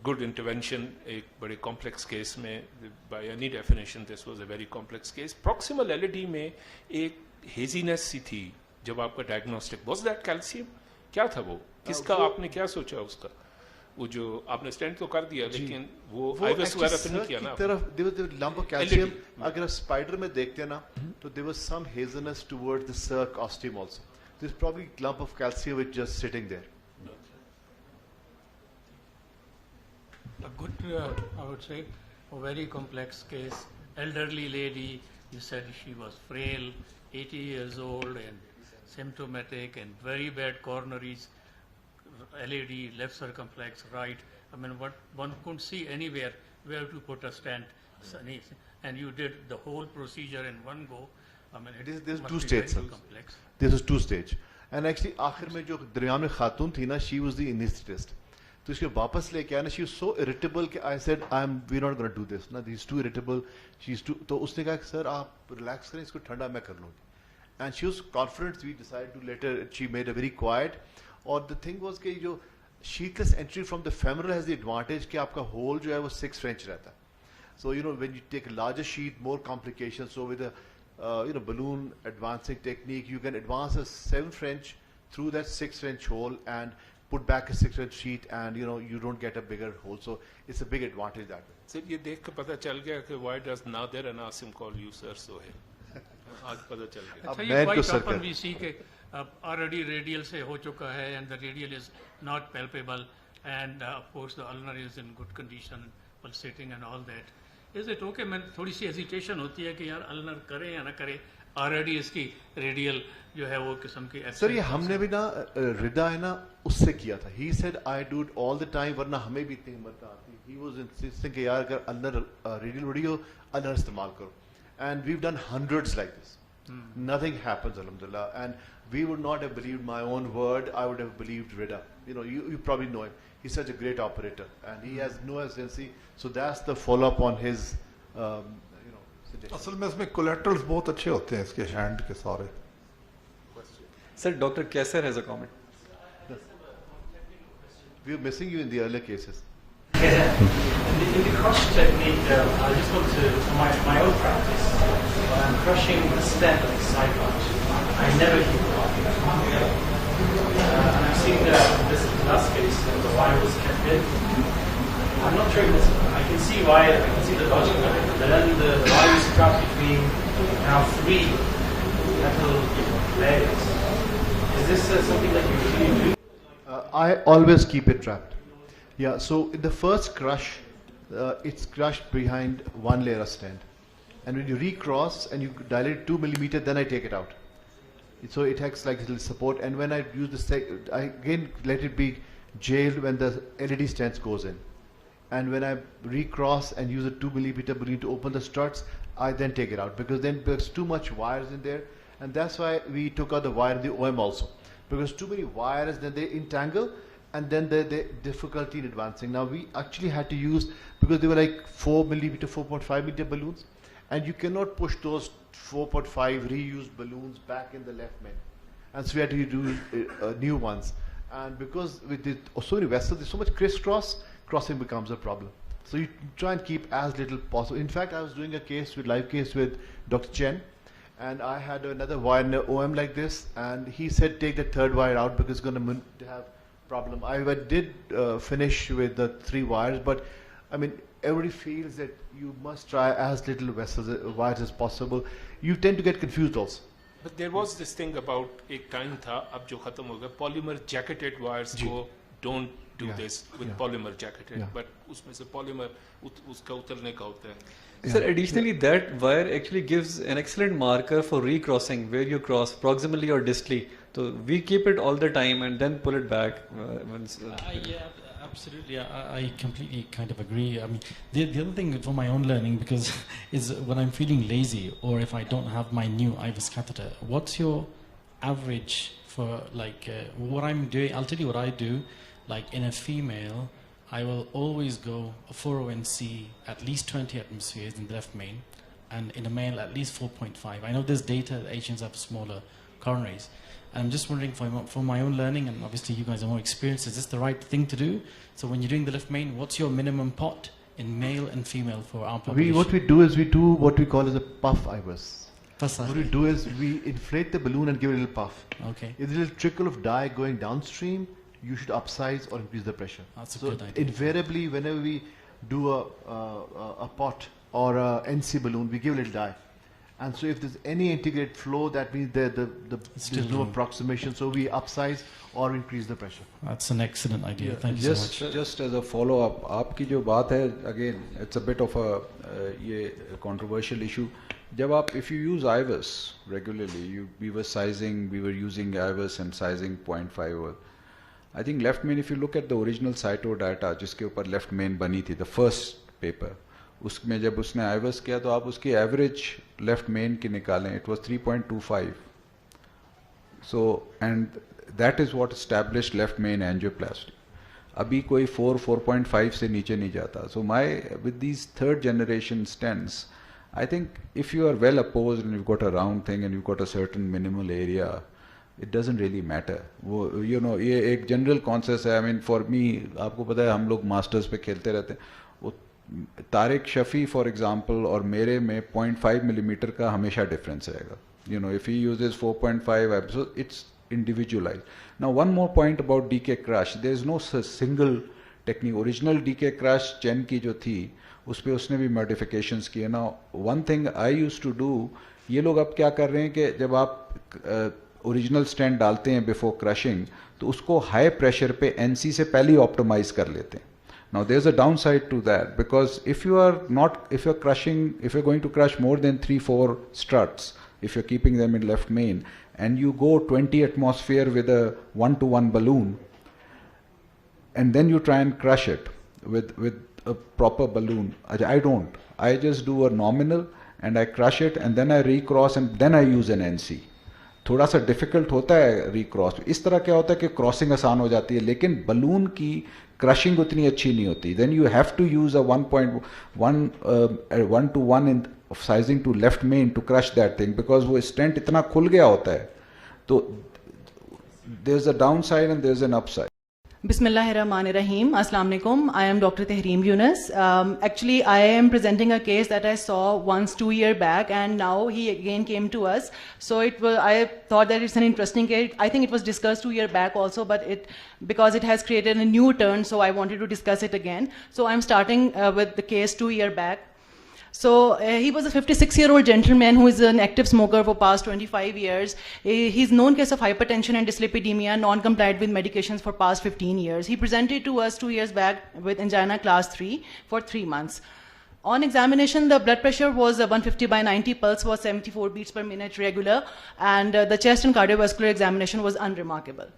good intervention. एक बड़े complex case में, by any definition, this was a very complex case. Proximal LED में एक haziness सी थी जब आपका diagnostic. Was that calcium? क्या था वो? किसका आपने क्या सोचा उसका? वो जो आपने स्टेंट तो कर दिया, लेकिन वो आईवेस वगैरह तो नहीं किया ना. There was a lump of calcium. अगर आप spider में देखते हैं ना, तो there was some haziness towards the circ ostium also. There's probably a lump of calcium which just sitting there. A good, I would say, a very complex case. Elderly lady, you said she was frail, 80 years old and symptomatic and very bad coronaries, LED, left circumflex, right. I mean, what one couldn't see anywhere where to put a stent. And you did the whole procedure in one go. I mean, there's two stages. This is two stage. And actually, आखिर में जो दरमियान में खातून थी ना, she was the anesthetist. तो इसके वापस लेके आया ना, she was so irritable कि I said, we're not going to do this. ना, he's too irritable. She's too. तो उसने कहा कि सर आप relax करें, इसको ठंडा मैं कर लूँगी. And she was confident. We decided to let her. She made a very quiet. और the thing was कि जो sheathless entry from the femoral has the advantage कि आपका hole जो है वो 6 French रहता है. So when you take a larger sheath, more complications. So with a balloon advancing technique, you can advance a 7 French through that 6 French hole and put back a 6 French sheath, and you don't get a bigger hole. So it's a big advantage that way. Sir, ये देख के पता चल गया कि why does Nader and Asim call you Sir Sohail? आज पता चल गया. अच्छा, ये quite often we see कि already radial से हो चुका है and the radial is not palpable, and of course the ulnar is in good condition, pulsating and all that. Is it okay? मैं थोड़ी सी hesitation होती है कि यार अल्नर करें या ना करें. Already इसकी radial जो है वो किस्म की. सर ये हमने भी ना रिदा है ना उससे किया था. He said I do it all the time, वरना हमें भी इतनी हिम्मत आती. He was insisting कि यार अगर अल्नर radial बड़ी हो, अल्नर इस्तेमाल करो. And we've done hundreds like this. Nothing happens, alhamdulillah. And we would not have believed my own word. I would have believed Rida. You probably know him. He's such a great operator, and he has no hesitancy. So that's the follow-up on his, suggestion. असल में इसमें collaterals बहुत अच्छे होते हैं इसके hand के सारे. Sir, Dr. Qaiser has a comment. We were missing you in the earlier cases. In the crush technique, I just look to my own practice. When I'm crushing the stent of the side part, I never keep it off. And I've seen this is the last case, the wire was kept in. I'm not sure if this, I can see why, I can see the logic of it, but then the wire is trapped between now 3 metal layers. Is this something that you really do? I always keep it trapped. Yeah, so in the first crush, it's crushed behind 1 layer of stent. And when you recross and you dilate 2 millimeter, then I take it out. So it acts like a little support. And when I use the I again let it be jailed when the LED stents goes in. And when I recross and use a 2 millimeter balloon to open the struts, I then take it out, because then there's too much wires in there. And that's why we took out the wire in the OM also. Because too many wires, then they entangle, and then the difficulty in advancing. Now we actually had to use, because they were like 4 millimeter, 4.5 millimeter balloons, and you cannot push those 4.5 reused balloons back in the left main. And so we had to do new ones. And because with so many vessels, there's so much crisscross, crossing becomes a problem. So you try and keep as little possible. In fact, I was doing a live case with Dr. Chen, and I had another wire in the OM like this, and he said take the 3rd wire out because it's going to have problem. I did finish with the 3 wires, but I mean everybody feels that you must try as little wires as possible. You tend to get confused also. But there was this thing about एक time था, अब जो खत्म हो गया, polymer jacketed wires को don't do this with polymer jacketed, but उसमें से polymer उसका उतरने का होता है. Sir, additionally, that wire actually gives an excellent marker for recrossing where you cross proximally or distally. So we keep it all the time and then pull it back. Yeah, absolutely. I completely kind of agree. I mean, the other thing for my own learning, because is when I'm feeling lazy or if I don't have my new IVUS catheter, what's your average for like what I'm doing? I'll tell you what I do. Like in a female, I will always go a 4ONC at least 20 atmospheres in the left main, and in a male at least 4.5. I know there's data that Asians have smaller coronaries. I'm just wondering for my own learning, and obviously you guys are more experienced, is this the right thing to do? So when you're doing the left main, what's your minimum pot in male and female for our population? What we do is we do what we call as a puff IVUS. What we do is we inflate the balloon and give it a little puff. Okay. If there's a little trickle of dye going downstream, you should upsize or increase the pressure. That's a good idea. Invariably, whenever we do a pot or a NC balloon, we give a little dye. And so if there's any integrated flow, that means there's no approximation, so we upsize or increase the pressure. That's an excellent idea. Thank you so much. Just as a follow-up, आपकी जो बात है, again, it's a bit of a controversial issue. If you use IVUS regularly, we were using IVUS and sizing 0.5. I think left main, if you look at the original cyto data, जिसके ऊपर left main बनी थी, the first paper, उसमें जब उसने IVUS किया तो आप उसकी average left main की निकालें, it was 3.25. So, and that is what established left main angioplasty. अभी कोई 4.5 से नीचे नहीं जाता. So with these third generation stents, I think if you are well opposed and you've got a round thing and you've got a certain minimal area, it doesn't really matter. You know, ये एक general consensus है. I mean, for me, आपको पता है हम लोग masters पे खेलते रहते हैं. तारिक शफी फॉर एग्जांपल और मेरे में 0.5 मिलीमीटर का हमेशा डिफरेंस रहेगा. You know, if he uses 4.5, so it's individualized. Now, one more point about DK crush. There is no single technique. Original DK crush Chen की जो थी, उस पे उसने भी modifications किए. Now, one thing I used to do, ये लोग अब क्या कर रहे हैं कि जब आप ओरिजिनल स्टेंट डालते हैं बिफोर क्रशिंग, तो उसको हाई प्रेशर पे NC से पहले ही ऑप्टिमाइज कर लेते हैं. Now there's a downside to that, because if you're going to crush more than 3-4 struts, if you're keeping them in left main, and you go 20 atmosphere with a 1-to-1 balloon, and then you try and crush it with a proper balloon, I just do a nominal and I crush it and then I recross and then I use an NC. थोड़ा सा difficult होता है रिक्रॉस. इस तरह क्या होता है कि क्रॉसिंग आसान हो जाती है, लेकिन बलून की क्रशिंग उतनी अच्छी नहीं होती. Then you have to use a 1.1 in sizing to left main to crush that thing, because वो स्टेंट इतना खुल गया होता है. तो there is a down side and there is an up side. Bismillahirrahmanirrahim. Assalamu alaikum. I am Dr. Tehreem Yunus. Actually, I am presenting a case that I saw once 2 years back, and now he again came to us. So I thought that it's an interesting case. I think it was discussed 2 years back also, but because it has created a new turn, so I wanted to discuss it again. So I'm starting with the case 2 years back. So he was a 56-year-old gentleman who is an active smoker for past 25 years. He's known case of hypertension and dyslipidemia, non-compliant with medications for past 15 years. He presented to us 2 years back with angina class 3 for 3 months. On examination, the blood pressure was 150/90, pulse was 74 beats per minute regular, and the chest and cardiovascular examination was unremarkable.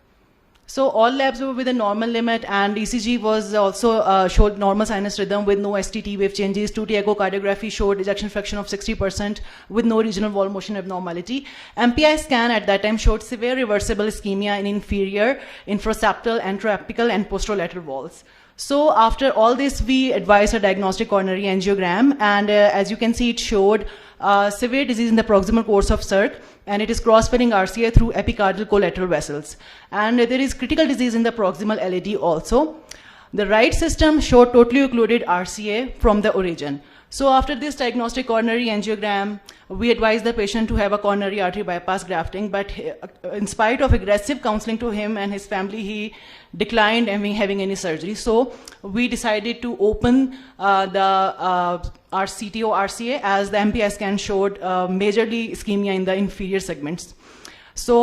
So all labs were within normal limit, and ECG was also showed normal sinus rhythm with no STT wave changes. 2T echocardiography showed ejection fraction of 60% with no regional wall motion abnormality. MPI scan at that time showed severe reversible ischemia in inferior, infraseptal, anteroapical, and posterolateral walls. So after all this, we advised a diagnostic coronary angiogram, and as you can see, it showed severe disease in the proximal course of circ, and it is cross-feeding RCA through epicardial collateral vessels. And there is critical disease in the proximal LAD also. The right system showed totally occluded RCA from the origin. So after this diagnostic coronary angiogram, we advised the patient to have a coronary artery bypass grafting, but in spite of aggressive counseling to him and his family, he declined having any surgery. So we decided to open our CTO RCA, as the MPI scan showed majorly ischemia in the inferior segments. So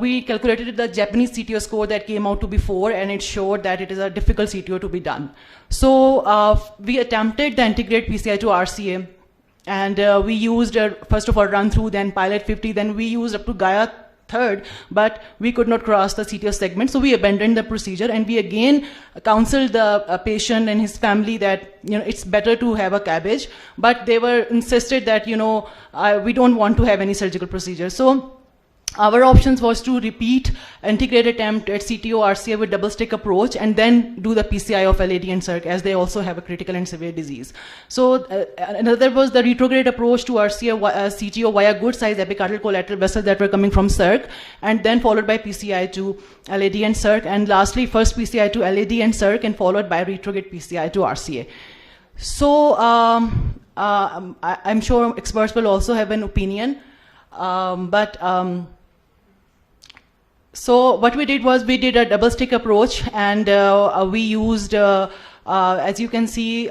we calculated the Japanese CTO score that came out to be 4, and it showed that it is a difficult CTO to be done. So we attempted the integrate PCI to RCA, and we used first of all run through, then pilot 50, then we used up to Gaia 3rd, but we could not cross the CTO segment, so we abandoned the procedure, and we again counseled the patient and his family that it's better to have a cabbage, but they were insisted that we don't want to have any surgical procedure. So Our options was to repeat integrated attempt at CTO RCA with double stick approach and then do the PCI of LAD and circ, as they also have a critical and severe disease. So another was the retrograde approach to RCA CTO via good size epicardial collateral vessels that were coming from circ, and then followed by PCI to LAD and circ, and lastly first PCI to LAD and circ and followed by retrograde PCI to RCA. So I'm sure experts will also have an opinion, so what we did was we did a double stick approach, and we used, as you can see,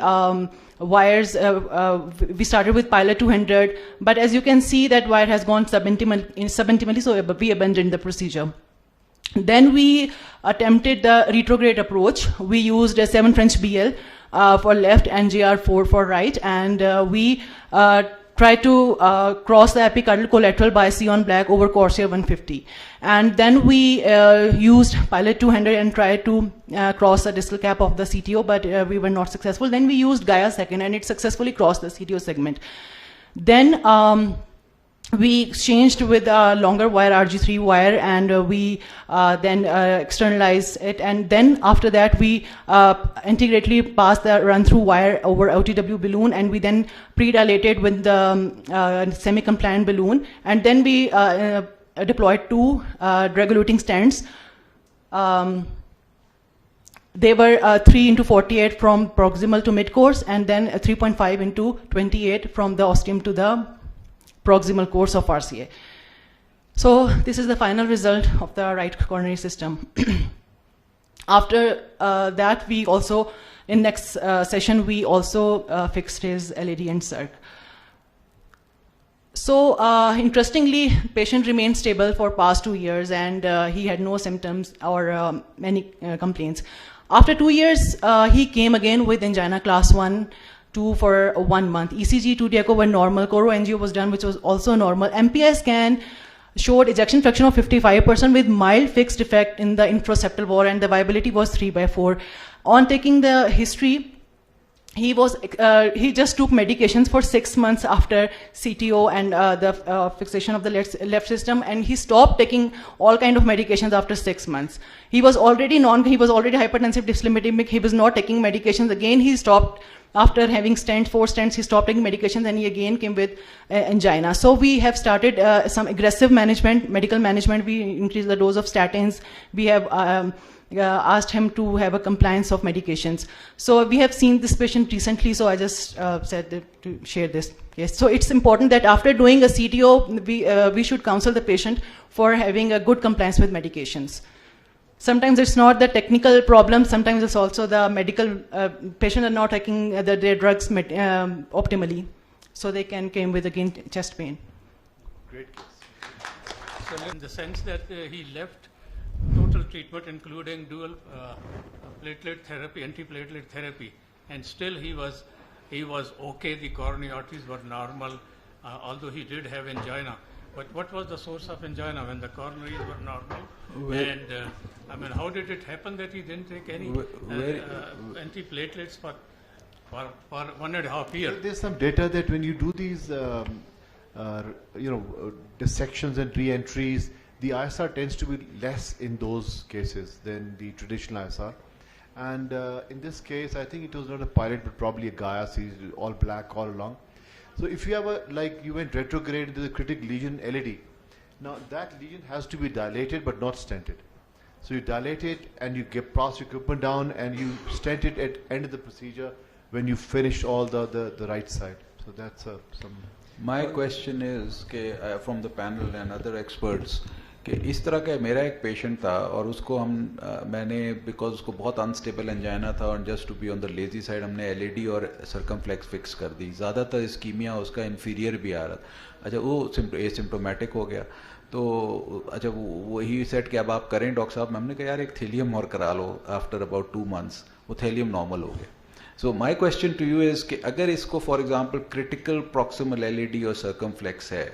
wires. We started with pilot 200, but as you can see that wire has gone subintimally, so we abandoned the procedure. Then we attempted the retrograde approach. We used a 7 French BL for left and JR4 for right, and we try to cross the epicardial collateral by Sion Black over Corsair 150. And then we used pilot 200 and tried to cross the distal cap of the CTO, but we were not successful. Then we used Gaia second, and it successfully crossed the CTO segment. Then we exchanged with a longer wire, RG3 wire, and we then externalized it. And then after that, we integratedly passed the run-through wire over OTW balloon, and we then pre-dilated with the semi-compliant balloon. And then we deployed 2 drug-eluting stents. They were 3 into 48 from proximal to mid-course, and then 3.5 into 28 from the ostium to the proximal course of RCA. So this is the final result of the right coronary system. After that, we also, in next session, we also fixed his LAD and circ. So interestingly, patient remained stable for past 2 years, and he had no symptoms or any complaints. After 2 years, he came again with angina class 1, 2 for 1 month. ECG, 2 echo were normal. Coro angio was done, which was also normal. MPI scan showed ejection fraction of 55% with mild fixed defect in the infraseptal wall, and the viability was 3/4. On taking the history, he just took medications for 6 months after CTO and the fixation of the left system, and he stopped taking all kind of medications after 6 months. He was already hypertensive dyslipidemic. He was not taking medications. Again, he stopped. After having 4 stents, he stopped taking medications, and he again came with angina. So we have started some aggressive medical management. We increased the dose of statins. We have asked him to have a compliance of medications. So we have seen this patient recently, so I just said that to share this. Yes. So it's important that after doing a CTO, we should counsel the patient for having a good compliance with medications. Sometimes it's not the technical problem, sometimes it's also the medical, patients are not taking their drugs optimally, so they come with again chest pain. Great case. So in the sense that he left total treatment including dual platelet therapy, antiplatelet therapy, and still he was okay, the coronary arteries were normal, although he did have angina. But what was the source of angina when the coronaries were normal? And I mean, how did it happen that he didn't take any antiplatelets for 1.5 years? There's some data that when you do these, dissections and re-entries, the ISR tends to be less in those cases than the traditional ISR. And in this case, I think it was not a pilot, but probably a Gaia series, all black all along. So if you have you went retrograde into the critic lesion LAD, now that lesion has to be dilated but not stented. So you dilate it and you pass equipment down and you stent it at end of the procedure when you finish all the right side. So that's some. My question is from the panel and other experts, कि इस तरह का मेरा एक patient था और उसको मैंने बिकॉज उसको बहुत अनस्टेबल एंजाइना था और just to be on the lazy side हमने एलईडी और सर्कमफ्लेक्स फिक्स कर दी. ज़्यादातर इस्कीमिया उसका इन्फीरियर भी आ रहा था. अच्छा वो एसिम्प्टोमेटिक हो गया तो अच्छा वो ही सेट कि अब आप करें डॉक्टर साहब. हमने कहा यार एक थेलियम और करा लो आफ्टर अबाउट 2 months. वो थेलियम नॉर्मल हो गया. So my question to you is कि अगर इसको for example critical proximal LED और सर्कमफ्लेक्स है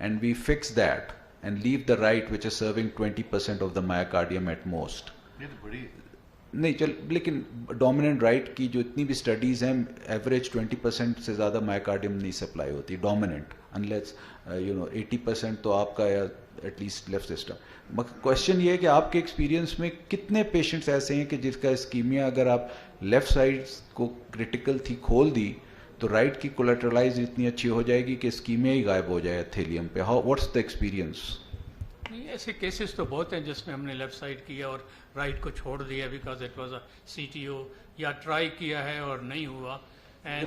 and we fix that and leave the right which is serving 20% of the myocardium at most. नहीं चल लेकिन डोमिनेंट राइट की जो इतनी भी स्टडीज़ हैं एवरेज 20% से ज़्यादा मायोकार्डियम नहीं सप्लाई होती डोमिनेंट अनलेस 80% तो आपका या एटलीस्ट लेफ्ट सिस्टम। क्वेश्चन ये है कि आपके एक्सपीरियंस में कितने पेशेंट्स ऐसे हैं कि जिसका इस्कीमिया अगर आप लेफ्ट साइड को क्रिटिकल थी खोल दी तो राइट की कोलेटरलाइज इतनी अच्छी हो जाएगी कि इस्कीमिया ही गायब हो जाए एथेलियम पे? How what's the experience? नहीं, ऐसे केसेस तो बहुत हैं जिसमें हमने लेफ्ट साइड किया और राइट को छोड़ दिया because it was a CTO, या ट्राई किया है और नहीं हुआ।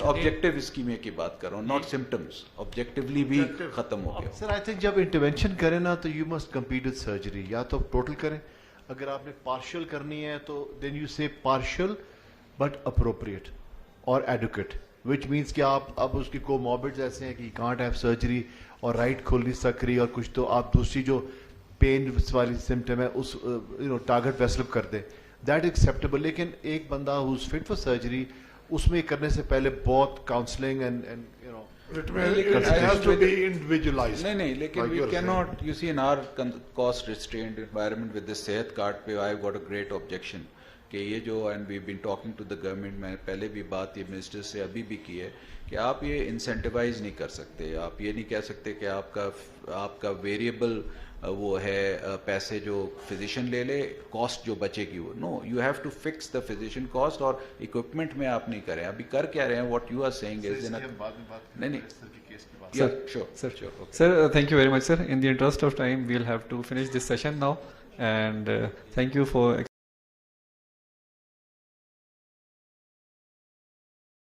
ऑब्जेक्टिव इस्कीमिया की बात कर रहा हूँ, नॉट सिम्टम्स, ऑब्जेक्टिवली भी खत्म हो गया। सर आई थिंक जब इंटरवेंशन करें ना तो you must compete with surgery, या तो टोटल करें, अगर आपने पार्शियल करनी है तो देन यू से पार्शियल बट अप्रोप्रिएट और एडुकेट, विच मीन्स कि आप अब उसकी कोमॉर्बिड्स ऐसे हैं कि कांट हैव सर्जरी और राइट खोल नहीं सक रही और कुछ, तो आप दूसरी जो पेन वाली सिम्टम है उस टारगेट वेसल कर दें, दैट एक्सेप्टेबल। लेकिन एक बंदा who is fit for surgery उसमें करने से पहले बहुत counselling and you know it has to be individualized. नहीं, लेकिन we cannot, you see in our cost restrained environment with the सेहत कार्ड पे I've got a great objection कि ये जो, and we've been talking to the government, मैंने पहले भी बात ये मिनिस्टर से अभी भी की है कि आप ये इंसेंटिवाइज नहीं कर सकते, आप ये नहीं कह सकते कि आपका वेरिएबल वो है पैसे जो फिजिशियन ले ले, कॉस्ट जो बचेगी वो, no, you have to fix the physician cost, और इक्विपमेंट में आप नहीं करें। अभी कर क्या रहे हैं, what you are saying is नहीं Sir, thank you very much, sir. In the interest of time, we'll have to finish this session now, and thank you for